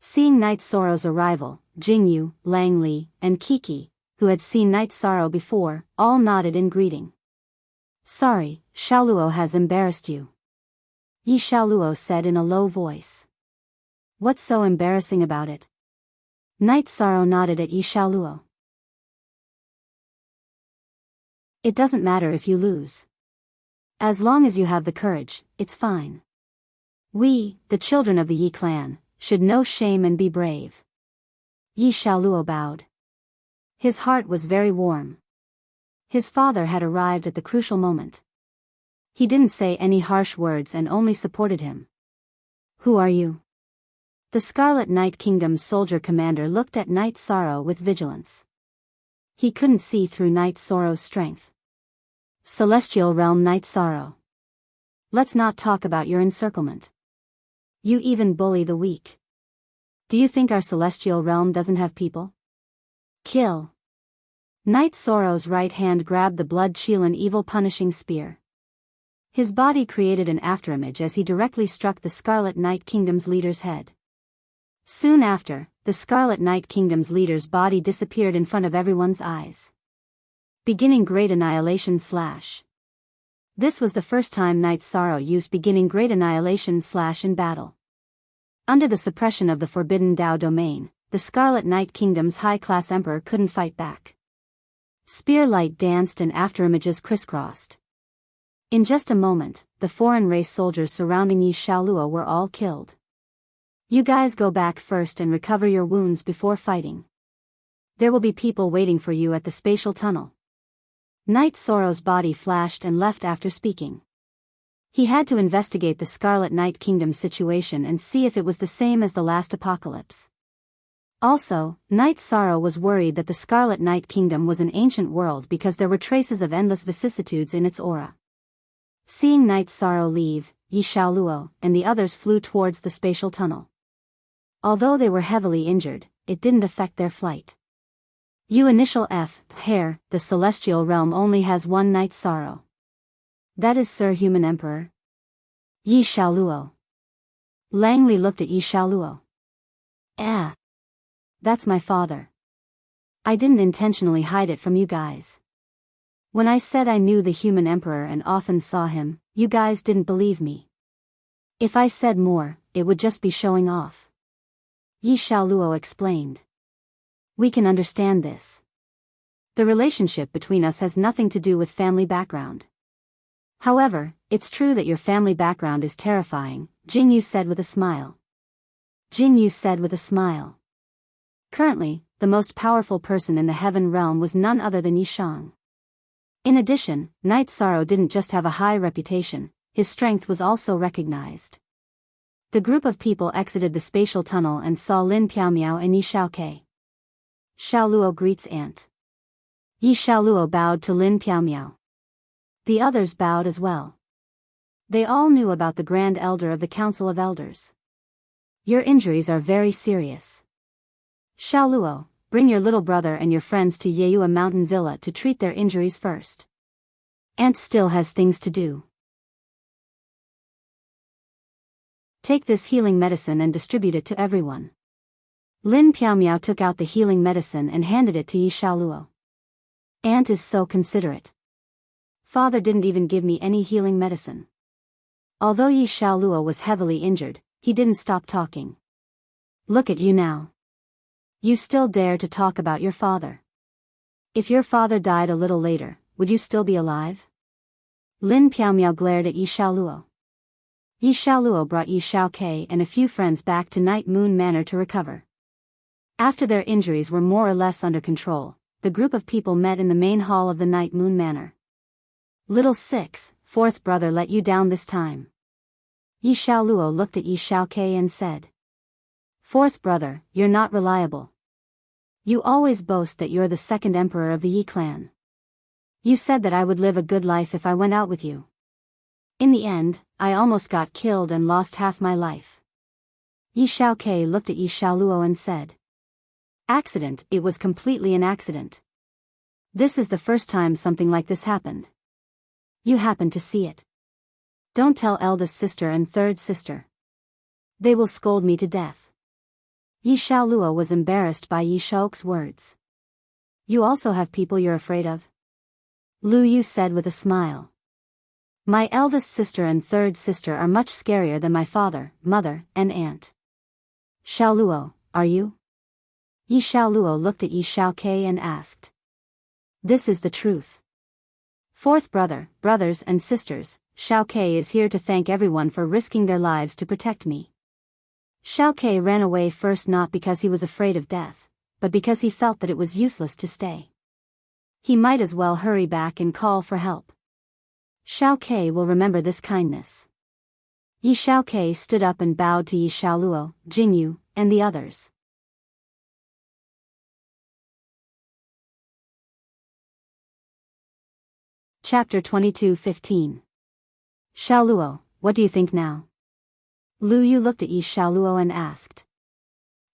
Seeing Night Sorrow's arrival, Jingyu, Lang Li, and Kiki, who had seen Night Sorrow before, all nodded in greeting. Sorry, Xiaoluo has embarrassed you. Yi Xiaoluo said in a low voice. What's so embarrassing about it? Night Sorrow nodded at Yi Xiaoluo. It doesn't matter if you lose. As long as you have the courage, it's fine. We, the children of the Yi clan, should know shame and be brave. Yi Xiaoluo bowed. His heart was very warm. His father had arrived at the crucial moment. He didn't say any harsh words and only supported him. Who are you? The Scarlet Night Kingdom's soldier commander looked at Night Sorrow with vigilance. He couldn't see through Night Sorrow's strength. Celestial Realm Night Sorrow. Let's not talk about your encirclement. You even bully the weak. Do you think our celestial realm doesn't have people? Kill. Night Sorrow's right hand grabbed the blood-chilling evil punishing spear. His body created an afterimage as he directly struck the Scarlet Night Kingdom's leader's head. Soon after, the Scarlet Night Kingdom's leader's body disappeared in front of everyone's eyes. Beginning Great Annihilation / This was the first time Night Sorrow used Beginning Great Annihilation / in battle. Under the suppression of the Forbidden Dao domain, the Scarlet Night Kingdom's high-class emperor couldn't fight back. Spear light danced and afterimages crisscrossed. In just a moment, the foreign race soldiers surrounding Yi Xiaoluo were all killed. You guys go back first and recover your wounds before fighting. There will be people waiting for you at the spatial tunnel. Night Sorrow's body flashed and left after speaking. He had to investigate the Scarlet Night Kingdom situation and see if it was the same as the last apocalypse. Also, Night Sorrow was worried that the Scarlet Night Kingdom was an ancient world because there were traces of endless vicissitudes in its aura. Seeing Night Sorrow leave, Yi Xiaoluo and the others flew towards the spatial tunnel. Although they were heavily injured, it didn't affect their flight. Initial F, Hair, the celestial realm only has one Night Sorrow. That is Sir Human Emperor. Yi Xiaoluo. Langley looked at Yi Xiaoluo. That's my father. I didn't intentionally hide it from you guys. When I said I knew the Human Emperor and often saw him, you guys didn't believe me. If I said more, it would just be showing off. Yi Xiaoluo explained. We can understand this. The relationship between us has nothing to do with family background. However, it's true that your family background is terrifying, Jing Yu said with a smile. Jing Yu said with a smile. Currently, the most powerful person in the heaven realm was none other than Yi Shang. In addition, Night Sorrow didn't just have a high reputation, his strength was also recognized. The group of people exited the spatial tunnel and saw Lin Piaomiao and Yi Xiaokei. Xiaoluo greets aunt. Yi Xiaoluo bowed to Lin Piaomiao. The others bowed as well. They all knew about the Grand Elder of the Council of Elders. Your injuries are very serious. Xiaoluo, bring your little brother and your friends to Yeyua Mountain Villa to treat their injuries first. Aunt still has things to do. Take this healing medicine and distribute it to everyone. Lin Piaomiao took out the healing medicine and handed it to Yi Xiaoluo. Aunt is so considerate. Father didn't even give me any healing medicine. Although Yi Xiaoluo was heavily injured, he didn't stop talking. Look at you now. You still dare to talk about your father. If your father died a little later, would you still be alive? Lin Piaomiao glared at Yi Xiaoluo. Yi Xiaoluo brought Yi Xiaokei and a few friends back to Night Moon Manor to recover. After their injuries were more or less under control, the group of people met in the main hall of the Night Moon Manor. Little Six, fourth brother let you down this time. Yi Xiaoluo looked at Yi Xiaokei and said. Fourth brother, you're not reliable. You always boast that you're the second emperor of the Yi clan. You said that I would live a good life if I went out with you. In the end, I almost got killed and lost half my life. Yi Xiaokei looked at Yi Xiaoluo and said. Accident, it was completely an accident. This is the first time something like this happened. You happened to see it. Don't tell eldest sister and third sister. They will scold me to death. Yi Xiaoluo was embarrassed by Yi Shou's words. You also have people you're afraid of? Lu Yu said with a smile. My eldest sister and third sister are much scarier than my father, mother, and aunt. Xiaoluo, are you? Yi Xiaoluo looked at Yi Xiaokei and asked. This is the truth. Fourth brother, brothers and sisters, Xiaokei is here to thank everyone for risking their lives to protect me. Xiaokei ran away first not because he was afraid of death, but because he felt that it was useless to stay. He might as well hurry back and call for help. Xiaokei will remember this kindness. Yi Xiaokei stood up and bowed to Yi Xiaoluo, Jingyu, and the others. Chapter 22:15. Xiaoluo, what do you think now? Lu Yu looked at Yi Xiaoluo and asked.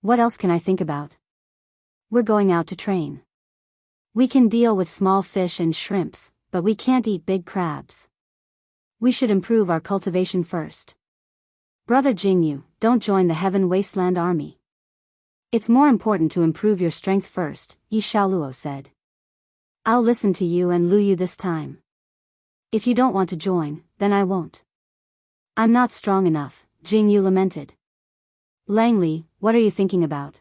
What else can I think about? We're going out to train. We can deal with small fish and shrimps, but we can't eat big crabs. We should improve our cultivation first. Brother Jingyu, don't join the Heaven Wasteland Army. It's more important to improve your strength first, Yi Xiaoluo said. I'll listen to you and Lu Yu this time. If you don't want to join, then I won't. I'm not strong enough, Jingyu lamented. Langley, what are you thinking about?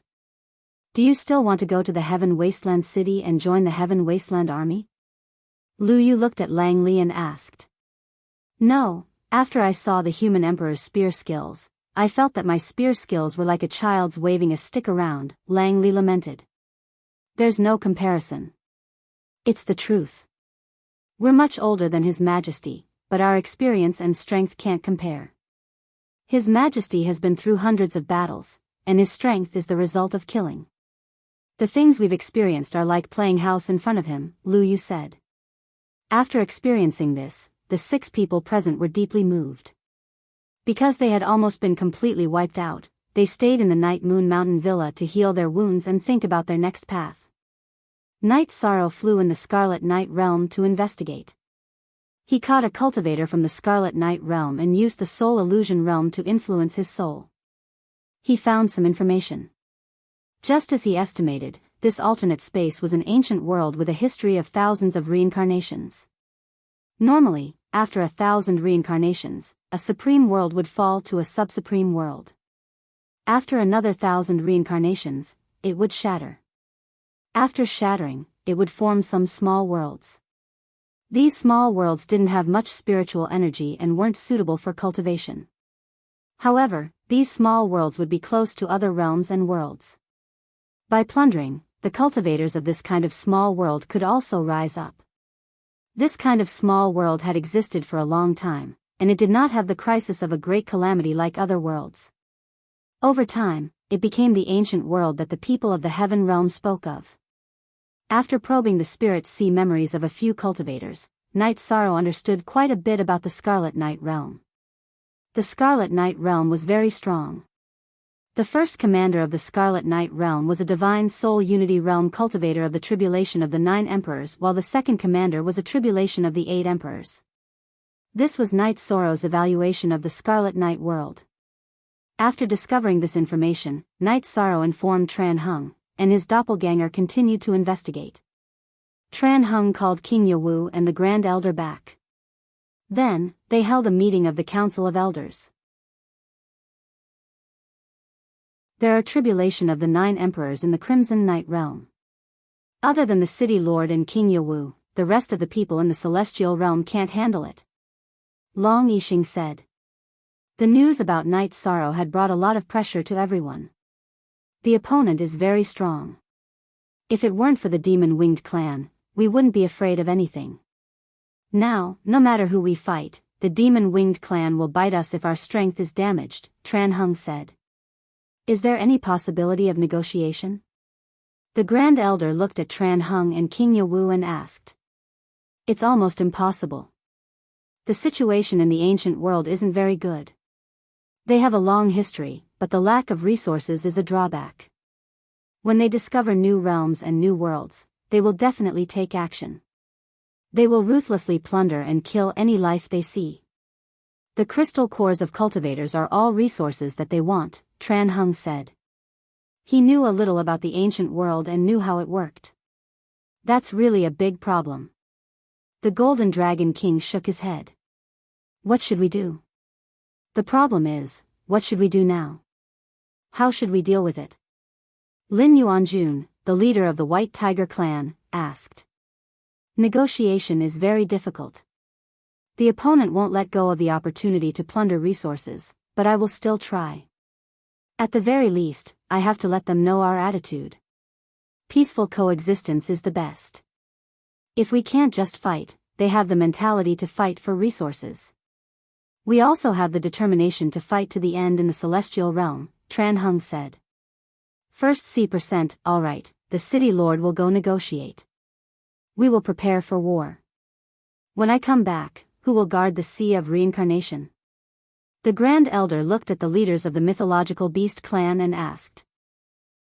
Do you still want to go to the Heaven Wasteland City and join the Heaven Wasteland Army? Lu Yu looked at Langley and asked. No, after I saw the human emperor's spear skills, I felt that my spear skills were like a child's waving a stick around, Langley lamented. There's no comparison. It's the truth. We're much older than His Majesty, but our experience and strength can't compare. His Majesty has been through hundreds of battles, and his strength is the result of killing. The things we've experienced are like playing house in front of him, Lu Yu said. After experiencing this, the 6 people present were deeply moved. Because they had almost been completely wiped out, they stayed in the Night Moon Mountain Villa to heal their wounds and think about their next path. Night Sorrow flew in the Scarlet Night Realm to investigate. He caught a cultivator from the Scarlet Night Realm and used the Soul Illusion Realm to influence his soul. He found some information. Just as he estimated, this alternate space was an ancient world with a history of thousands of reincarnations. Normally, after 1,000 reincarnations, a supreme world would fall to a sub-supreme world. After another 1,000 reincarnations, it would shatter. After shattering, it would form some small worlds. These small worlds didn't have much spiritual energy and weren't suitable for cultivation. However, these small worlds would be close to other realms and worlds. By plundering, the cultivators of this kind of small world could also rise up. This kind of small world had existed for a long time, and it did not have the crisis of a great calamity like other worlds. Over time, it became the ancient world that the people of the Heaven Realm spoke of. After probing the Spirit Sea memories of a few cultivators, Night Sorrow understood quite a bit about the Scarlet Night Realm. The Scarlet Night Realm was very strong. The first commander of the Scarlet Night Realm was a divine soul unity realm cultivator of the tribulation of the 9 emperors, while the second commander was a tribulation of the 8 emperors. This was Night Sorrow's evaluation of the Scarlet Night world. After discovering this information, Night Sorrow informed Tran Hung, and his doppelganger continued to investigate. Tran Hung called King Yawu and the Grand Elder back. Then, they held a meeting of the Council of Elders. There are tribulation of the 9 emperors in the Crimson Night Realm. Other than the City Lord and King Yawu, the rest of the people in the Celestial Realm can't handle it. Long Yixing said. The news about Night Sorrow had brought a lot of pressure to everyone. The opponent is very strong. If it weren't for the Demon-Winged clan, we wouldn't be afraid of anything. Now, no matter who we fight, the Demon-Winged clan will bite us if our strength is damaged, Tran Hung said. Is there any possibility of negotiation? The Grand Elder looked at Tran Hung and King Yawu and asked. It's almost impossible. The situation in the ancient world isn't very good. They have a long history, but the lack of resources is a drawback. When they discover new realms and new worlds, they will definitely take action. They will ruthlessly plunder and kill any life they see. The crystal cores of cultivators are all resources that they want, Tran Hung said. He knew a little about the ancient world and knew how it worked. That's really a big problem. The Golden Dragon King shook his head. What should we do? The problem is, what should we do now? How should we deal with it? Lin Yuanjun, the leader of the White Tiger clan, asked. Negotiation is very difficult. The opponent won't let go of the opportunity to plunder resources, but I will still try. At the very least, I have to let them know our attitude. Peaceful coexistence is the best. If we can't just fight, they have the mentality to fight for resources. We also have the determination to fight to the end in the celestial realm, Tran Hung said. First C%, alright, the city lord will go negotiate. We will prepare for war. When I come back, who will guard the Sea of Reincarnation? The Grand Elder looked at the leaders of the mythological beast clan and asked.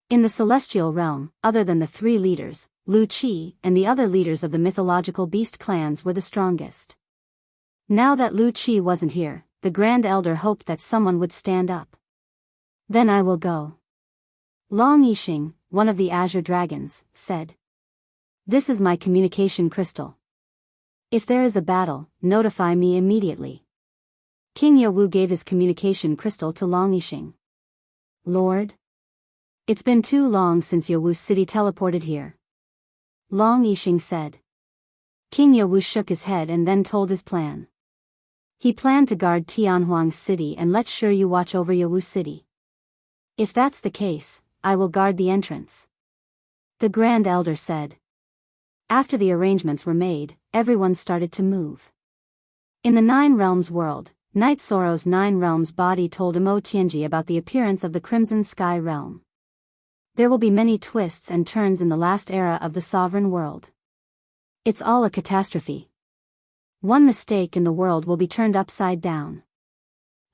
In the celestial realm, other than the three leaders, Lu Qi and the other leaders of the mythological beast clans were the strongest. Now that Lu Qi wasn't here, the Grand Elder hoped that someone would stand up. Then I will go. Long Yixing, one of the Azure Dragons, said. This is my communication crystal. If there is a battle, notify me immediately. King Yowu gave his communication crystal to Long Yixing. Lord? It's been too long since Yowu's city teleported here. Long Yixing said. King Yowu shook his head and then told his plan. He planned to guard Tianhuang's city and let Shi Yu watch over Yowu's city. If that's the case, I will guard the entrance. The Grand Elder said. After the arrangements were made, everyone started to move. In the Nine Realms world, Knight Soro's Nine Realms body told Imo Tianji about the appearance of the Crimson Sky realm. There will be many twists and turns in the last era of the sovereign world. It's all a catastrophe. One mistake and the world will be turned upside down.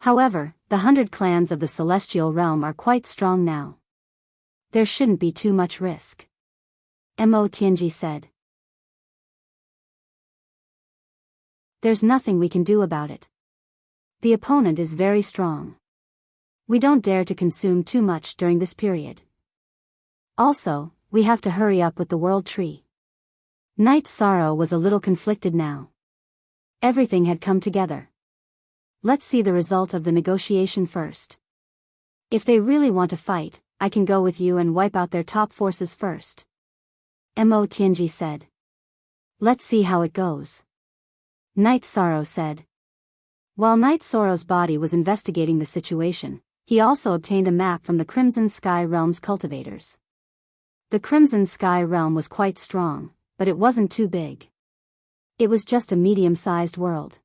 However, the 100 clans of the celestial realm are quite strong now. There shouldn't be too much risk. Mo Tianji said. There's nothing we can do about it. The opponent is very strong. We don't dare to consume too much during this period. Also, we have to hurry up with the world tree. Knight Sorrow was a little conflicted now. Everything had come together. Let's see the result of the negotiation first. If they really want to fight, I can go with you and wipe out their top forces first. Mo Tianji said. Let's see how it goes. Knight Sorrow said. While Knight Sorrow's body was investigating the situation, he also obtained a map from the Crimson Sky Realm's cultivators. The Crimson Sky Realm was quite strong, but it wasn't too big. It was just a medium-sized world.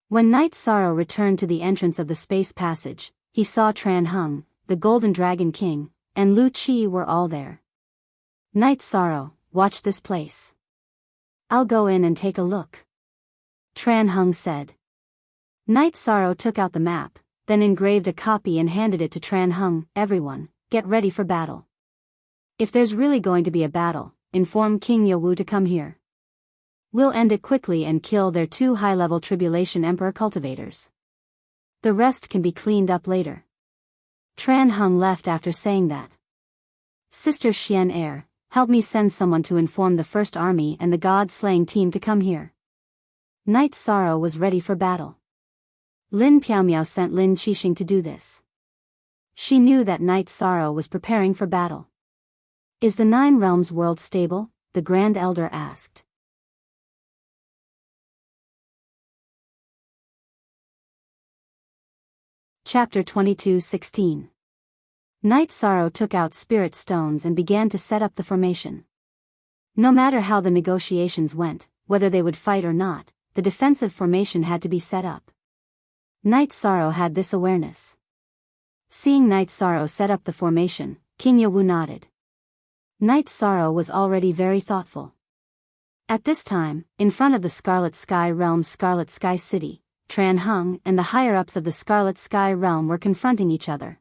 When Knight Sorrow returned to the entrance of the space passage, he saw Tran Hung, the Golden Dragon King, and Lu Qi were all there. Knight Sorrow, watch this place. I'll go in and take a look. Tran Hung said. Knight Sorrow took out the map, then engraved a copy and handed it to Tran Hung. Everyone, get ready for battle. If there's really going to be a battle, inform King Yowu to come here. We'll end it quickly and kill their 2 high-level Tribulation Emperor cultivators. The rest can be cleaned up later. Tran Hung left after saying that. Sister Xian Air, help me send someone to inform the First Army and the God-slaying team to come here. Knight Sorrow was ready for battle. Lin Piaomiao sent Lin Qixing to do this. She knew that Knight Sorrow was preparing for battle. Is the Nine Realms world stable? The Grand Elder asked. Chapter 22:16. Knight Sorrow took out spirit stones and began to set up the formation. No matter how the negotiations went, whether they would fight or not, the defensive formation had to be set up. Knight Sorrow had this awareness. Seeing Knight Sorrow set up the formation, King Yowu nodded. Knight Sorrow was already very thoughtful. At this time, in front of the Scarlet Sky Realm's Scarlet Sky City, Tran Hung and the higher-ups of the Scarlet Sky Realm were confronting each other.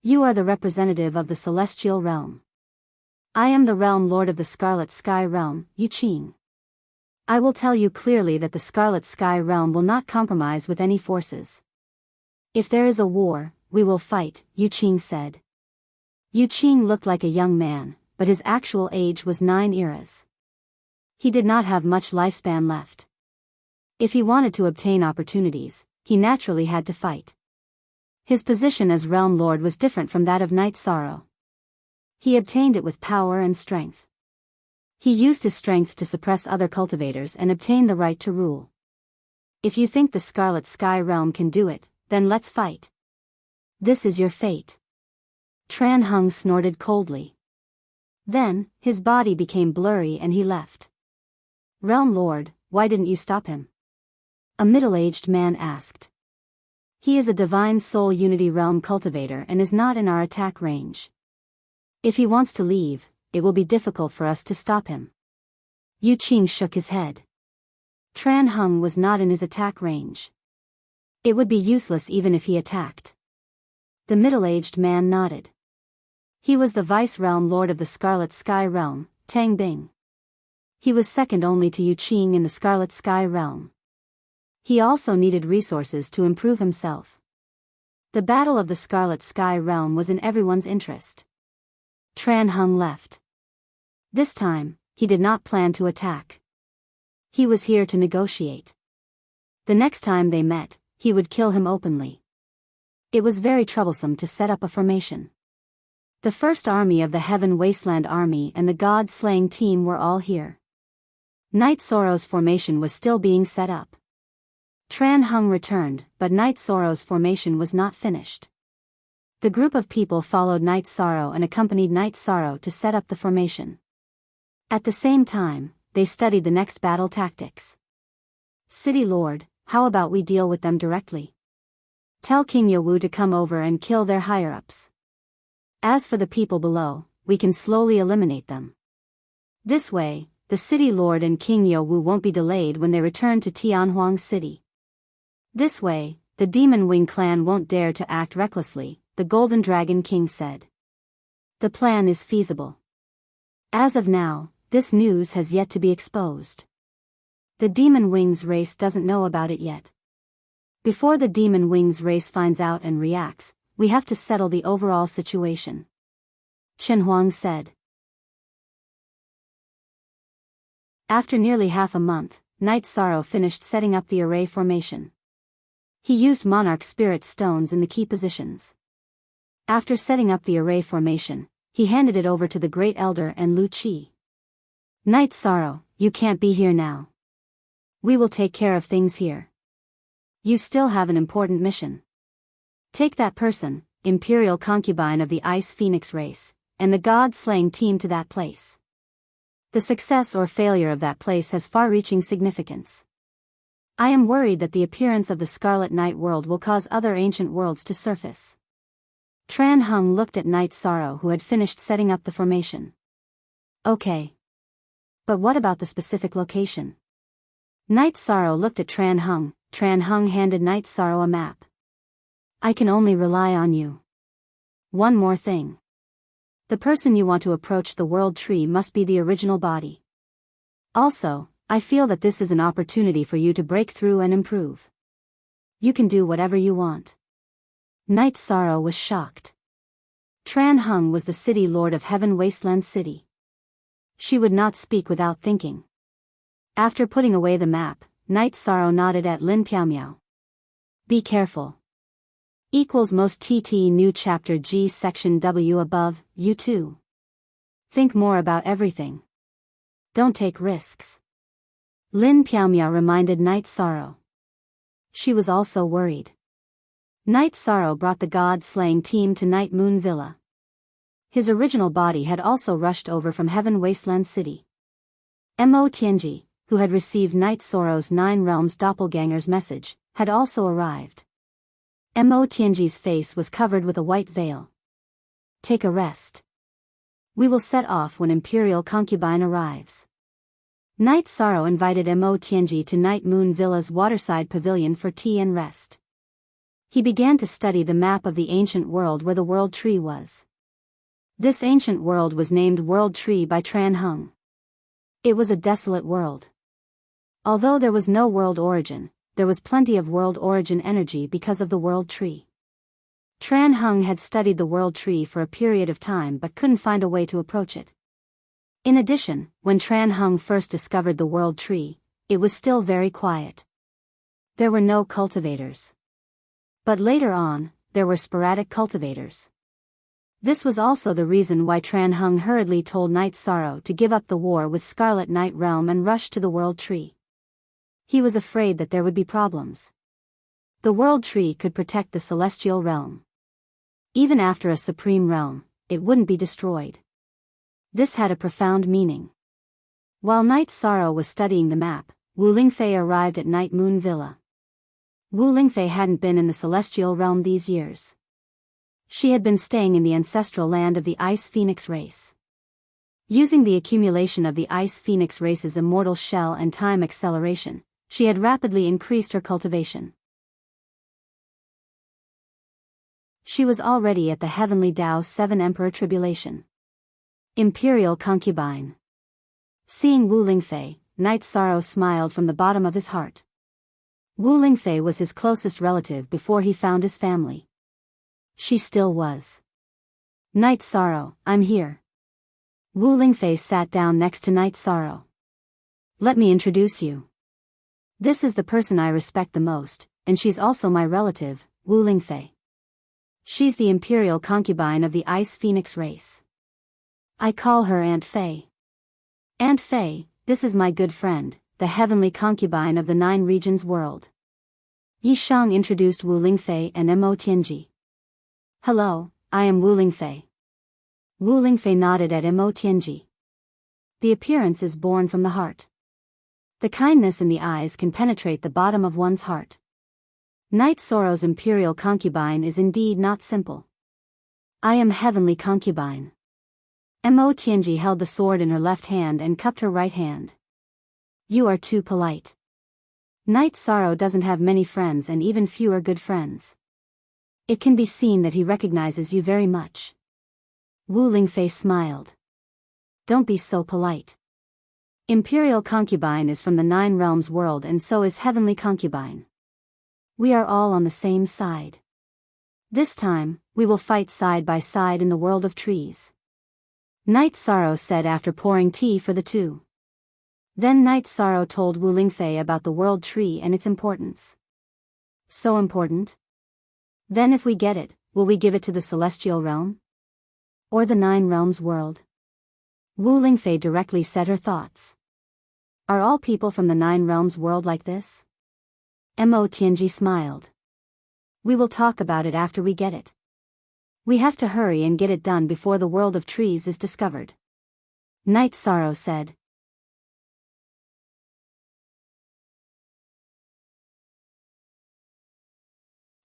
You are the representative of the Celestial Realm. I am the Realm Lord of the Scarlet Sky Realm, Yu Qing. I will tell you clearly that the Scarlet Sky Realm will not compromise with any forces. If there is a war, we will fight, Yu Qing said. Yu Qing looked like a young man, but his actual age was 9 eras. He did not have much lifespan left. If he wanted to obtain opportunities, he naturally had to fight. His position as Realm Lord was different from that of Night Sorrow. He obtained it with power and strength. He used his strength to suppress other cultivators and obtain the right to rule. If you think the Scarlet Sky Realm can do it, then let's fight. This is your fate. Tran Hung snorted coldly. Then, his body became blurry and he left. Realm Lord, why didn't you stop him? A middle-aged man asked. He is a divine soul unity realm cultivator and is not in our attack range. If he wants to leave, it will be difficult for us to stop him. Yu Qing shook his head. Tran Hung was not in his attack range. It would be useless even if he attacked. The middle-aged man nodded. He was the Vice-Realm Lord of the Scarlet Sky Realm, Tang Bing. He was second only to Yu Qing in the Scarlet Sky Realm. He also needed resources to improve himself. The battle of the Scarlet Sky Realm was in everyone's interest. Tran Hung left. This time, he did not plan to attack. He was here to negotiate. The next time they met, he would kill him openly. It was very troublesome to set up a formation. The first army of the Heaven Wasteland Army and the God-slaying team were all here. Night Sorrow's formation was still being set up. Tran Hung returned, but Night Sorrow's formation was not finished. The group of people followed Night Sorrow and accompanied Night Sorrow to set up the formation. At the same time, they studied the next battle tactics. City Lord, how about we deal with them directly? Tell King Yowu to come over and kill their higher-ups. As for the people below, we can slowly eliminate them. This way, the City Lord and King Yowu won't be delayed when they return to Tianhuang City. This way, the Demon Wing clan won't dare to act recklessly, the Golden Dragon King said. The plan is feasible. As of now, this news has yet to be exposed. The Demon Wings race doesn't know about it yet. Before the Demon Wings race finds out and reacts, we have to settle the overall situation. Chen Huang said. After nearly half a month, Night Sorrow finished setting up the array formation. He used Monarch Spirit Stones in the key positions. After setting up the array formation, he handed it over to the Great Elder and Lu Qi. Night Sorrow, you can't be here now. We will take care of things here. You still have an important mission. Take that person, Imperial Concubine of the Ice Phoenix race, and the God-slaying team to that place. The success or failure of that place has far-reaching significance. I am worried that the appearance of the Scarlet Night World will cause other ancient worlds to surface. Tran Hung looked at Night Sorrow who had finished setting up the formation. Okay. But what about the specific location? Night Sorrow looked at Tran Hung. Tran Hung handed Night Sorrow a map. I can only rely on you. One more thing. The person you want to approach the World Tree must be the original body. Also, I feel that this is an opportunity for you to break through and improve. You can do whatever you want. Night Sorrow was shocked. Tran Hung was the City Lord of Heaven Wasteland City. She would not speak without thinking. After putting away the map, Night Sorrow nodded at Lin Piaomiao. Be careful. Equals most TT new chapter G section W above, you too. Think more about everything. Don't take risks. Lin Piaomiao reminded Night Sorrow. She was also worried. Night Sorrow brought the God-slaying team to Night Moon Villa. His original body had also rushed over from Heaven Wasteland City. Mo Tianji, who had received Night Sorrow's 9 Realms doppelganger's message, had also arrived. Mo Tianji's face was covered with a white veil. Take a rest. We will set off when Imperial Concubine arrives. Night Sorrow invited Mo Tianji to Night Moon Villa's waterside pavilion for tea and rest. He began to study the map of the ancient world where the World Tree was. This ancient world was named World Tree by Tran Hung. It was a desolate world. Although there was no world origin, there was plenty of world origin energy because of the World Tree. Tran Hung had studied the World Tree for a period of time but couldn't find a way to approach it. In addition, when Tran Hung first discovered the World Tree, it was still very quiet. There were no cultivators. But later on, there were sporadic cultivators. This was also the reason why Tran Hung hurriedly told Night Sorrow to give up the war with Scarlet Night Realm and rush to the World Tree. He was afraid that there would be problems. The World Tree could protect the Celestial Realm. Even after a Supreme Realm, it wouldn't be destroyed. This had a profound meaning. While Night Sorrow was studying the map, Wu Lingfei arrived at Night Moon Villa. Wu Lingfei hadn't been in the Celestial Realm these years. She had been staying in the ancestral land of the Ice Phoenix race. Using the accumulation of the Ice Phoenix race's immortal shell and time acceleration, she had rapidly increased her cultivation. She was already at the Heavenly Tao 7 Emperor Tribulation. Imperial Concubine. Seeing Wu Lingfei, Night Sorrow smiled from the bottom of his heart. Wu Lingfei was his closest relative before he found his family. She still was. Night Sorrow, I'm here. Wu Lingfei sat down next to Night Sorrow. Let me introduce you. This is the person I respect the most, and she's also my relative, Wu Lingfei. She's the imperial concubine of the Ice Phoenix race. I call her Aunt Fei. Aunt Fei, this is my good friend, the heavenly concubine of the 9 regions world. Yi Shang introduced Wu Lingfei and Mo Tianji. Hello, I am Wu Lingfei. Wu Lingfei nodded at Mo Tianji. The appearance is born from the heart. The kindness in the eyes can penetrate the bottom of one's heart. Night Sorrow's imperial concubine is indeed not simple. I am heavenly concubine. Mo Tianji held the sword in her left hand and cupped her right hand. You are too polite. Night Sorrow doesn't have many friends and even fewer good friends. It can be seen that he recognizes you very much. Wu Lingfei smiled. Don't be so polite. Imperial concubine is from the 9 realms world and so is heavenly concubine. We are all on the same side. This time, we will fight side by side in the world of trees. Night Sorrow said after pouring tea for the two. Then Night Sorrow told Wu Lingfei about the world tree and its importance. So important? Then if we get it, will we give it to the Celestial Realm? Or the 9 realms world? Wu Lingfei directly said her thoughts. Are all people from the 9 realms world like this? Mo Tianji smiled. We will talk about it after we get it. We have to hurry and get it done before the world of trees is discovered. Night Sorrow said.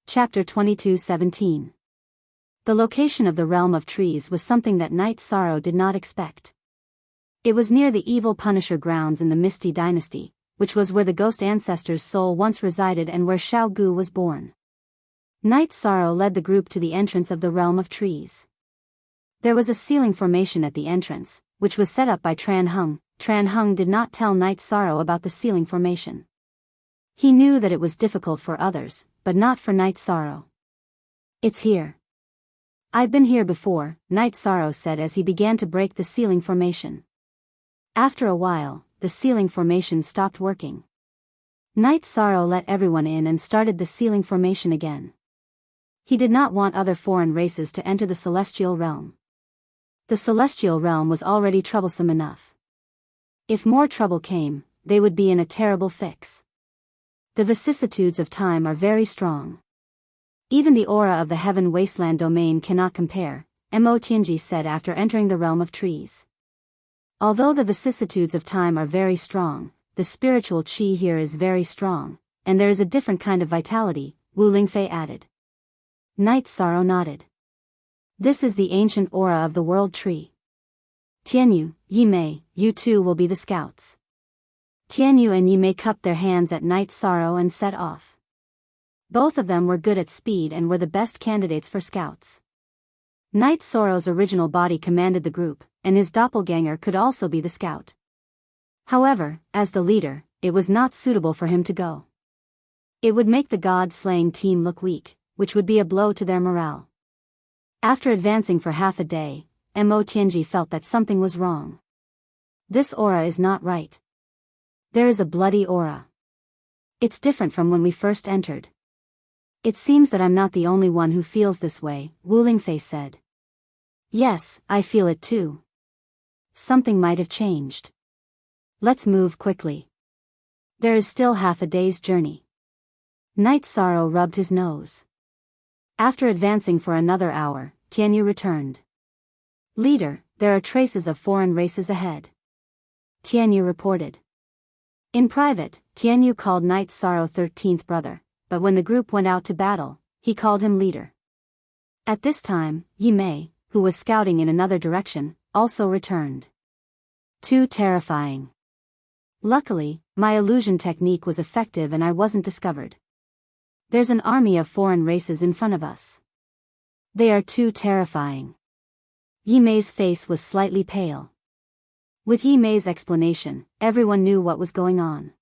Chapter 22:17. The location of the realm of trees was something that Night Sorrow did not expect. It was near the evil Punisher grounds in the Misty Dynasty, which was where the ghost ancestor's soul once resided and where Xiao Gu was born. Night Sorrow led the group to the entrance of the realm of trees. There was a ceiling formation at the entrance, which was set up by Tran Hung. Tran Hung did not tell Night Sorrow about the ceiling formation. He knew that it was difficult for others, but not for Night Sorrow. It's here. I've been here before, Night Sorrow said as he began to break the ceiling formation. After a while, the ceiling formation stopped working. Night Sorrow let everyone in and started the ceiling formation again. He did not want other foreign races to enter the Celestial Realm. The Celestial Realm was already troublesome enough. If more trouble came, they would be in a terrible fix. The vicissitudes of time are very strong. Even the aura of the Heaven Wasteland domain cannot compare, Mo Tianji said after entering the realm of trees. Although the vicissitudes of time are very strong, the spiritual qi here is very strong, and there is a different kind of vitality, Wu Lingfei added. Night Sorrow nodded. This is the ancient aura of the world tree. Tianyu, Yimei, you two will be the scouts. Tianyu and Yimei cupped their hands at Night Sorrow and set off. Both of them were good at speed and were the best candidates for scouts. Night Sorrow's original body commanded the group, and his doppelganger could also be the scout. However, as the leader, it was not suitable for him to go. It would make the god-slaying team look weak, which would be a blow to their morale. After advancing for half a day, Mo Tianji felt that something was wrong. This aura is not right. There is a bloody aura. It's different from when we first entered. It seems that I'm not the only one who feels this way, Wu Lingfei said. Yes, I feel it too. Something might have changed. Let's move quickly. There is still half a day's journey. Night Sorrow rubbed his nose. After advancing for another hour, Tianyu returned. Leader, there are traces of foreign races ahead. Tianyu reported. In private, Tianyu called Night Sorrow 13th brother, but when the group went out to battle, he called him leader. At this time, Yi Mei, who was scouting in another direction, also returned. Too terrifying. Luckily, my illusion technique was effective and I wasn't discovered. There's an army of foreign races in front of us. They are too terrifying. Yi Mei's face was slightly pale. With Yi Mei's explanation, everyone knew what was going on.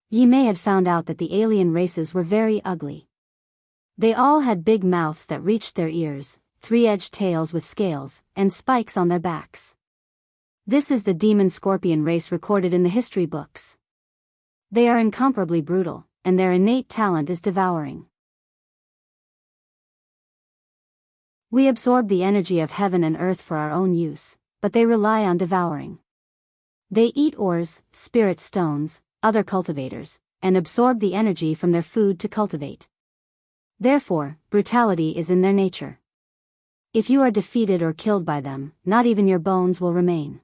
Yi Mei had found out that the alien races were very ugly. They all had big mouths that reached their ears, three-edged tails with scales, and spikes on their backs. This is the demon scorpion race recorded in the history books. They are incomparably brutal, and their innate talent is devouring. We absorb the energy of heaven and earth for our own use, but they rely on devouring. They eat ores, spirit stones, other cultivators, and absorb the energy from their food to cultivate. Therefore, brutality is in their nature. If you are defeated or killed by them, not even your bones will remain.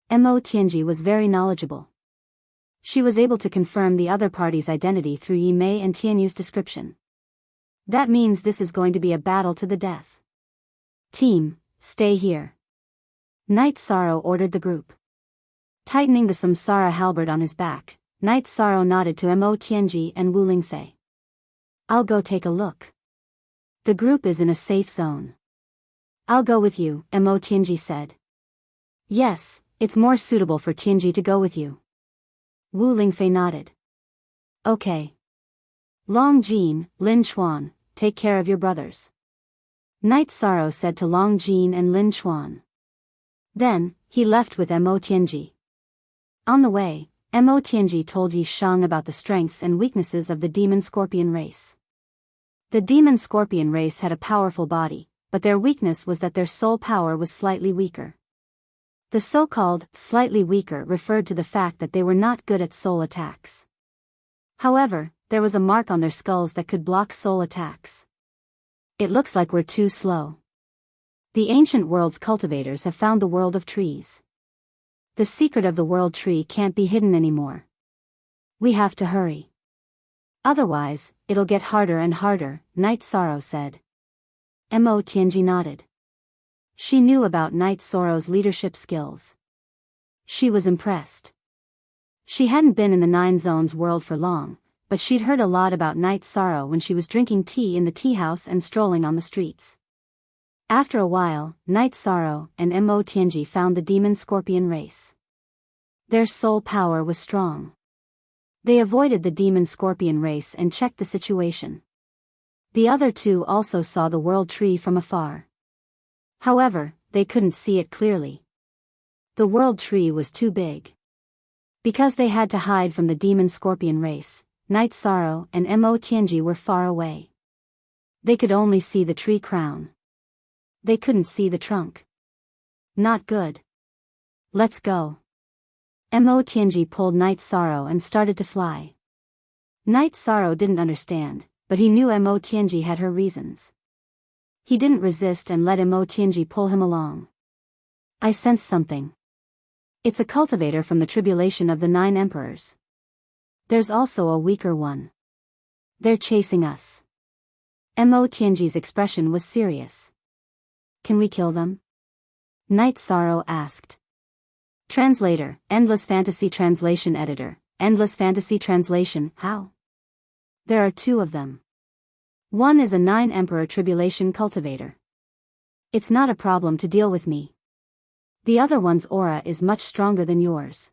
Mo Tianji was very knowledgeable. She was able to confirm the other party's identity through Yi Mei and Tianyu's description. That means this is going to be a battle to the death. Team, stay here. Night Sorrow ordered the group. Tightening the samsara halberd on his back, Night Sorrow nodded to Mo Tianji and Wu Lingfei. I'll go take a look. The group is in a safe zone. I'll go with you, Mo Tianji said. Yes, it's more suitable for Tianji to go with you. Wu Lingfei nodded. Okay. Long Jin, Lin Chuan, take care of your brothers. Night Sorrow said to Long Jin and Lin Chuan. Then, he left with Mo Tianji. On the way, Mo Tianji told Yi Shang about the strengths and weaknesses of the demon scorpion race. The demon scorpion race had a powerful body, but their weakness was that their soul power was slightly weaker. The so-called slightly weaker referred to the fact that they were not good at soul attacks. However, there was a mark on their skulls that could block soul attacks. It looks like we're too slow. The ancient world's cultivators have found the world of trees. The secret of the world tree can't be hidden anymore. We have to hurry. Otherwise, it'll get harder and harder, Night Sorrow said. Mo Tianji nodded. She knew about Night Sorrow's leadership skills. She was impressed. She hadn't been in the Nine Zones world for long, but she'd heard a lot about Night Sorrow when she was drinking tea in the tea house and strolling on the streets. After a while, Night Sorrow and Mo Tianji found the demon scorpion race. Their soul power was strong. They avoided the demon scorpion race and checked the situation. The other two also saw the world tree from afar. However, they couldn't see it clearly. The world tree was too big. Because they had to hide from the demon scorpion race, Night Sorrow and Mo Tianji were far away. They could only see the tree crown. They couldn't see the trunk. Not good. Let's go. Mo Tianji pulled Night Sorrow and started to fly. Night Sorrow didn't understand, but he knew Mo Tianji had her reasons. He didn't resist and let Mo Tianji pull him along. I sense something. It's a cultivator from the tribulation of the 9 emperors. There's also a weaker one. They're chasing us. Mo Tianji's expression was serious. Can we kill them? Night Sorrow asked. Translator, Endless Fantasy Translation Editor, Endless Fantasy Translation, how? There are 2 of them. One is a 9 Emperor Tribulation cultivator. It's not a problem to deal with me. The other one's aura is much stronger than yours.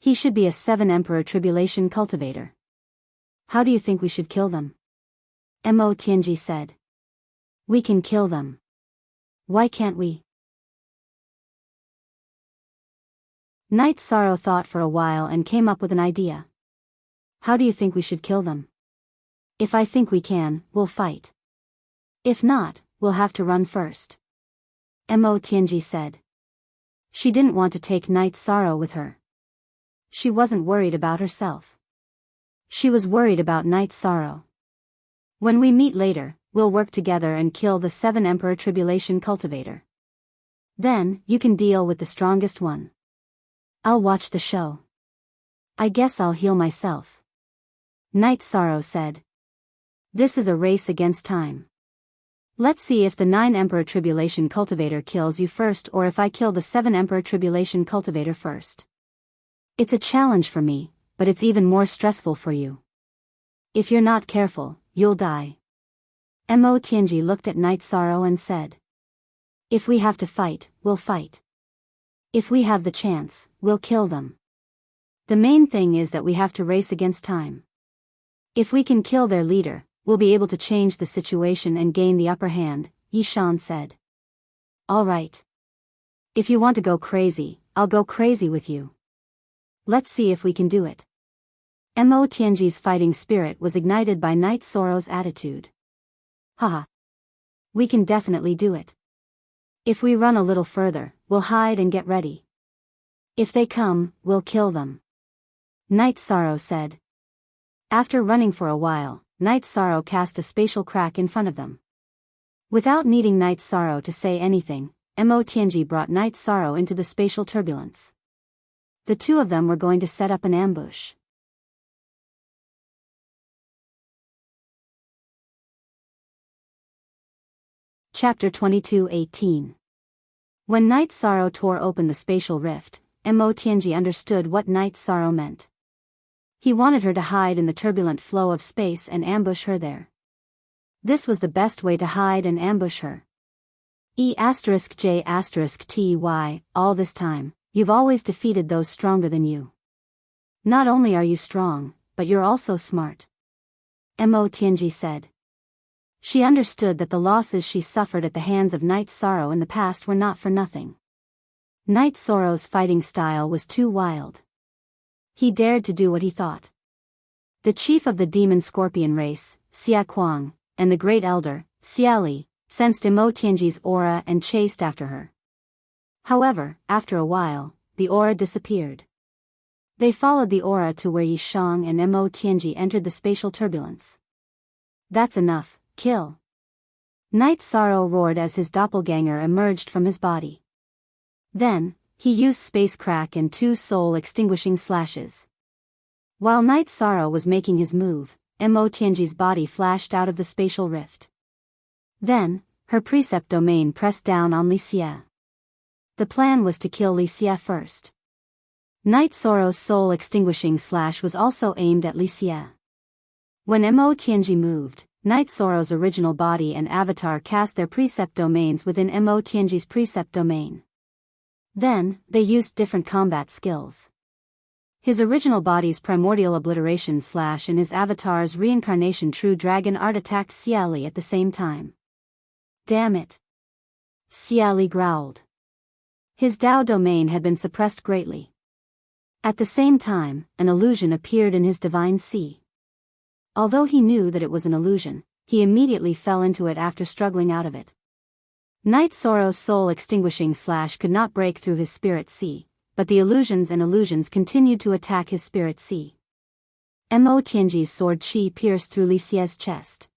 He should be a 7 Emperor Tribulation cultivator. How do you think we should kill them? Mo Tianji said. We can kill them. Why can't we? Night Sorrow thought for a while and came up with an idea. How do you think we should kill them? If I think we can, we'll fight. If not, we'll have to run first. Mo Tianji said. She didn't want to take Night Sorrow with her. She wasn't worried about herself. She was worried about Night Sorrow. When we meet later, we'll work together and kill the 7 Emperor Tribulation Cultivator. Then, you can deal with the strongest one. I'll watch the show. I guess I'll heal myself. Night Sorrow said. This is a race against time. Let's see if the 9 Emperor Tribulation Cultivator kills you first or if I kill the 7 Emperor Tribulation Cultivator first. It's a challenge for me, but it's even more stressful for you. If you're not careful, you'll die. Mo Tianji looked at Night Sorrow and said. If we have to fight, we'll fight. If we have the chance, we'll kill them. The main thing is that we have to race against time. If we can kill their leader, we'll be able to change the situation and gain the upper hand, Yishan said. All right. If you want to go crazy, I'll go crazy with you. Let's see if we can do it. Mo Tianji's fighting spirit was ignited by Night Sorrow's attitude. Haha. We can definitely do it. If we run a little further, we'll hide and get ready. If they come, we'll kill them. Night Sorrow said. After running for a while, Night Sorrow cast a spatial crack in front of them. Without needing Night Sorrow to say anything, Mo Tianji brought Night Sorrow into the spatial turbulence. The two of them were going to set up an ambush. Chapter 22:18. When Night Sorrow tore open the spatial rift, Mo Tianji understood what Night Sorrow meant. He wanted her to hide in the turbulent flow of space and ambush her there. This was the best way to hide and ambush her. E*J*Ty, all this time, you've always defeated those stronger than you. Not only are you strong, but you're also smart. Mo Tianji said. She understood that the losses she suffered at the hands of Night Sorrow in the past were not for nothing. Night Sorrow's fighting style was too wild. He dared to do what he thought. The chief of the demon scorpion race, Xia Kuang, and the great elder, Xia Li, sensed Mo Tianji's aura and chased after her. However, after a while, the aura disappeared. They followed the aura to where Yishang and Mo Tianji entered the spatial turbulence. That's enough, kill. Night Sorrow roared as his doppelganger emerged from his body. Then, he used space crack and 2 soul-extinguishing slashes. While Night Sorrow was making his move, Mo Tianji's body flashed out of the spatial rift. Then, her precept domain pressed down on Li Xie. The plan was to kill Li Xie first. Night Sorrow's soul-extinguishing slash was also aimed at Li Xie. When Mo Tianji moved, Night Sorrow's original body and avatar cast their precept domains within Mo Tianji's precept domain. Then, they used different combat skills. His original body's primordial obliteration slash and his avatar's reincarnation true dragon art attacked Xia Li at the same time. Damn it! Xia Li growled. His Dao domain had been suppressed greatly. At the same time, an illusion appeared in his divine sea. Although he knew that it was an illusion, he immediately fell into it after struggling out of it. Night Sorrow's soul-extinguishing slash could not break through his spirit sea, but the illusions continued to attack his spirit sea. Mo Tianji's sword chi pierced through Li Xie's chest.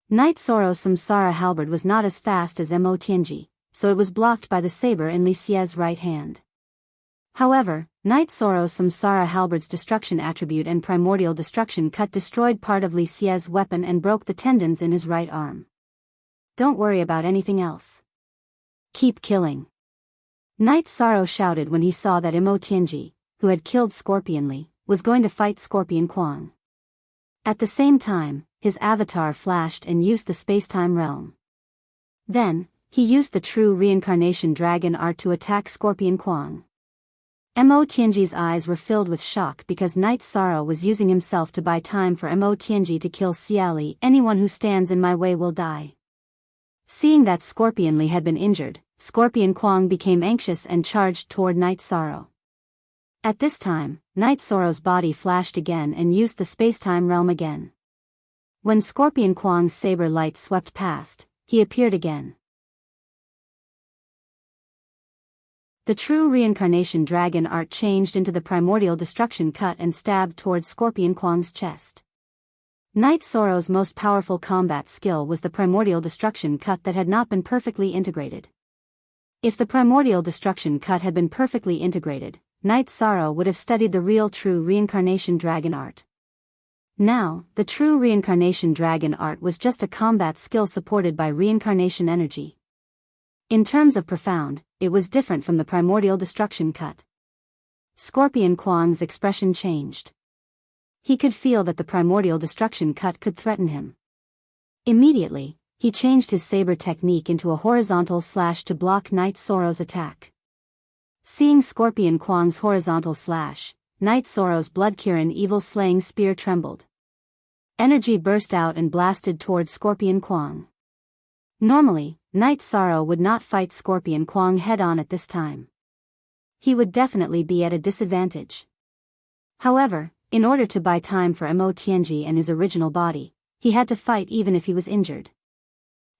Night Sorrow's samsara halberd was not as fast as Mo Tianji, so it was blocked by the saber in Li Xie's right hand. However, Night Sorrow's samsara halberd's destruction attribute and primordial destruction cut destroyed part of Li Xie's weapon and broke the tendons in his right arm. Don't worry about anything else. Keep killing. Night Sorrow shouted when he saw that Mo Tianji, who had killed Scorpion Li, was going to fight Scorpion Kuang. At the same time, his avatar flashed and used the spacetime realm. Then, he used the true reincarnation dragon art to attack Scorpion Kuang. Mo Tianji's eyes were filled with shock because Night Sorrow was using himself to buy time for Mo Tianji to kill Xia Li. Anyone who stands in my way will die. Seeing that Scorpion Li had been injured, Scorpion Kuang became anxious and charged toward Night Sorrow. At this time, Night Sorrow's body flashed again and used the spacetime realm again. When Scorpion Kwang's saber light swept past, he appeared again. The true reincarnation dragon art changed into the primordial destruction cut and stabbed towards Scorpion Kwang's chest. Night Sorrow's most powerful combat skill was the primordial destruction cut that had not been perfectly integrated. If the primordial destruction cut had been perfectly integrated, Night Sorrow would have studied the real true reincarnation dragon art. Now, the true reincarnation dragon art was just a combat skill supported by reincarnation energy. In terms of profound, it was different from the primordial destruction cut. Scorpion Kwang's expression changed. He could feel that the primordial destruction cut could threaten him. Immediately, he changed his saber technique into a horizontal slash to block Night Sorrow's attack. Seeing Scorpion Kwang's horizontal slash, Night Sorrow's blood-Kirin evil slaying spear trembled. Energy burst out and blasted towards Scorpion Kwang. Normally, Night Sorrow would not fight Scorpion Kwang head-on at this time. He would definitely be at a disadvantage. However, in order to buy time for Mo Tianji and his original body, he had to fight even if he was injured.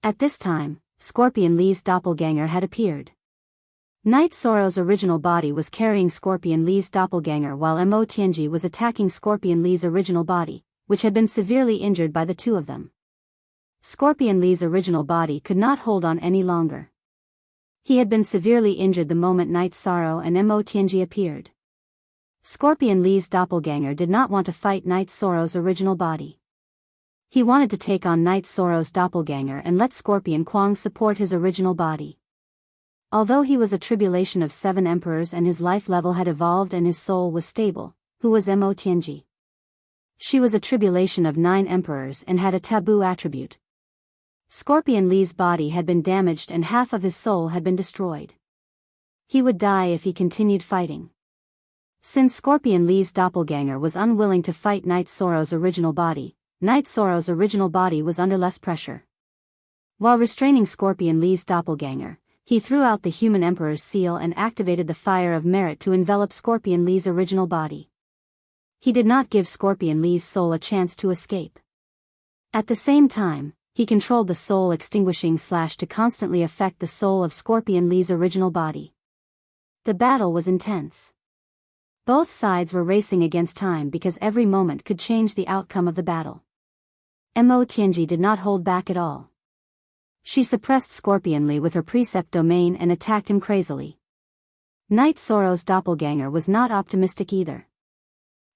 At this time, Scorpion Li's doppelganger had appeared. Night Sorrow's original body was carrying Scorpion Li's doppelganger while Mo Tianji was attacking Scorpion Li's original body, which had been severely injured by the two of them. Scorpion Li's original body could not hold on any longer. He had been severely injured the moment Night Sorrow and Mo Tianji appeared. Scorpion Li's doppelganger did not want to fight Night Sorrow's original body. He wanted to take on Night Sorrow's doppelganger and let Scorpion Kwang support his original body. Although he was a tribulation of 7 emperors and his life level had evolved and his soul was stable, who was Mo Tianji? She was a tribulation of 9 emperors and had a taboo attribute. Scorpion Li's body had been damaged and half of his soul had been destroyed. He would die if he continued fighting. Since Scorpion Li's doppelganger was unwilling to fight Night Sorrow's original body, Night Sorrow's original body was under less pressure. While restraining Scorpion Li's doppelganger, he threw out the human emperor's seal and activated the fire of merit to envelop Scorpion Li's original body. He did not give Scorpion Li's soul a chance to escape. At the same time, he controlled the soul extinguishing slash to constantly affect the soul of Scorpion Li's original body. The battle was intense. Both sides were racing against time because every moment could change the outcome of the battle. Mo Tianji did not hold back at all. She suppressed Scorpion Li with her precept domain and attacked him crazily. Night Sorrow's doppelganger was not optimistic either.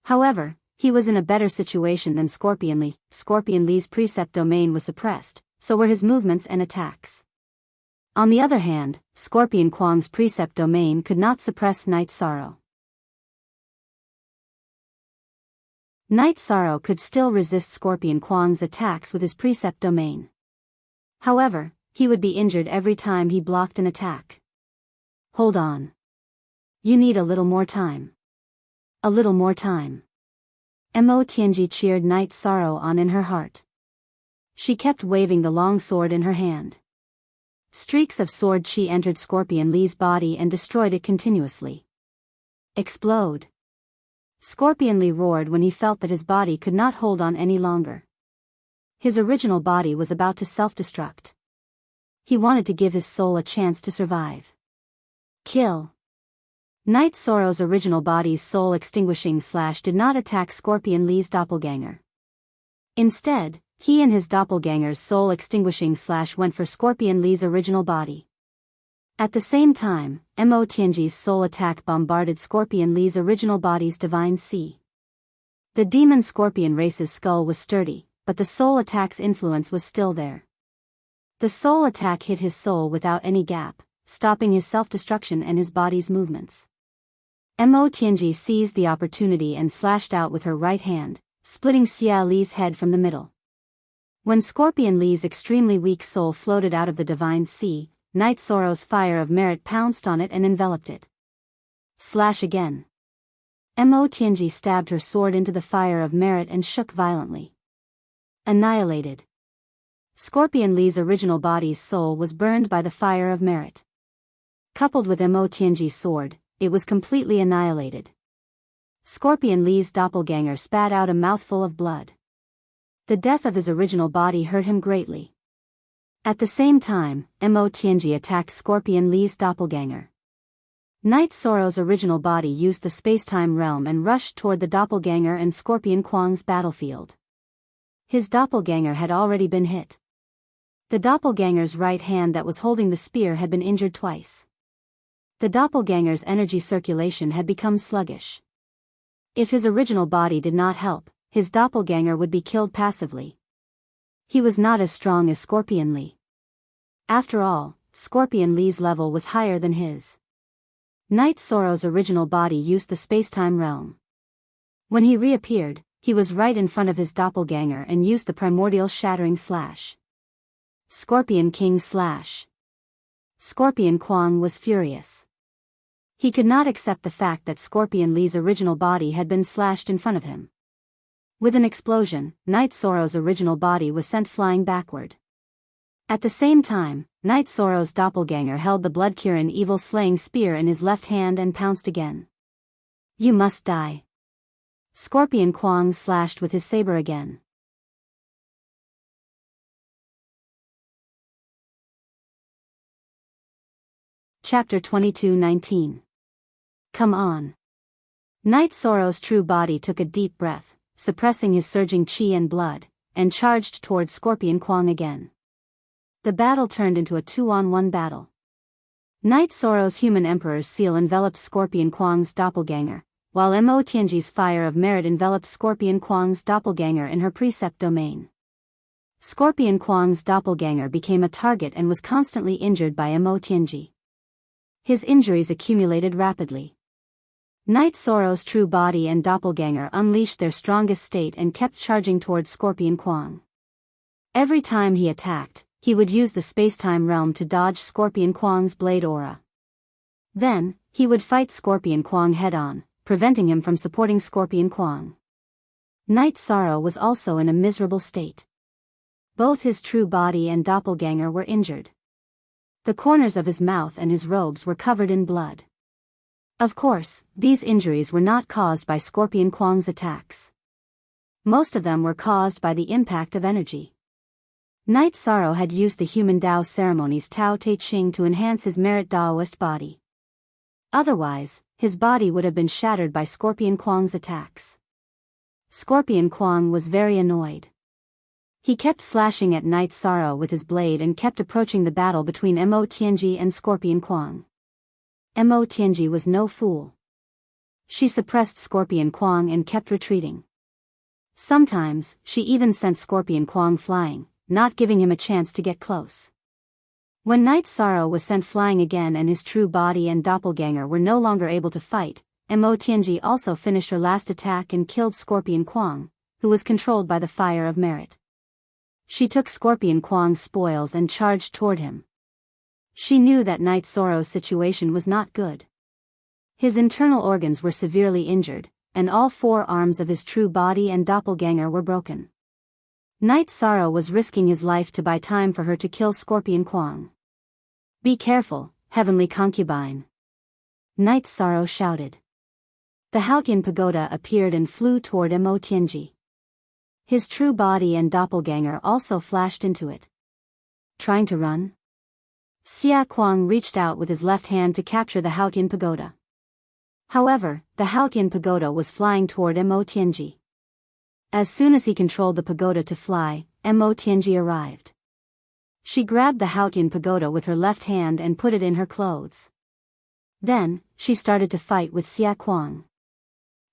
However, he was in a better situation than Scorpion Li. Scorpion Li's precept domain was suppressed, so were his movements and attacks. On the other hand, Scorpion Kwang's precept domain could not suppress Night Sorrow. Night Sorrow could still resist Scorpion Kwang's attacks with his precept domain. However, he would be injured every time he blocked an attack. Hold on. You need a little more time. A little more time. Mo Tianji cheered Night Sorrow on in her heart. She kept waving the long sword in her hand. Streaks of sword chi entered Scorpion Li's body and destroyed it continuously. Explode. Scorpion Li roared when he felt that his body could not hold on any longer. His original body was about to self-destruct. He wanted to give his soul a chance to survive. Kill. Night Sorrow's original body's soul extinguishing slash did not attack Scorpion Li's doppelganger. Instead, he and his doppelganger's soul extinguishing slash went for Scorpion Li's original body. At the same time, Mo Tianji's soul attack bombarded Scorpion Li's original body's divine sea. The demon scorpion race's skull was sturdy, but the soul attack's influence was still there. The soul attack hit his soul without any gap, stopping his self-destruction and his body's movements. Mo Tianji seized the opportunity and slashed out with her right hand, splitting Xia Li's head from the middle. When Scorpion Li's extremely weak soul floated out of the divine sea, Night Sorrow's fire of merit pounced on it and enveloped it. Slash again. Mo Tianji stabbed her sword into the fire of merit and shook violently. Annihilated. Scorpion Li's original body's soul was burned by the fire of merit. Coupled with Mo Tianji's sword, it was completely annihilated. Scorpion Li's doppelganger spat out a mouthful of blood. The death of his original body hurt him greatly. At the same time, Mo Tianji attacked Scorpion Li's doppelganger. Night Sorrow's original body used the space-time realm and rushed toward the doppelganger and Scorpion Kwang's battlefield. His doppelganger had already been hit. The doppelganger's right hand that was holding the spear had been injured twice. The doppelganger's energy circulation had become sluggish. If his original body did not help, his doppelganger would be killed passively. He was not as strong as Scorpion Li. After all, Scorpion Li's level was higher than his. Night Sorrow's original body used the space-time realm. When he reappeared, he was right in front of his doppelganger and used the primordial shattering slash. Scorpion King slash. Scorpion Kwang was furious. He could not accept the fact that Scorpion Li's original body had been slashed in front of him. With an explosion, Night Sorrow's original body was sent flying backward. At the same time, Night Sorrow's doppelganger held the blood-curing evil-slaying spear in his left hand and pounced again. You must die. Scorpion Kwang slashed with his saber again. Chapter 22:19. Come on. Night Sorrow's true body took a deep breath, suppressing his surging chi and blood, and charged toward Scorpion Kwang again. The battle turned into a 2-on-1 battle. Night Sorrow's human emperor's seal enveloped Scorpion Kwang's doppelganger, while Mo Tianji's fire of merit enveloped Scorpion Kwang's doppelganger in her precept domain. Scorpion Kwang's doppelganger became a target and was constantly injured by Mo Tianji. His injuries accumulated rapidly. Night Sorrow's true body and doppelganger unleashed their strongest state and kept charging toward Scorpion Kwang. Every time he attacked, he would use the space-time realm to dodge Scorpion Kwang's blade aura. Then, he would fight Scorpion Kwang head-on, preventing him from supporting Scorpion Kwang. Night Sorrow was also in a miserable state. Both his true body and doppelganger were injured. The corners of his mouth and his robes were covered in blood. Of course, these injuries were not caused by Scorpion Kwang's attacks. Most of them were caused by the impact of energy. Night Sorrow had used the human Tao ceremonies Tao Te Ching to enhance his merit Taoist body. Otherwise, his body would have been shattered by Scorpion Kwang's attacks. Scorpion Kwang was very annoyed. He kept slashing at Night Sorrow with his blade and kept approaching the battle between Mo Tianji and Scorpion Kwang. Mo Tianji was no fool. She suppressed Scorpion Kwang and kept retreating. Sometimes, she even sent Scorpion Kwang flying, not giving him a chance to get close. When Night Sorrow was sent flying again and his true body and doppelganger were no longer able to fight, Mo Tianji also finished her last attack and killed Scorpion Kwang, who was controlled by the fire of merit. She took Scorpion Kwang's spoils and charged toward him. She knew that Night Sorrow's situation was not good. His internal organs were severely injured, and all 4 arms of his true body and doppelganger were broken. Night Sorrow was risking his life to buy time for her to kill Scorpion Kwang. Be careful, heavenly concubine. Night Sorrow shouted. The Haotian pagoda appeared and flew toward Mo Tianji. His true body and doppelganger also flashed into it. Trying to run? Xia Kwang reached out with his left hand to capture the Haotian pagoda. However, the Haotian pagoda was flying toward Mo Tianji. As soon as he controlled the pagoda to fly, Mo Tianji arrived. She grabbed the Haotian pagoda with her left hand and put it in her clothes. Then, she started to fight with Xia Kwang.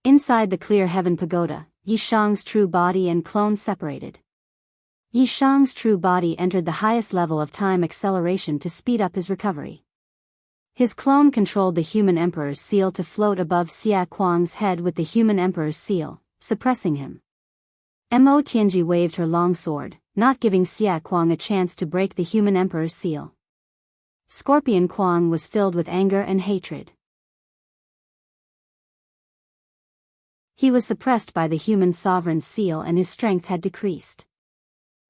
Inside the clear heaven pagoda, Yishang's true body and clone separated. Yishang's true body entered the highest level of time acceleration to speed up his recovery. His clone controlled the human emperor's seal to float above Xia Kwang's head with the human emperor's seal, suppressing him. Mo Tianji waved her long sword, not giving Xia Kwang a chance to break the human emperor's seal. Scorpion Kwang was filled with anger and hatred. He was suppressed by the human sovereign's seal and his strength had decreased.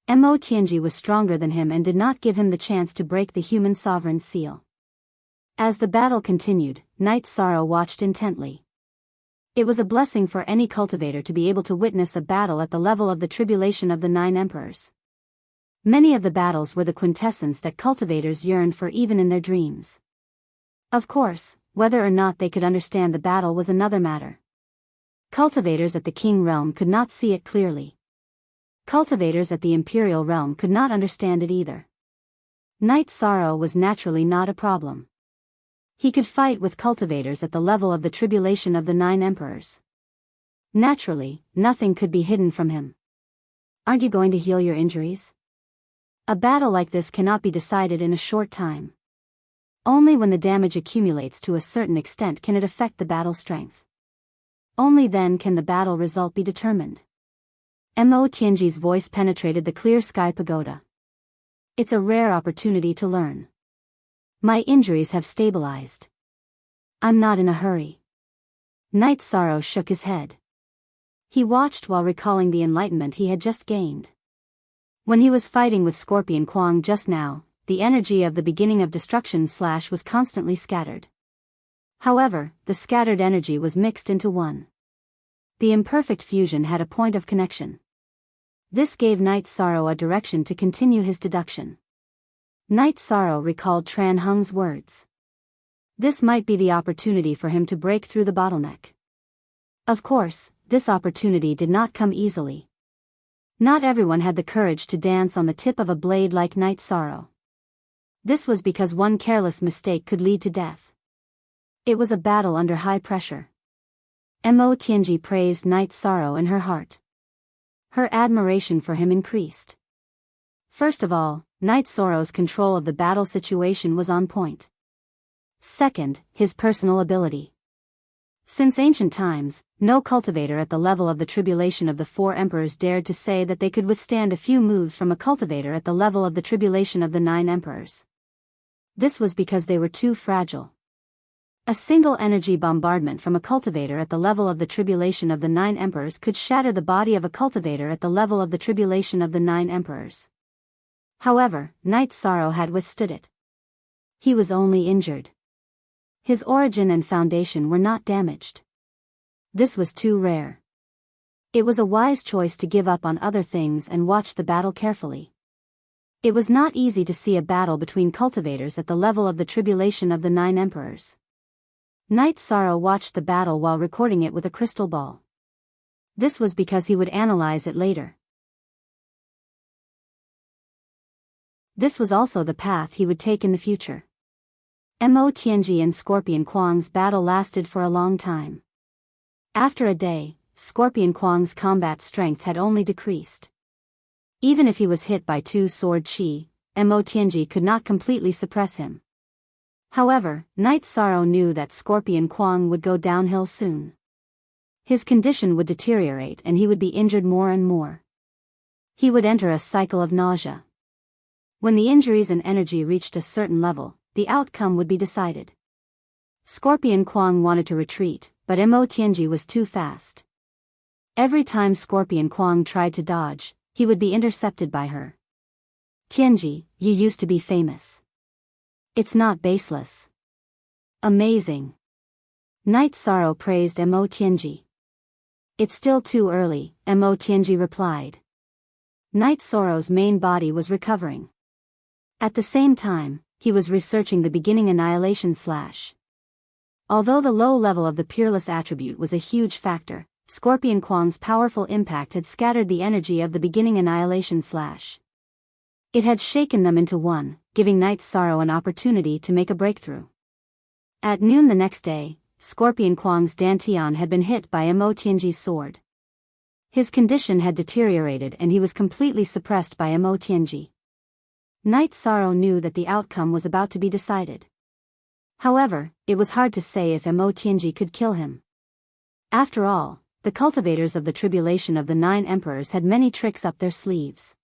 Mo Tianji was stronger than him and did not give him the chance to break the human sovereign's seal. As the battle continued, Night Sorrow watched intently. It was a blessing for any cultivator to be able to witness a battle at the level of the tribulation of the 9 emperors. Many of the battles were the quintessence that cultivators yearned for even in their dreams. Of course, whether or not they could understand the battle was another matter. Cultivators at the king realm could not see it clearly. Cultivators at the imperial realm could not understand it either. Night sorrow was naturally not a problem. He could fight with cultivators at the level of the tribulation of the 9 emperors. Naturally, nothing could be hidden from him. Aren't you going to heal your injuries? A battle like this cannot be decided in a short time. Only when the damage accumulates to a certain extent can it affect the battle strength. Only then can the battle result be determined. Mo Tianji's voice penetrated the clear sky pagoda. It's a rare opportunity to learn. My injuries have stabilized. I'm not in a hurry. Night Sorrow shook his head. He watched while recalling the enlightenment he had just gained. When he was fighting with Scorpion Kwang just now, the energy of the beginning of destruction / was constantly scattered. However, the scattered energy was mixed into one. The imperfect fusion had a point of connection. This gave Night Sorrow a direction to continue his deduction. Night Sorrow recalled Tran Hung's words. This might be the opportunity for him to break through the bottleneck. Of course, this opportunity did not come easily. Not everyone had the courage to dance on the tip of a blade like Night Sorrow. This was because one careless mistake could lead to death. It was a battle under high pressure. Mo Tianji praised Night Sorrow in her heart. Her admiration for him increased. First of all, Night Sorrow's control of the battle situation was on point. Second, his personal ability. Since ancient times, no cultivator at the level of the tribulation of the 4 emperors dared to say that they could withstand a few moves from a cultivator at the level of the tribulation of the 9 emperors. This was because they were too fragile. A single energy bombardment from a cultivator at the level of the tribulation of the 9 emperors could shatter the body of a cultivator at the level of the tribulation of the 9 emperors. However, Night Sorrow had withstood it. He was only injured. His origin and foundation were not damaged. This was too rare. It was a wise choice to give up on other things and watch the battle carefully. It was not easy to see a battle between cultivators at the level of the tribulation of the 9 emperors. Night Sorrow watched the battle while recording it with a crystal ball. This was because he would analyze it later. This was also the path he would take in the future. Mo Tianji and Scorpion Kwang's battle lasted for a long time. After a day, Scorpion Kwang's combat strength had only decreased. Even if he was hit by 2 sword chi, Mo Tianji could not completely suppress him. However, Night Sorrow knew that Scorpion Kwang would go downhill soon. His condition would deteriorate and he would be injured more and more. He would enter a cycle of nausea. When the injuries and energy reached a certain level, the outcome would be decided. Scorpion Kwang wanted to retreat, but Mo Tianji was too fast. Every time Scorpion Kwang tried to dodge, he would be intercepted by her. Tianji, you used to be famous. It's not baseless. Amazing. Night Sorrow praised Mo Tianji. It's still too early, Mo Tianji replied. Night Sorrow's main body was recovering. At the same time, he was researching the beginning annihilation / Although the low level of the peerless attribute was a huge factor, Scorpion Kwang's powerful impact had scattered the energy of the beginning annihilation / It had shaken them into one, giving Night Sorrow an opportunity to make a breakthrough. At noon the next day, Scorpion Kwang's dantian had been hit by Mo Tianji's sword. His condition had deteriorated and he was completely suppressed by Mo Tianji. Night Sorrow knew that the outcome was about to be decided. However, it was hard to say if Mo Tianji could kill him. After all, the cultivators of the tribulation of the 9 emperors had many tricks up their sleeves.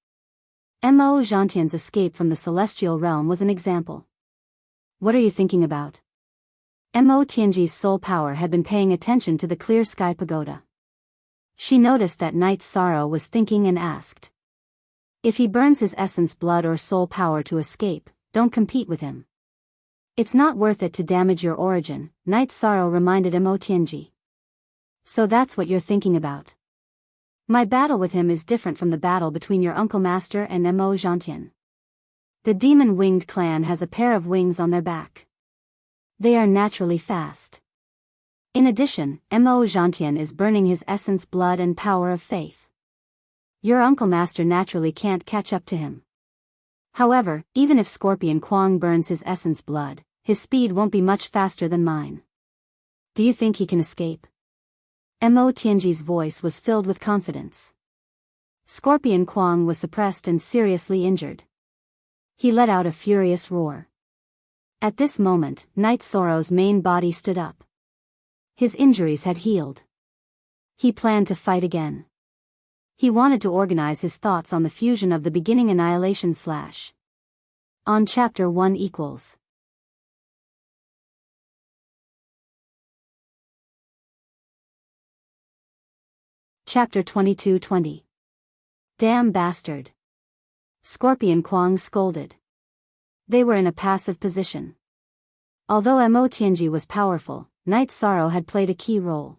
Mo Zhantian's escape from the celestial realm was an example. What are you thinking about? Mo Tianji's soul power had been paying attention to the clear sky pagoda. She noticed that Night Sorrow was thinking and asked. If he burns his essence blood or soul power to escape, don't compete with him. It's not worth it to damage your origin, Night Sorrow reminded Mo Tianji. So that's what you're thinking about. My battle with him is different from the battle between your Uncle Master and Mo Gentian. The demon-winged clan has a pair of wings on their back. They are naturally fast. In addition, Mo Gentian is burning his essence, blood and power of faith. Your Uncle Master naturally can't catch up to him. However, even if Scorpion Kwang burns his essence blood, his speed won't be much faster than mine. Do you think he can escape? Mo Tianji's voice was filled with confidence. Scorpion Kwang was suppressed and seriously injured. He let out a furious roar. At this moment, Night Sorrow's main body stood up. His injuries had healed. He planned to fight again. He wanted to organize his thoughts on the fusion of the beginning annihilation / on chapter 1 equals. Chapter 22:20. Damn bastard. Scorpion Kwang scolded. They were in a passive position. Although Mo Tianji was powerful, Night Sorrow had played a key role.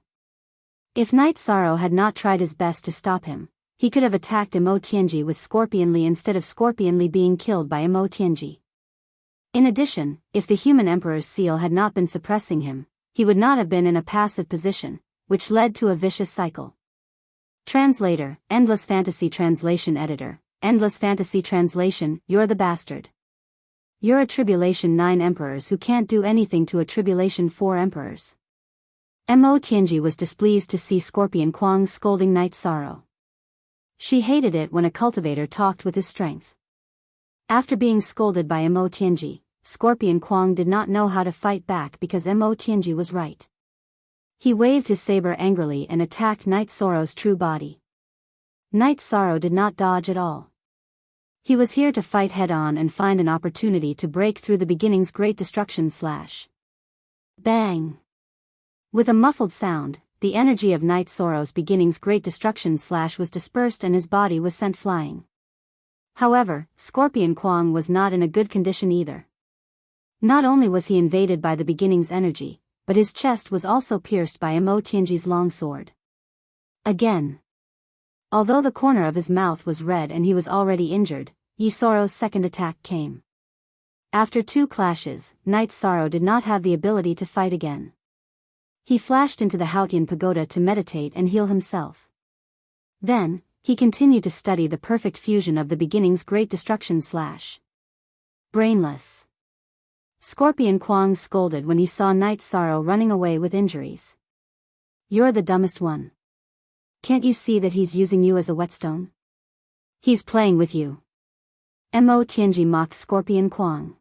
If Night Sorrow had not tried his best to stop him, he could have attacked Mo Tianji with Scorpion Li instead of Scorpion Li being killed by Mo Tianji. In addition, if the human Emperor's seal had not been suppressing him, he would not have been in a passive position, which led to a vicious cycle. Translator, Endless Fantasy Translation Editor, Endless Fantasy Translation, you're the bastard. You're a Tribulation 9 Emperors who can't do anything to a Tribulation 4 Emperors. Mo Tianji was displeased to see Scorpion Kwang scolding Night Sorrow. She hated it when a cultivator talked with his strength. After being scolded by Mo Tianji, Scorpion Kwang did not know how to fight back because Mo Tianji was right. He waved his saber angrily and attacked Night Sorrow's true body. Night Sorrow did not dodge at all. He was here to fight head-on and find an opportunity to break through the beginning's great destruction / Bang! With a muffled sound, the energy of Night Sorrow's beginning's great destruction / was dispersed and his body was sent flying. However, Scorpion Kwang was not in a good condition either. Not only was he invaded by the beginning's energy, but his chest was also pierced by Mo Tianji's long sword. Again. Although the corner of his mouth was red and he was already injured, Yi Sorrow's second attack came. After 2 clashes, Night Sorrow did not have the ability to fight again. He flashed into the Haotian pagoda to meditate and heal himself. Then, he continued to study the perfect fusion of the beginning's great destruction / brainless. Scorpion Kwang scolded when he saw Night Sorrow running away with injuries. You're the dumbest one. Can't you see that he's using you as a whetstone? He's playing with you. Mo Tianji mocked Scorpion Kwang.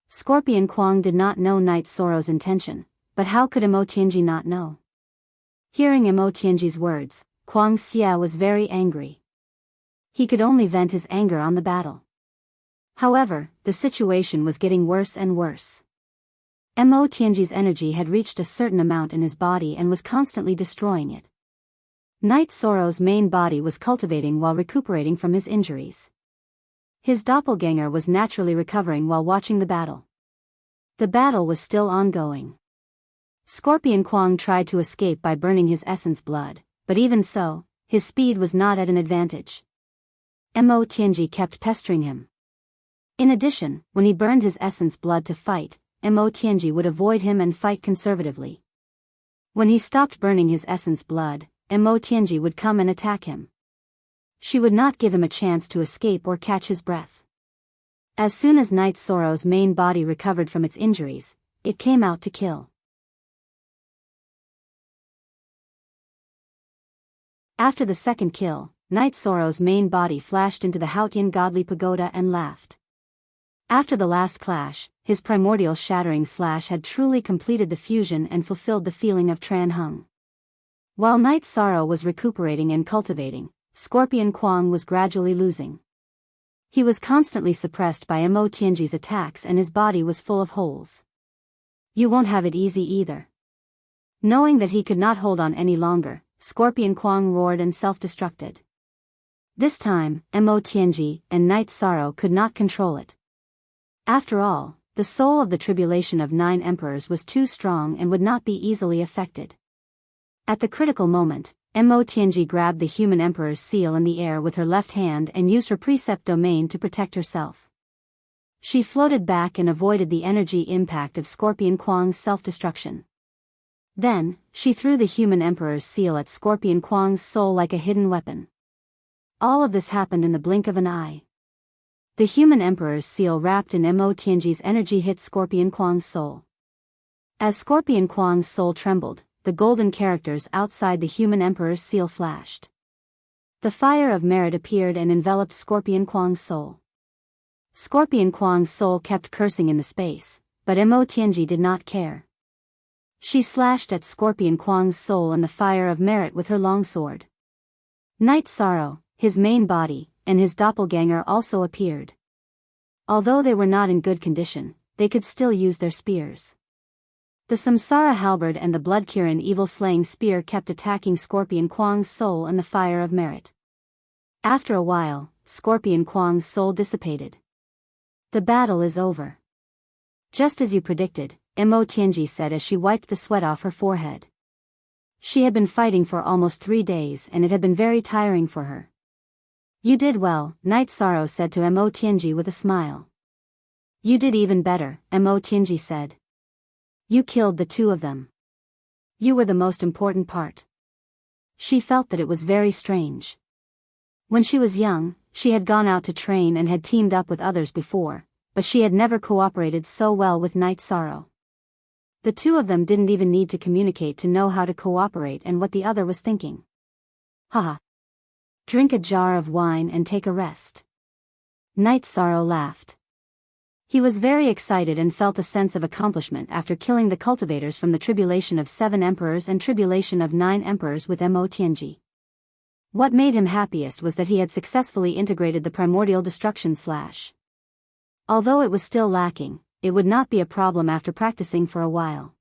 Scorpion Kwang did not know Night Sorrow's intention, but how could Mo Tianji not know? Hearing Mo Tianji's words, Kwang Xia was very angry. He could only vent his anger on the battle. However, the situation was getting worse and worse. Mo Tianji's energy had reached a certain amount in his body and was constantly destroying it. Night Sorrow's main body was cultivating while recuperating from his injuries. His doppelganger was naturally recovering while watching the battle. The battle was still ongoing. Scorpion Kwang tried to escape by burning his essence blood, but even so, his speed was not at an advantage. Mo Tianji kept pestering him. In addition, when he burned his essence blood to fight, Mo Tianji would avoid him and fight conservatively. When he stopped burning his essence blood, Mo Tianji would come and attack him. She would not give him a chance to escape or catch his breath. As soon as Night Sorrow's main body recovered from its injuries, it came out to kill. After the second kill, Night Sorrow's main body flashed into the Haotian godly pagoda and laughed. After the last clash, his primordial shattering / had truly completed the fusion and fulfilled the feeling of Tran Hung. While Night Sorrow was recuperating and cultivating, Scorpion Kwang was gradually losing. He was constantly suppressed by Mo Tianji's attacks and his body was full of holes. You won't have it easy either. Knowing that he could not hold on any longer, Scorpion Kwang roared and self-destructed. This time, Mo Tianji and Night Sorrow could not control it. After all, the soul of the tribulation of 9 emperors was too strong and would not be easily affected. At the critical moment, Mo Tianji grabbed the human emperor's seal in the air with her left hand and used her precept domain to protect herself. She floated back and avoided the energy impact of Scorpion Kwang's self-destruction. Then, she threw the human emperor's seal at Scorpion Kwang's soul like a hidden weapon. All of this happened in the blink of an eye. The human emperor's seal wrapped in Mo Tianji's energy hit Scorpion Kwang's soul. As Scorpion Kwang's soul trembled, the golden characters outside the human emperor's seal flashed. The fire of merit appeared and enveloped Scorpion Kwang's soul. Scorpion Kwang's soul kept cursing in the space, but Mo Tianji did not care. She slashed at Scorpion Kwang's soul and the fire of merit with her longsword. Night Sorrow, his main body, and his doppelganger also appeared. Although they were not in good condition, they could still use their spears. The Samsara halberd and the Bloodkirin evil-slaying spear kept attacking Scorpion Kwang's soul and the fire of merit. After a while, Scorpion Kwang's soul dissipated. The battle is over. Just as you predicted, Mo Tianji said as she wiped the sweat off her forehead. She had been fighting for almost 3 days and it had been very tiring for her. You did well, Night Sorrow said to Mo Tianji with a smile. You did even better, Mo Tianji said. You killed the 2 of them. You were the most important part. She felt that it was very strange. When she was young, she had gone out to train and had teamed up with others before, but she had never cooperated so well with Night Sorrow. The 2 of them didn't even need to communicate to know how to cooperate and what the other was thinking. Haha. Drink a jar of wine and take a rest. Night Sorrow laughed. He was very excited and felt a sense of accomplishment after killing the cultivators from the tribulation of 7 emperors and tribulation of 9 emperors with Mo Tianji. What made him happiest was that he had successfully integrated the primordial destruction slash. Although it was still lacking, it would not be a problem after practicing for a while.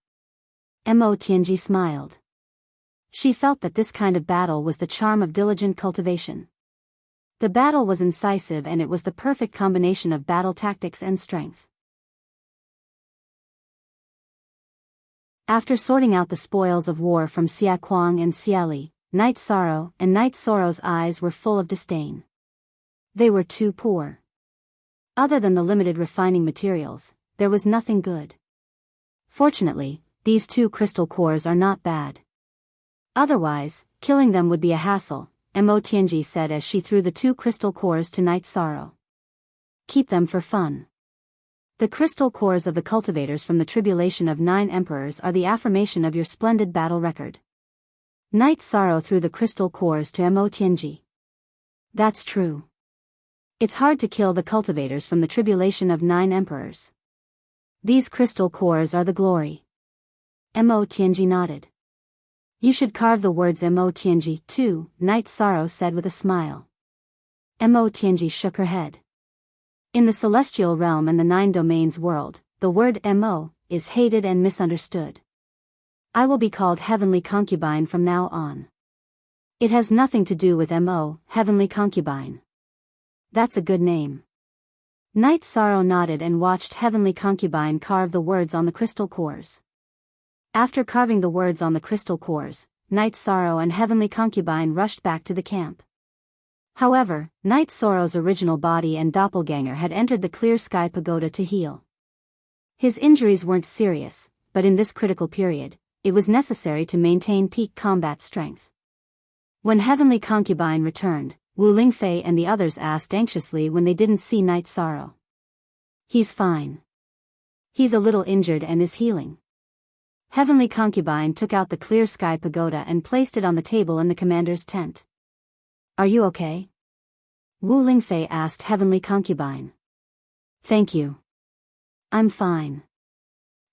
Mo Tianji smiled. She felt that this kind of battle was the charm of diligent cultivation. The battle was incisive and it was the perfect combination of battle tactics and strength. After sorting out the spoils of war from Xia Kuang and Xia Li, Night Sorrow and Night Sorrow's eyes were full of disdain. They were too poor. Other than the limited refining materials, there was nothing good. Fortunately, these 2 crystal cores are not bad. Otherwise, killing them would be a hassle, Mo Tianji said as she threw the 2 crystal cores to Night Sorrow. Keep them for fun. The crystal cores of the cultivators from the tribulation of 9 emperors are the affirmation of your splendid battle record. Night Sorrow threw the crystal cores to Mo Tianji. That's true. It's hard to kill the cultivators from the tribulation of 9 emperors. These crystal cores are the glory. Mo Tianji nodded. You should carve the words Mo Tianji, too, Night Sorrow said with a smile. Mo Tianji shook her head. In the celestial realm and the 9 domains world, the word Mo is hated and misunderstood. I will be called Heavenly Concubine from now on. It has nothing to do with Mo, Heavenly Concubine. That's a good name. Night Sorrow nodded and watched Heavenly Concubine carve the words on the crystal cores. After carving the words on the crystal cores, Night Sorrow and Heavenly Concubine rushed back to the camp. However, Night Sorrow's original body and doppelganger had entered the Clear Sky Pagoda to heal. His injuries weren't serious, but in this critical period, it was necessary to maintain peak combat strength. When Heavenly Concubine returned, Wu Lingfei and the others asked anxiously when they didn't see Night Sorrow. He's fine. He's a little injured and is healing. Heavenly Concubine took out the Clear Sky Pagoda and placed it on the table in the commander's tent. Are you okay? Wu Lingfei asked Heavenly Concubine. Thank you. I'm fine.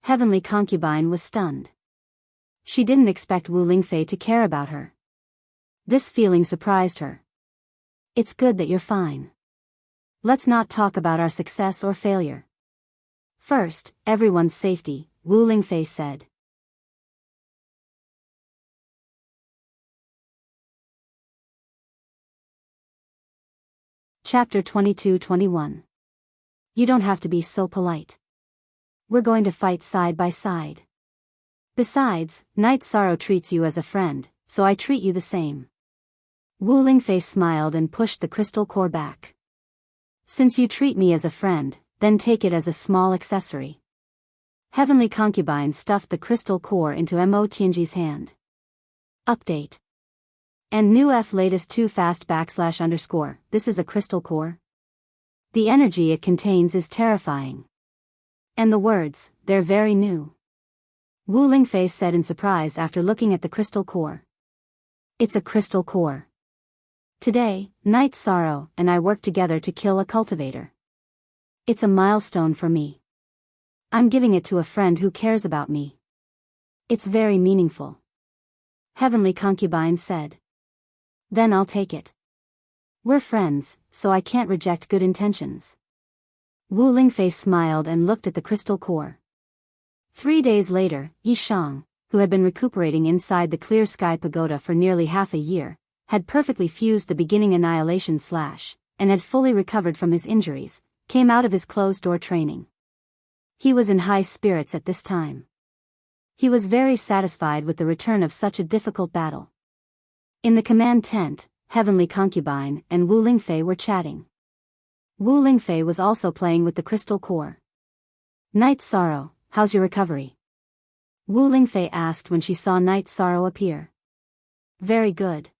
Heavenly Concubine was stunned. She didn't expect Wu Lingfei to care about her. This feeling surprised her. It's good that you're fine. Let's not talk about our success or failure. First, everyone's safety, Wu Lingfei said. Chapter 22-21. You don't have to be so polite. We're going to fight side by side. Besides, Night Sorrow treats you as a friend, so I treat you the same. Wu Lingfei smiled and pushed the crystal core back. Since you treat me as a friend, then take it as a small accessory. Heavenly Concubine stuffed the crystal core into Mo Tianji's hand. Update. And new F latest 2 fast /_. This is a crystal core. The energy it contains is terrifying. And the words, they're very new. Wu Lingfei said in surprise after looking at the crystal core. It's a crystal core. Today, Night Sorrow and I work together to kill a cultivator. It's a milestone for me. I'm giving it to a friend who cares about me. It's very meaningful. Heavenly Concubine said. Then I'll take it. We're friends, so I can't reject good intentions. Wu Lingfei smiled and looked at the crystal core. 3 days later, Yi Shang, who had been recuperating inside the Clear Sky Pagoda for nearly half a year, had perfectly fused the beginning annihilation slash, and had fully recovered from his injuries, came out of his closed-door training. He was in high spirits at this time. He was very satisfied with the return of such a difficult battle. In the command tent, Heavenly Concubine and Wu Lingfei were chatting. Wu Lingfei was also playing with the crystal core. Night Sorrow, how's your recovery? Wu Lingfei asked when she saw Night Sorrow appear. Very good.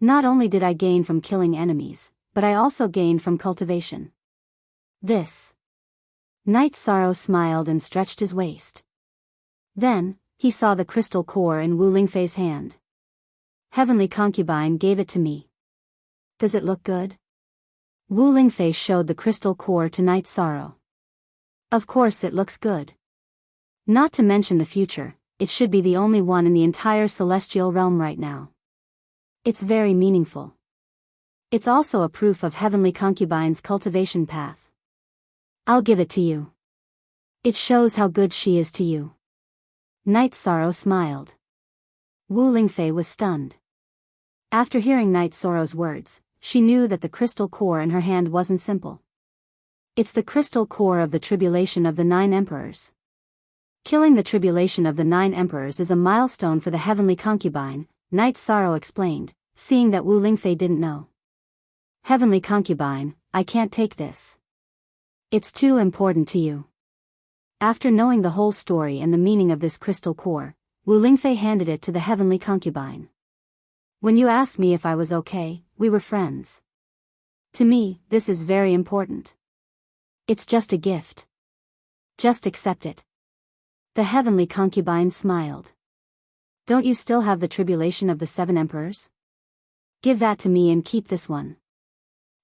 Not only did I gain from killing enemies, but I also gained from cultivation. This. Night Sorrow smiled and stretched his waist. Then, he saw the crystal core in Wu Lingfei's hand. Heavenly Concubine gave it to me. Does it look good? Wu Lingfei showed the crystal core to Night Sorrow. Of course it looks good. Not to mention the future, it should be the only one in the entire celestial realm right now. It's very meaningful. It's also a proof of Heavenly Concubine's cultivation path. I'll give it to you. It shows how good she is to you. Night Sorrow smiled. Wu Lingfei was stunned. After hearing Night Sorrow's words, she knew that the crystal core in her hand wasn't simple. It's the crystal core of the tribulation of the 9 emperors. Killing the tribulation of the 9 emperors is a milestone for the Heavenly Concubine, Night Sorrow explained, seeing that Wu Lingfei didn't know. Heavenly Concubine, I can't take this. It's too important to you. After knowing the whole story and the meaning of this crystal core, Wu Lingfei handed it to the Heavenly Concubine. When you asked me if I was okay, we were friends. To me, this is very important. It's just a gift. Just accept it. The Heavenly Concubine smiled. Don't you still have the tribulation of the 7 emperors? Give that to me and keep this one.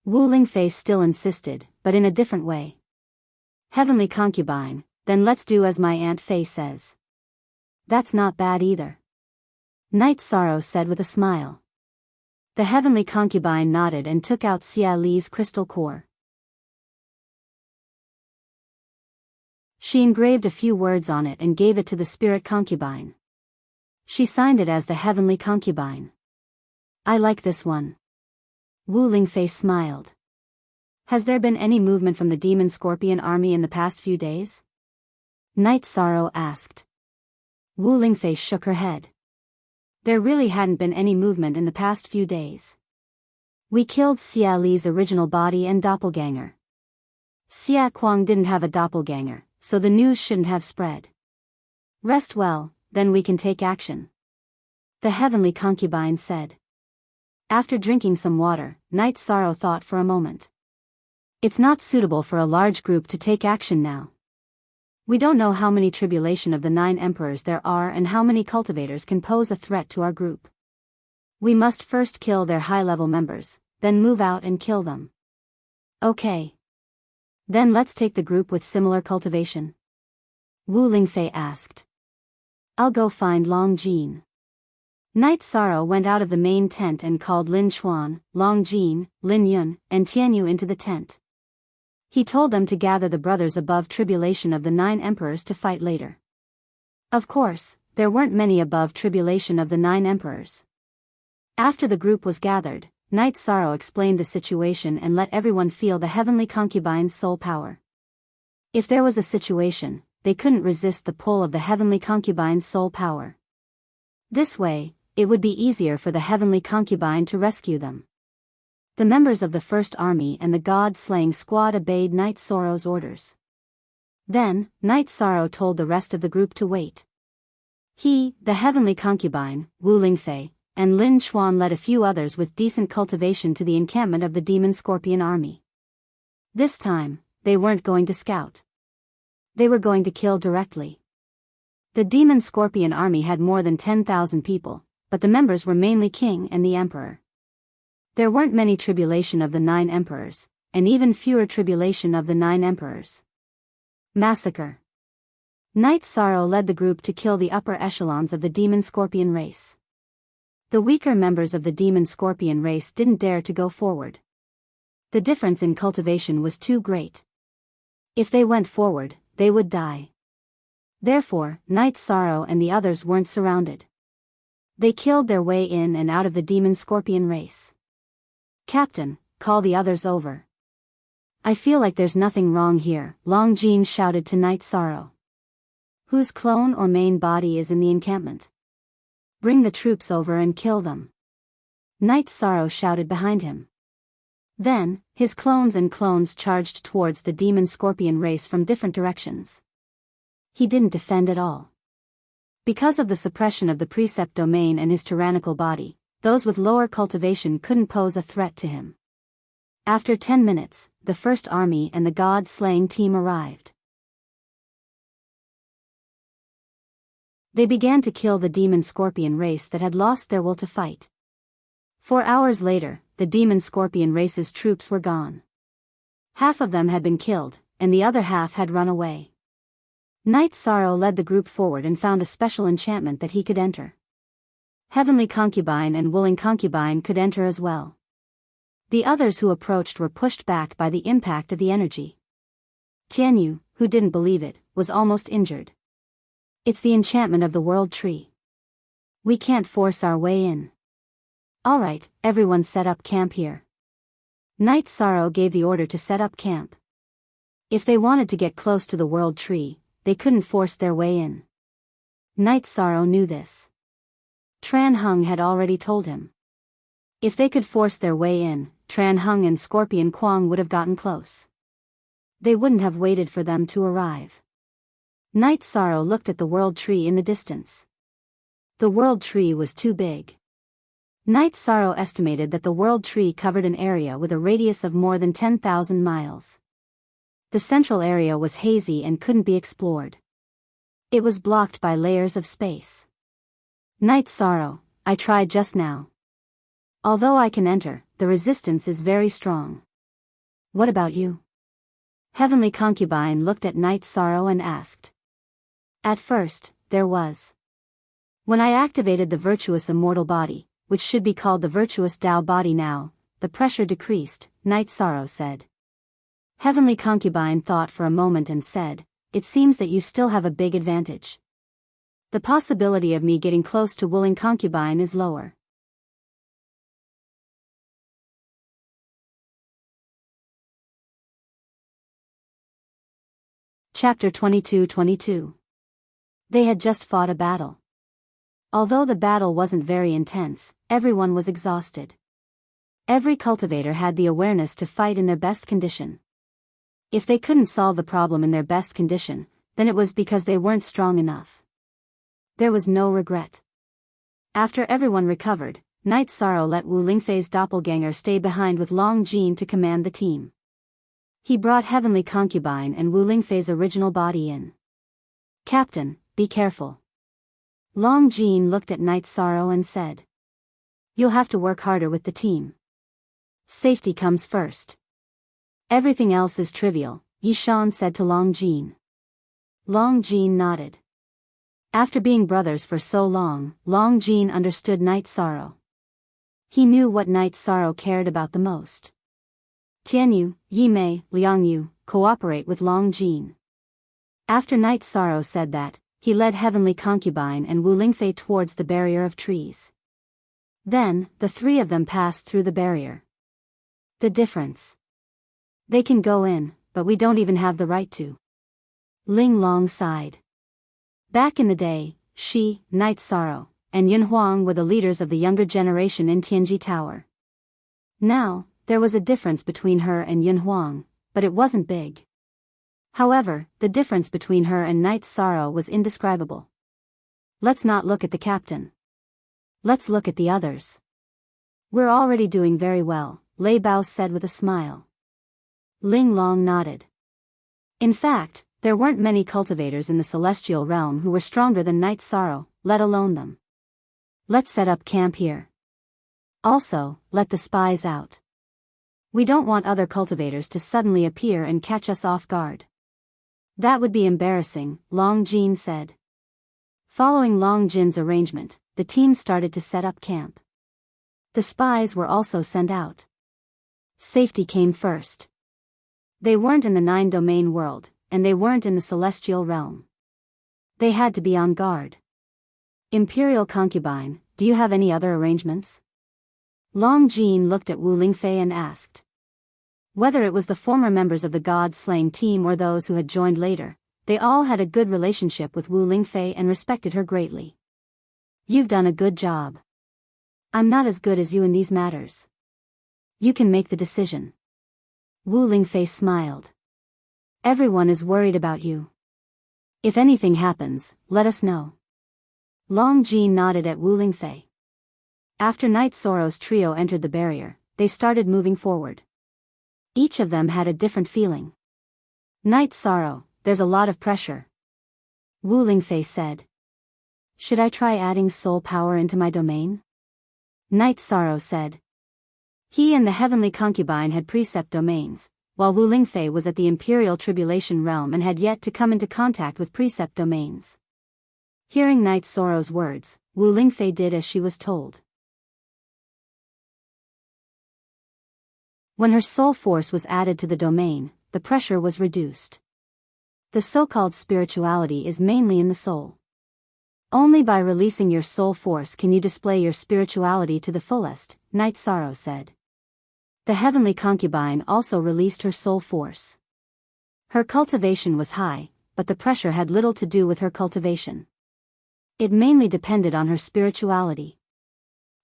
Wu Lingfei still insisted, but in a different way. Heavenly Concubine, then let's do as my Aunt Fei says. That's not bad either. Night Sorrow said with a smile. The Heavenly Concubine nodded and took out Xia Li's crystal core. She engraved a few words on it and gave it to the Spirit Concubine. She signed it as the Heavenly Concubine. I like this one. Wu Lingfei smiled. Has there been any movement from the Demon Scorpion army in the past few days? Night Sorrow asked. Wu Lingfei shook her head. There really hadn't been any movement in the past few days. We killed Xia Li's original body and doppelganger. Xia Kuang didn't have a doppelganger, so the news shouldn't have spread. Rest well, then we can take action. The Heavenly Concubine said. After drinking some water, Night Sorrow thought for a moment. It's not suitable for a large group to take action now. We don't know how many tribulation of the 9 emperors there are and how many cultivators can pose a threat to our group. We must first kill their high-level members, then move out and kill them. Okay. Then let's take the group with similar cultivation. Wu Lingfei asked. I'll go find Long Jin. Night Sorrow went out of the main tent and called Lin Chuan, Long Jin, Lin Yun, and Tianyu into the tent. He told them to gather the brothers above tribulation of the 9 emperors to fight later. Of course, there weren't many above tribulation of the 9 emperors. After the group was gathered, Night Sorrow explained the situation and let everyone feel the Heavenly Concubine's soul power. If there was a situation, they couldn't resist the pull of the heavenly concubine's soul power. This way, it would be easier for the heavenly concubine to rescue them. The members of the first army and the god-slaying squad obeyed Night Sorrow's orders. Then, Night Sorrow told the rest of the group to wait. He, the heavenly concubine, Wu Lingfei, and Lin Chuan led a few others with decent cultivation to the encampment of the demon scorpion army. This time, they weren't going to scout. They were going to kill directly. The demon scorpion army had more than 10,000 people, but the members were mainly king and the emperor. There weren't many tribulation of the 9 emperors, and even fewer tribulation of the 9 emperors. Massacre. Night Sorrow led the group to kill the upper echelons of the demon scorpion race. The weaker members of the demon scorpion race didn't dare to go forward. The difference in cultivation was too great. If they went forward, they would die. Therefore, Night Sorrow and the others weren't surrounded. They killed their way in and out of the demon scorpion race. "Captain, call the others over." "I feel like there's nothing wrong here," Long Jean shouted to Night Sorrow. "Whose clone or main body is in the encampment? Bring the troops over and kill them." Night Sorrow shouted behind him. Then, his clones charged towards the demon scorpion race from different directions. He didn't defend at all. Because of the suppression of the precept domain and his tyrannical body, those with lower cultivation couldn't pose a threat to him. After 10 minutes, the first army and the god-slaying team arrived. They began to kill the demon scorpion race that had lost their will to fight. 4 hours later, the demon scorpion race's troops were gone. Half of them had been killed, and the other half had run away. Night Sorrow led the group forward and found a special enchantment that he could enter. Heavenly Concubine and Willing Concubine could enter as well. The others who approached were pushed back by the impact of the energy. Tianyu, who didn't believe it, was almost injured. "It's the enchantment of the world tree. We can't force our way in." "Alright, everyone set up camp here." Night Sorrow gave the order to set up camp. If they wanted to get close to the world tree, they couldn't force their way in. Night Sorrow knew this. Tran Hung had already told him. If they could force their way in, Tran Hung and Scorpion Kwang would have gotten close. They wouldn't have waited for them to arrive. Night Sorrow looked at the world tree in the distance. The world tree was too big. Night Sorrow estimated that the world tree covered an area with a radius of more than 10,000 miles. The central area was hazy and couldn't be explored. It was blocked by layers of space. "Night Sorrow, I tried just now. Although I can enter, the resistance is very strong. What about you?" Heavenly Concubine looked at Night Sorrow and asked. "At first, there was. When I activated the virtuous immortal body, which should be called the virtuous Tao body now, the pressure decreased," Night Sorrow said. Heavenly Concubine thought for a moment and said, "It seems that you still have a big advantage. The possibility of me getting close to Willing Concubine is lower." Chapter 22-22. They had just fought a battle. Although the battle wasn't very intense, everyone was exhausted. Every cultivator had the awareness to fight in their best condition. If they couldn't solve the problem in their best condition, then it was because they weren't strong enough. There was no regret. After everyone recovered, Night Sorrow let Wu Lingfei's doppelganger stay behind with Long Jean to command the team. He brought Heavenly Concubine and Wu Lingfei's original body in. "Captain, be careful." Long Jean looked at Night Sorrow and said, "You'll have to work harder with the team. Safety comes first. Everything else is trivial," Yishan said to Long Jean. Long Jean nodded. After being brothers for so long, Long Jean understood Night Sorrow. He knew what Night Sorrow cared about the most. Tianyu, Yimei, Liangyu, cooperate with Long Jean. After Night Sorrow said that, he led Heavenly Concubine and Wu Lingfei towards the barrier of trees. Then, the 3 of them passed through the barrier. The difference. They can go in, but we don't even have the right to. Ling Long sighed. Back in the day, she, Night Sorrow, and Yun Huang were the leaders of the younger generation in Tianji Tower. Now, there was a difference between her and Yun Huang, but it wasn't big. However, the difference between her and Night Sorrow was indescribable. Let's not look at the captain. Let's look at the others. We're already doing very well, Lei Bao said with a smile. Ling Long nodded. In fact, there weren't many cultivators in the celestial realm who were stronger than Night Sorrow, let alone them. Let's set up camp here. Also, let the spies out. We don't want other cultivators to suddenly appear and catch us off guard. That would be embarrassing, Long Jin said. Following Long Jin's arrangement, the team started to set up camp. The spies were also sent out. Safety came first. They weren't in the 9-domain world, and they weren't in the celestial realm. They had to be on guard. Imperial concubine, do you have any other arrangements? Long Jin looked at Wu Lingfei and asked. Whether it was the former members of the God-slaying team or those who had joined later, they all had a good relationship with Wu Lingfei and respected her greatly. You've done a good job. I'm not as good as you in these matters. You can make the decision. Wu Lingfei smiled. Everyone is worried about you. If anything happens, let us know. Long Jin nodded at Wu Lingfei. After Night Sorrow's trio entered the barrier, they started moving forward. Each of them had a different feeling. Night Sorrow, there's a lot of pressure. Wu Lingfei said. Should I try adding soul power into my domain? Night Sorrow said. He and the heavenly concubine had precept domains, while Wu Lingfei was at the Imperial Tribulation realm and had yet to come into contact with precept domains. Hearing Night Sorrow's words, Wu Lingfei did as she was told. When her soul force was added to the domain, the pressure was reduced. The so-called spirituality is mainly in the soul. Only by releasing your soul force can you display your spirituality to the fullest, Night Sorrow said. The heavenly concubine also released her soul force. Her cultivation was high, but the pressure had little to do with her cultivation. It mainly depended on her spirituality.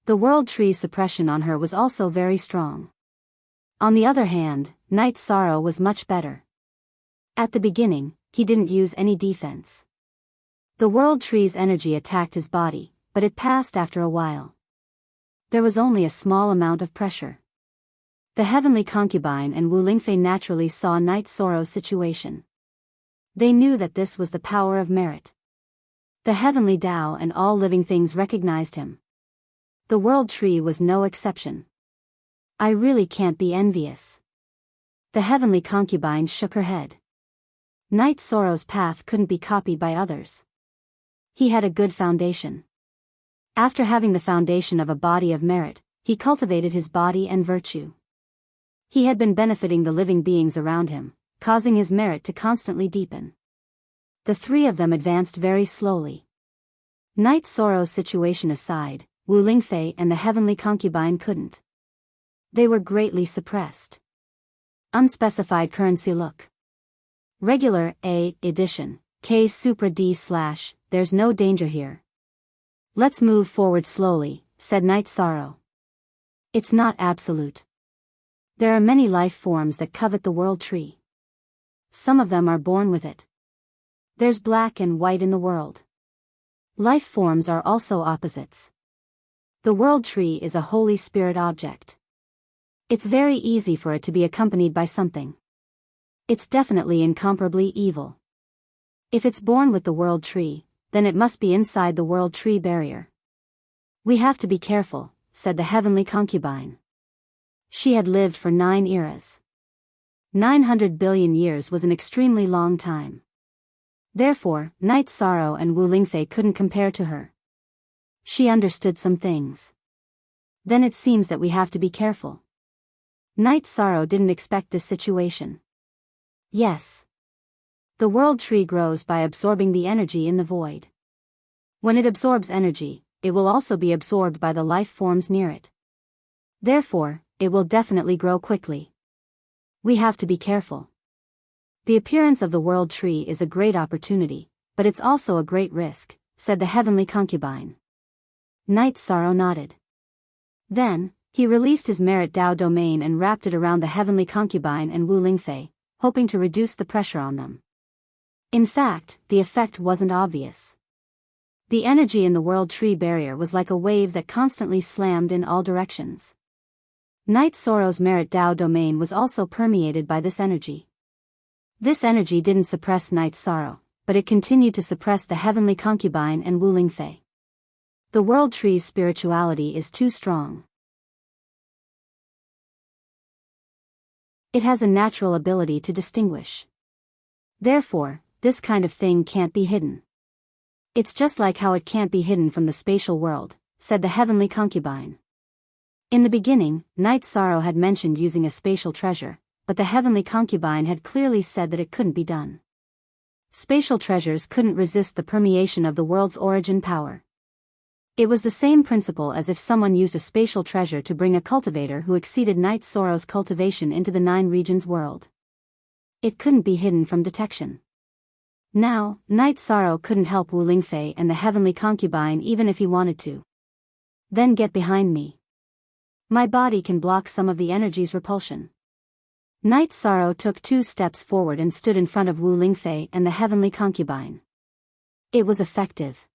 The world tree's suppression on her was also very strong. On the other hand, Night Sorrow was much better. At the beginning, he didn't use any defense. The world tree's energy attacked his body, but it passed after a while. There was only a small amount of pressure. The heavenly concubine and Wu Lingfei naturally saw Night Sorrow's situation. They knew that this was the power of merit. The heavenly Tao and all living things recognized him. The world tree was no exception. I really can't be envious. The heavenly concubine shook her head. Night Sorrow's path couldn't be copied by others. He had a good foundation. After having the foundation of a body of merit, he cultivated his body and virtue. He had been benefiting the living beings around him, causing his merit to constantly deepen. The three of them advanced very slowly. Night Sorrow's situation aside, Wu Lingfei and the heavenly concubine couldn't. They were greatly suppressed. Unspecified currency look. Regular A edition, K Supra D/, there's no danger here. Let's move forward slowly, said Night Sorrow. It's not absolute. There are many life forms that covet the world tree. Some of them are born with it. There's black and white in the world. Life forms are also opposites. The world tree is a Holy Spirit object. It's very easy for it to be accompanied by something. It's definitely incomparably evil. If it's born with the world tree, then it must be inside the world tree barrier. We have to be careful, said the heavenly concubine. She had lived for 9 eras. 900 billion years was an extremely long time. Therefore, Night Sorrow and Wu Lingfei couldn't compare to her. She understood some things. Then it seems that we have to be careful. Night Sorrow didn't expect this situation. Yes. The world tree grows by absorbing the energy in the void. When it absorbs energy, it will also be absorbed by the life forms near it. Therefore, it will definitely grow quickly. We have to be careful. The appearance of the world tree is a great opportunity, but it's also a great risk, said the heavenly concubine. Night Sorrow nodded. Then, he released his merit Dao domain and wrapped it around the heavenly concubine and Wu Lingfei, hoping to reduce the pressure on them. In fact, the effect wasn't obvious. The energy in the world tree barrier was like a wave that constantly slammed in all directions. Night Sorrow's merit Dao domain was also permeated by this energy. This energy didn't suppress Night Sorrow, but it continued to suppress the heavenly concubine and Wu Lingfei. The world tree's spirituality is too strong. It has a natural ability to distinguish. Therefore, this kind of thing can't be hidden. It's just like how it can't be hidden from the spatial world, said the heavenly concubine. In the beginning, Night Sorrow had mentioned using a spatial treasure, but the heavenly concubine had clearly said that it couldn't be done. Spatial treasures couldn't resist the permeation of the world's origin power. It was the same principle as if someone used a spatial treasure to bring a cultivator who exceeded Night Sorrow's cultivation into the 9 regions world. It couldn't be hidden from detection. Now, Night Sorrow couldn't help Wu Lingfei and the heavenly concubine even if he wanted to. Then get behind me. My body can block some of the energy's repulsion. Night Sorrow took 2 steps forward and stood in front of Wu Lingfei and the heavenly concubine. It was effective.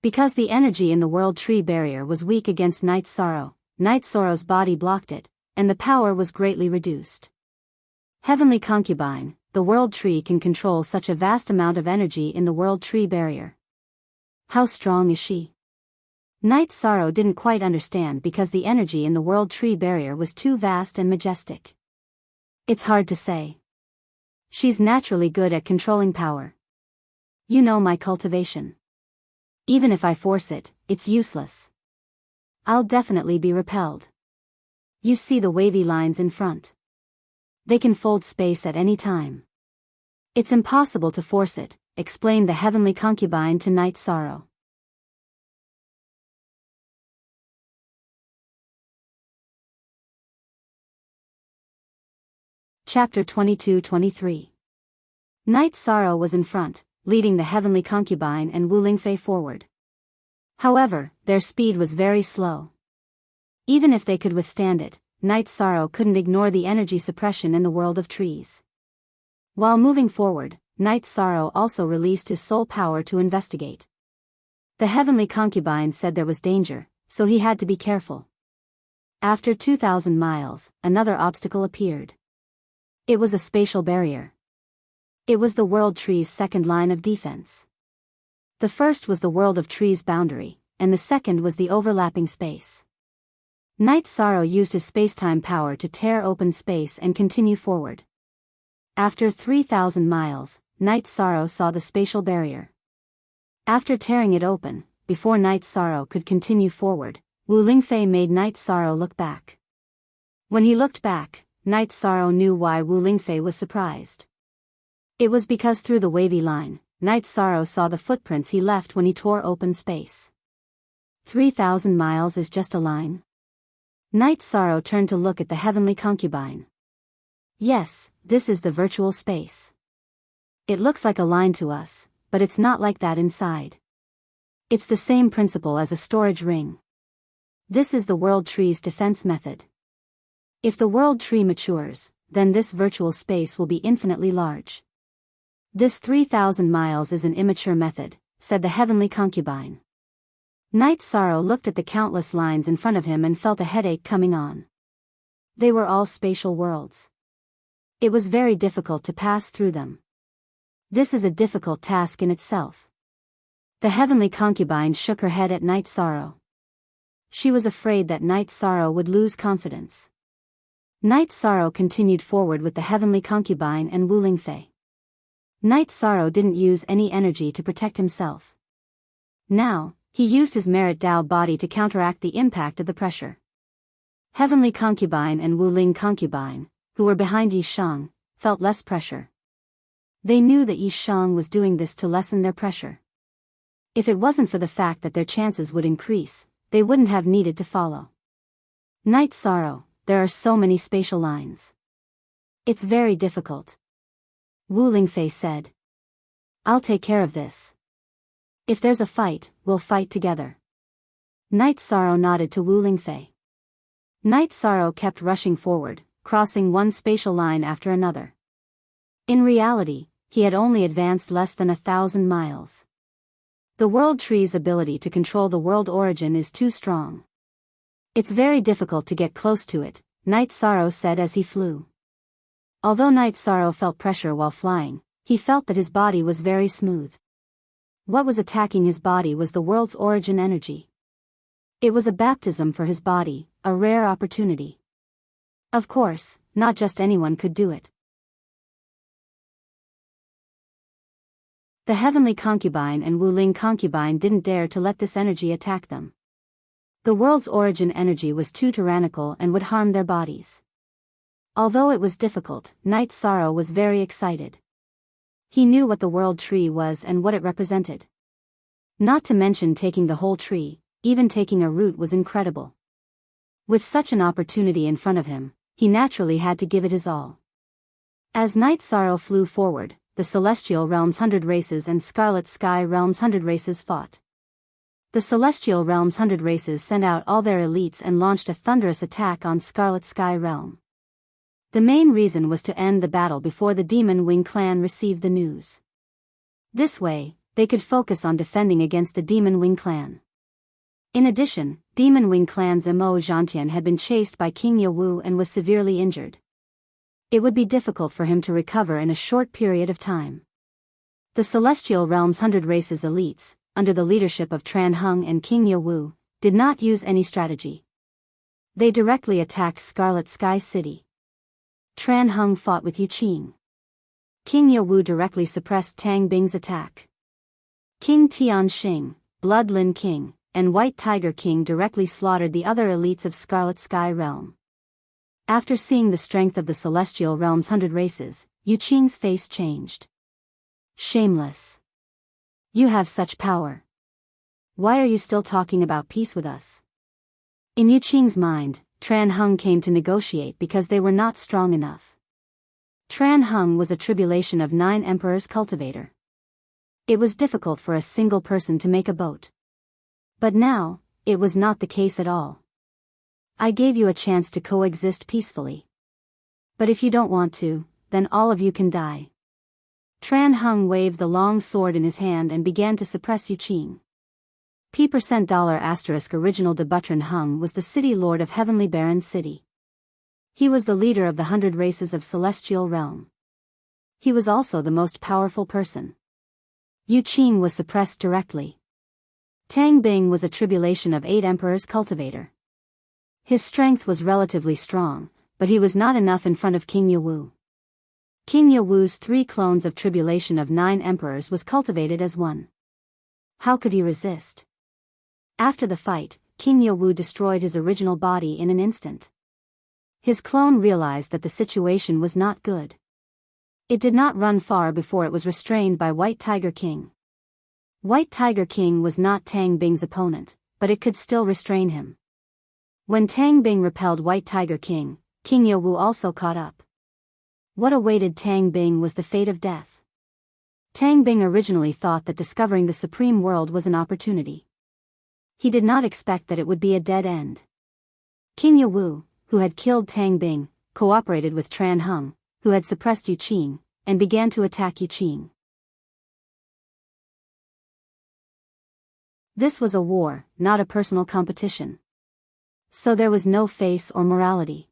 Because the energy in the world tree barrier was weak against Night Sorrow's body blocked it, and the power was greatly reduced. Heavenly concubine, the world tree can control such a vast amount of energy in the world tree barrier. How strong is she? Night Sorrow didn't quite understand because the energy in the world tree barrier was too vast and majestic. It's hard to say. She's naturally good at controlling power. You know my cultivation. Even if I force it, it's useless. I'll definitely be repelled. You see the wavy lines in front. They can fold space at any time. It's impossible to force it, explained the heavenly concubine to Night Sorrow. Chapter 22-23. Night Sorrow was in front, leading the heavenly concubine and Wu Lingfei forward. However, their speed was very slow. Even if they could withstand it, Night Sorrow couldn't ignore the energy suppression in the world of trees. While moving forward, Night Sorrow also released his soul power to investigate. The heavenly concubine said there was danger, so he had to be careful. After 2,000 miles, another obstacle appeared. It was a spatial barrier. It was the world tree's second line of defense. The first was the world of trees boundary, and the second was the overlapping space. Night Sorrow used his spacetime power to tear open space and continue forward. After 3,000 miles, Night Sorrow saw the spatial barrier. After tearing it open, before Night Sorrow could continue forward, Wu Lingfei made Night Sorrow look back. When he looked back, Night Sorrow knew why Wu Lingfei was surprised. It was because through the wavy line, Night Sorrow saw the footprints he left when he tore open space. 3,000 miles is just a line? Night Sorrow turned to look at the heavenly concubine. Yes, this is the virtual space. It looks like a line to us, but it's not like that inside. It's the same principle as a storage ring. This is the world tree's defense method. If the world tree matures, then this virtual space will be infinitely large. This 3,000 miles is an immature method, said the heavenly concubine. Night Sorrow looked at the countless lines in front of him and felt a headache coming on. They were all spatial worlds. It was very difficult to pass through them. This is a difficult task in itself. The heavenly concubine shook her head at Night Sorrow. She was afraid that Night Sorrow would lose confidence. Night Sorrow continued forward with the heavenly concubine and Wu Lingfei. Night Sorrow didn't use any energy to protect himself. Now, he used his merit Dao body to counteract the impact of the pressure. Heavenly concubine and Wu Ling concubine, who were behind Yi Shang, felt less pressure. They knew that Yi Shang was doing this to lessen their pressure. If it wasn't for the fact that their chances would increase, they wouldn't have needed to follow. Night Sorrow, there are so many spatial lines. It's very difficult. Wu Lingfei said. I'll take care of this. If there's a fight, we'll fight together. Night Sorrow nodded to Wu Lingfei. Night Sorrow kept rushing forward, crossing one spatial line after another. In reality, he had only advanced less than 1,000 miles. The World Tree's ability to control the world origin is too strong. It's very difficult to get close to it, Night Sorrow said as he flew. Although Night Sorrow felt pressure while flying, he felt that his body was very smooth. What was attacking his body was the world's origin energy. It was a baptism for his body, a rare opportunity. Of course, not just anyone could do it. The Heavenly Concubine and Wu Ling Concubine didn't dare to let this energy attack them. The world's origin energy was too tyrannical and would harm their bodies. Although it was difficult, Night Sorrow was very excited. He knew what the World Tree was and what it represented. Not to mention taking the whole tree, even taking a root was incredible. With such an opportunity in front of him, he naturally had to give it his all. As Night Sorrow flew forward, the Celestial Realm's 100 races and Scarlet Sky Realm's 100 races fought. The Celestial Realm's 100 races sent out all their elites and launched a thunderous attack on Scarlet Sky Realm. The main reason was to end the battle before the Demon Wing clan received the news. This way, they could focus on defending against the Demon Wing clan. In addition, Demon Wing clan's Mo Zhantian had been chased by King Yewu and was severely injured. It would be difficult for him to recover in a short period of time. The Celestial Realm's 100 races elites, under the leadership of Tran Hung and King Yewu, did not use any strategy. They directly attacked Scarlet Sky City. Tran Hung fought with Yu Qing. King Yewu directly suppressed Tang Bing's attack. King Tian Xing, Blood Lin King, and White Tiger King directly slaughtered the other elites of Scarlet Sky Realm. After seeing the strength of the Celestial Realm's 100 races, Yu Qing's face changed. Shameless. You have such power. Why are you still talking about peace with us? In Yu Qing's mind, Tran Hung came to negotiate because they were not strong enough. Tran Hung was a tribulation of 9 emperors cultivator. It was difficult for a single person to make a boat. But now, it was not the case at all. I gave you a chance to coexist peacefully. But if you don't want to, then all of you can die. Tran Hung waved the long sword in his hand and began to suppress Yu Qing. $$ original de Butron Hung was the city lord of Heavenly Baron City. He was the leader of the 100 races of Celestial Realm. He was also the most powerful person. Yu Qing was suppressed directly. Tang Bing was a tribulation of 8 emperors cultivator. His strength was relatively strong, but he was not enough in front of King Yewu. King Yewu's 3 clones of tribulation of 9 emperors was cultivated as one. How could he resist? After the fight, King Yewu destroyed his original body in an instant. His clone realized that the situation was not good. It did not run far before it was restrained by White Tiger King. White Tiger King was not Tang Bing's opponent, but it could still restrain him. When Tang Bing repelled White Tiger King, King Yewu also caught up. What awaited Tang Bing was the fate of death. Tang Bing originally thought that discovering the Supreme World was an opportunity. He did not expect that it would be a dead end. King Yewu, who had killed Tang Bing, cooperated with Tran Hung, who had suppressed Yu Qing, and began to attack Yu Qing. This was a war, not a personal competition. So there was no face or morality.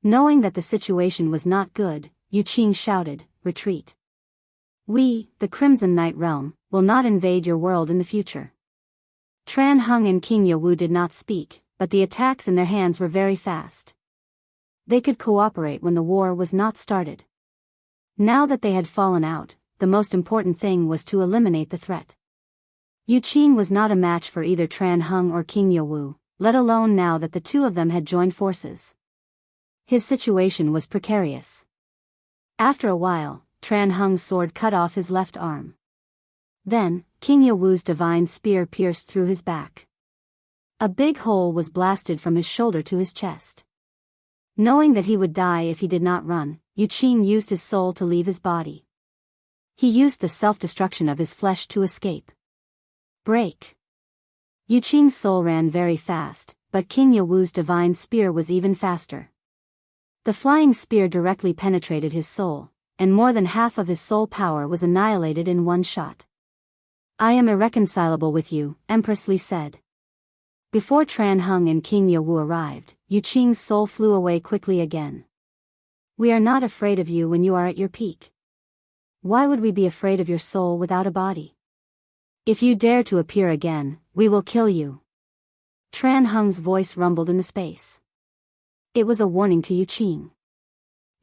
Knowing that the situation was not good, Yu Qing shouted, "Retreat. We, the Crimson Night Realm, will not invade your world in the future." Tran Hung and King Yewu did not speak, but the attacks in their hands were very fast. They could cooperate when the war was not started. Now that they had fallen out, the most important thing was to eliminate the threat. Yu Qing was not a match for either Tran Hung or King Yewu, let alone now that the two of them had joined forces. His situation was precarious. After a while, Tran Hung's sword cut off his left arm. Then, King Yewu's divine spear pierced through his back. A big hole was blasted from his shoulder to his chest. Knowing that he would die if he did not run, Yu Qing used his soul to leave his body. He used the self-destruction of his flesh to escape. Break. Yu Qing's soul ran very fast, but King Yewu's divine spear was even faster. The flying spear directly penetrated his soul, and more than half of his soul power was annihilated in one shot. I am irreconcilable with you, Empress Li said. Before Tran Hung and King Yewu arrived, Yu Qing's soul flew away quickly again. We are not afraid of you when you are at your peak. Why would we be afraid of your soul without a body? If you dare to appear again, we will kill you. Tran Hung's voice rumbled in the space. It was a warning to Yu Qing.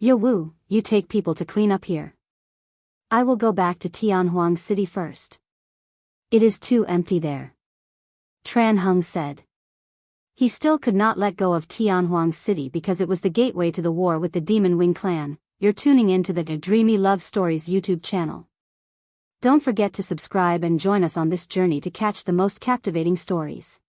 Yewu, you take people to clean up here. I will go back to Tianhuang City first. It is too empty there. Tran Hung said. He still could not let go of Tianhuang City because it was the gateway to the war with the Demon Wing clan. You're tuning in to the Dreamy Love Stories YouTube channel. Don't forget to subscribe and join us on this journey to catch the most captivating stories.